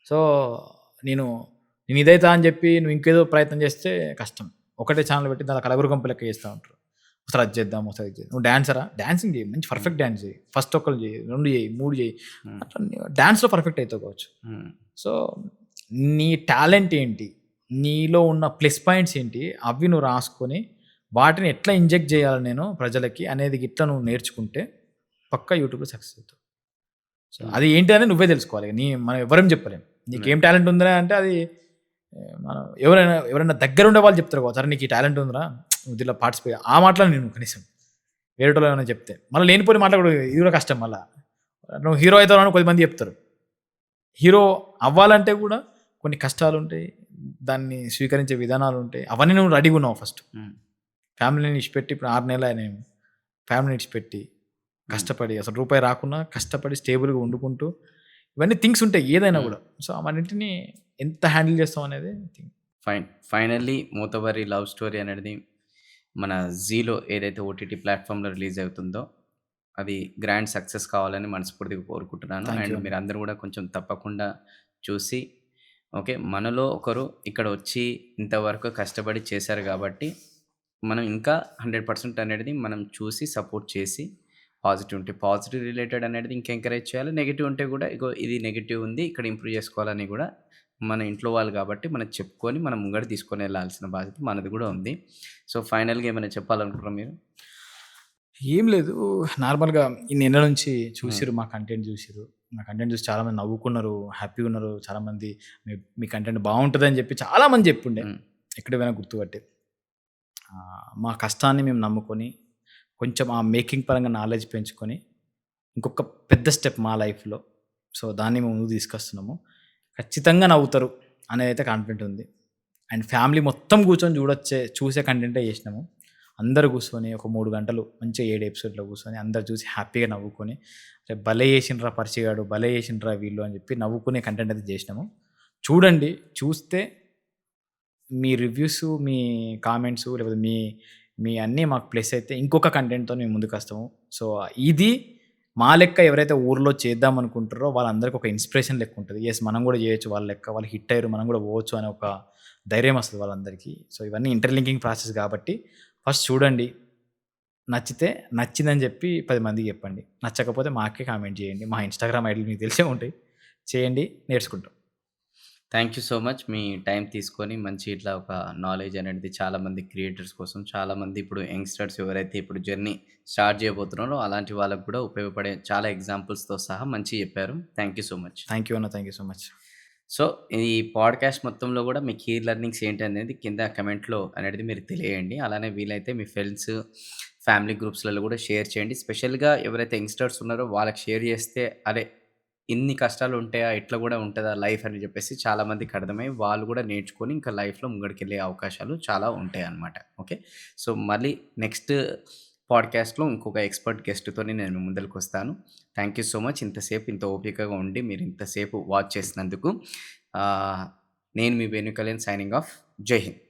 సో నేను ఇదైతా అని చెప్పి నువ్వు ఇంకేదో ప్రయత్నం చేస్తే కష్టం. ఒకటే ఛానల్ పెట్టి దాని కలగురు కంపు లెక్క చేస్తూ ఉంటారు. ఒకసారి అది చేద్దాం, ఒకసారి ఇది చేద్దాం. నువ్వు డాన్సరా, డాన్సింగ్ చేయి, మంచి పర్ఫెక్ట్ డాన్స్ చేయి. ఫస్ట్ ఒక్కరు చేయి, 2 చేయి, 3 చేయి, అట్లా డాన్స్లో పర్ఫెక్ట్ అవుతావు కావచ్చు. సో నీ టాలెంట్ ఏంటి, నీలో ఉన్న ప్లస్ పాయింట్స్ ఏంటి, అవి నువ్వు రాసుకొని వాటిని ఎట్లా ఇంజెక్ట్ చేయాలి నేను ప్రజలకి అనేది ఇట్లా నువ్వు నేర్చుకుంటే పక్కా యూట్యూబ్లో సక్సెస్ అవుతావు. సో అది ఏంటి అని నువ్వే తెలుసుకోవాలి. మనం ఎవరేం చెప్పలేము. నీకేం టాలెంట్ ఉందిరా అంటే అది మనం ఎవరైనా దగ్గర ఉండే వాళ్ళు చెప్తారు కావచ్చు, సరే నీకు ఈ టాలెంట్ ఉందిరా, నువ్వు దీనిలో పార్టిసిపేట్, ఆ మాటలు నేను కనీసం వేరే వాళ్ళు ఏమైనా చెప్తే మళ్ళీ లేనిపోయి మాట్లాడు, ఇది కూడా కష్టం. మళ్ళీ నువ్వు హీరో అవుతావు అని కొద్దిమంది చెప్తారు. హీరో అవ్వాలంటే కూడా కొన్ని కష్టాలు ఉంటాయి, దాన్ని స్వీకరించే విధానాలు ఉంటాయి. అవన్నీ నువ్వు రెడీగా ఉన్నావు. ఫస్ట్ ఫ్యామిలీని ఇచ్చిపెట్టి, ఇప్పుడు 6 నెలలు నేను ఫ్యామిలీని ఇచ్చిపెట్టి కష్టపడి, అసలు రూపాయి రాకున్నా కష్టపడి స్టేబుల్గా వండుకుంటూ, ఇవన్నీ థింగ్స్ ఉంటాయి ఏదైనా కూడా. సో అవన్నింటినీ ఎంత హ్యాండిల్ చేస్తాం అనేది ఫైనల్లీ మూతబరి లవ్ స్టోరీ అనేది మన జీలో ఏదైతే ఓటీటీ ప్లాట్ఫామ్లో రిలీజ్ అవుతుందో అది గ్రాండ్ సక్సెస్ కావాలని మనస్ఫూర్తిగా కోరుకుంటున్నాను. అండ్ మీరు అందరూ కూడా కొంచెం తప్పకుండా చూసి, ఓకే, మనలో ఒకరు ఇక్కడ వచ్చి ఇంతవరకు కష్టపడి చేశారు కాబట్టి మనం ఇంకా 100% అనేది మనం చూసి సపోర్ట్ చేసి, పాజిటివ్ రిలేటెడ్ అనేది ఇంకా ఎంకరేజ్ చేయాలి. నెగిటివ్ ఉంటే కూడా ఇది నెగిటివ్ ఉంది, ఇక్కడ ఇంప్రూవ్ చేసుకోవాలని కూడా మన ఇంట్లో వాళ్ళు కాబట్టి మనం చెప్పుకొని మనం ముంగడ తీసుకొని వెళ్ళాల్సిన బాధ్యత మనది కూడా ఉంది. సో ఫైనల్గా ఏమైనా చెప్పాలనుకుంటున్నారా మీరు? ఏం లేదు, నార్మల్గా ఈ నెల నుంచి చూసిరు, మా కంటెంట్ చూసిరు, నా కంటెంట్ చూసి చాలామంది నవ్వుకున్నారు, హ్యాపీగా ఉన్నారు. చాలామంది మీ కంటెంట్ బాగుంటుంది అని చెప్పి చాలామంది చెప్పుండే, ఎక్కడ పోయినా గుర్తుపట్టి. మా కష్టాన్ని మేము నమ్ముకొని కొంచెం ఆ మేకింగ్ పరంగా నాలెడ్జ్ పెంచుకొని ఇంకొక పెద్ద స్టెప్ మా లైఫ్లో, సో దాన్ని మేము ముందుకు తీసుకొస్తున్నాము. ఖచ్చితంగా నవ్వుతారు అనేది అయితే కాన్ఫిడెంట్ ఉంది. అండ్ ఫ్యామిలీ మొత్తం కూర్చొని చూసే కంటెంటే చేసినాము. అందరు కూర్చొని ఒక 3 గంటలు మంచిగా 7 ఎపిసోడ్లో కూర్చొని అందరు చూసి హ్యాపీగా నవ్వుకొని, రేపు భలే చేసిండ్రా పరిచయాడు, భలే చేసిండ్రా వీళ్ళు అని చెప్పి నవ్వుకునే కంటెంట్ అయితే చేసినాము. చూడండి, చూస్తే మీ రివ్యూస్, మీ కామెంట్స్, లేకపోతే మీ అన్నీ మాకు ప్లస్ అయితే ఇంకొక కంటెంట్తో మేము ముందుకు వస్తాము. సో ఇది మా లెక్క ఎవరైతే ఊర్లో చేద్దాం అనుకుంటారో వాళ్ళందరికీ ఒక ఇన్స్పిరేషన్ లెక్క ఉంటుంది. ఎస్, మనం కూడా చేయొచ్చు, వాళ్ళ లెక్క, వాళ్ళు హిట్ అయ్యారు, మనం కూడా పోవచ్చు అనే ఒక ధైర్యం వస్తుంది వాళ్ళందరికీ. సో ఇవన్నీ ఇంటర్లింకింగ్ ప్రాసెస్ కాబట్టి ఫస్ట్ చూడండి, నచ్చితే నచ్చిందని చెప్పి 10 మందికి చెప్పండి. నచ్చకపోతే మాకే కామెంట్ చేయండి. మా ఇన్‌స్టాగ్రామ్ ఐడీలు మీకు తెలిసే ఉంటాయి. చేయండి, నేర్చుకుంటాం. Thank you so much. Me time తీసుకొని మంచి ఇట్లా ఒక నాలెడ్జ్ అనేది చాలామంది క్రియేటర్స్ కోసం, చాలామంది ఇప్పుడు యంగ్‌స్టర్స్ ఎవరైతే ఇప్పుడు జర్నీ స్టార్ట్ చేయబోతున్నారో అలాంటి వాళ్ళకి కూడా ఉపయోగపడే చాలా ఎగ్జాంపుల్స్‌తో సహా మంచిగా చెప్పారు. Thank you so much. Thank you అన్న. Thank you so much. So, ఈ పాడ్‌కాస్ట్ మొత్తంలో గూడా మీ కీ లెర్నింగ్స్ ఏంటనేది కింద కమెంట్‌లో అనేది మీరు తెలియజేయండి. అలానే వీలైతే మీ ఫ్రెండ్స్, ఫ్యామిలీ గ్రూప్స్‌లలో గూడా షేర్ చేయండి. స్పెషల్‌గా ఎవరైతే యంగ్‌స్టర్స్ ఉన్నారో వాళ్ళకి షేర్ చేస్తే, అరే! ఇన్ని కష్టాలుంటాయా? ఇట్లా గూడా ఉంటదా లైఫ్ అని జెప్పేసి చాలామందికి అర్థమై వాళ్ళు గూడా నేర్చుకొని ఇంకా లైఫ్‌లో ముంగడికెళ్ళే అవకాశాలు చాలా ఉంటాయన్నమాట. ఓకే. సో, మళ్ళీ నెక్స్ట్ పాడ్‌కాస్ట్‌లో ఇంకొక ఎక్స్‌పర్ట్ గెస్ట్‌తోని నేను మీ ముందలకొస్తాను. Thank you so much. ఇంతసేపు ఇంత ఓపికగా ఉండి మీరు ఇంతసేపు వాచ్ చేసినందుకు. ఆహ్, నేను మీ వేణు కళ్యాణ్ సైనింగ్ ఆఫ్. జై హింద్.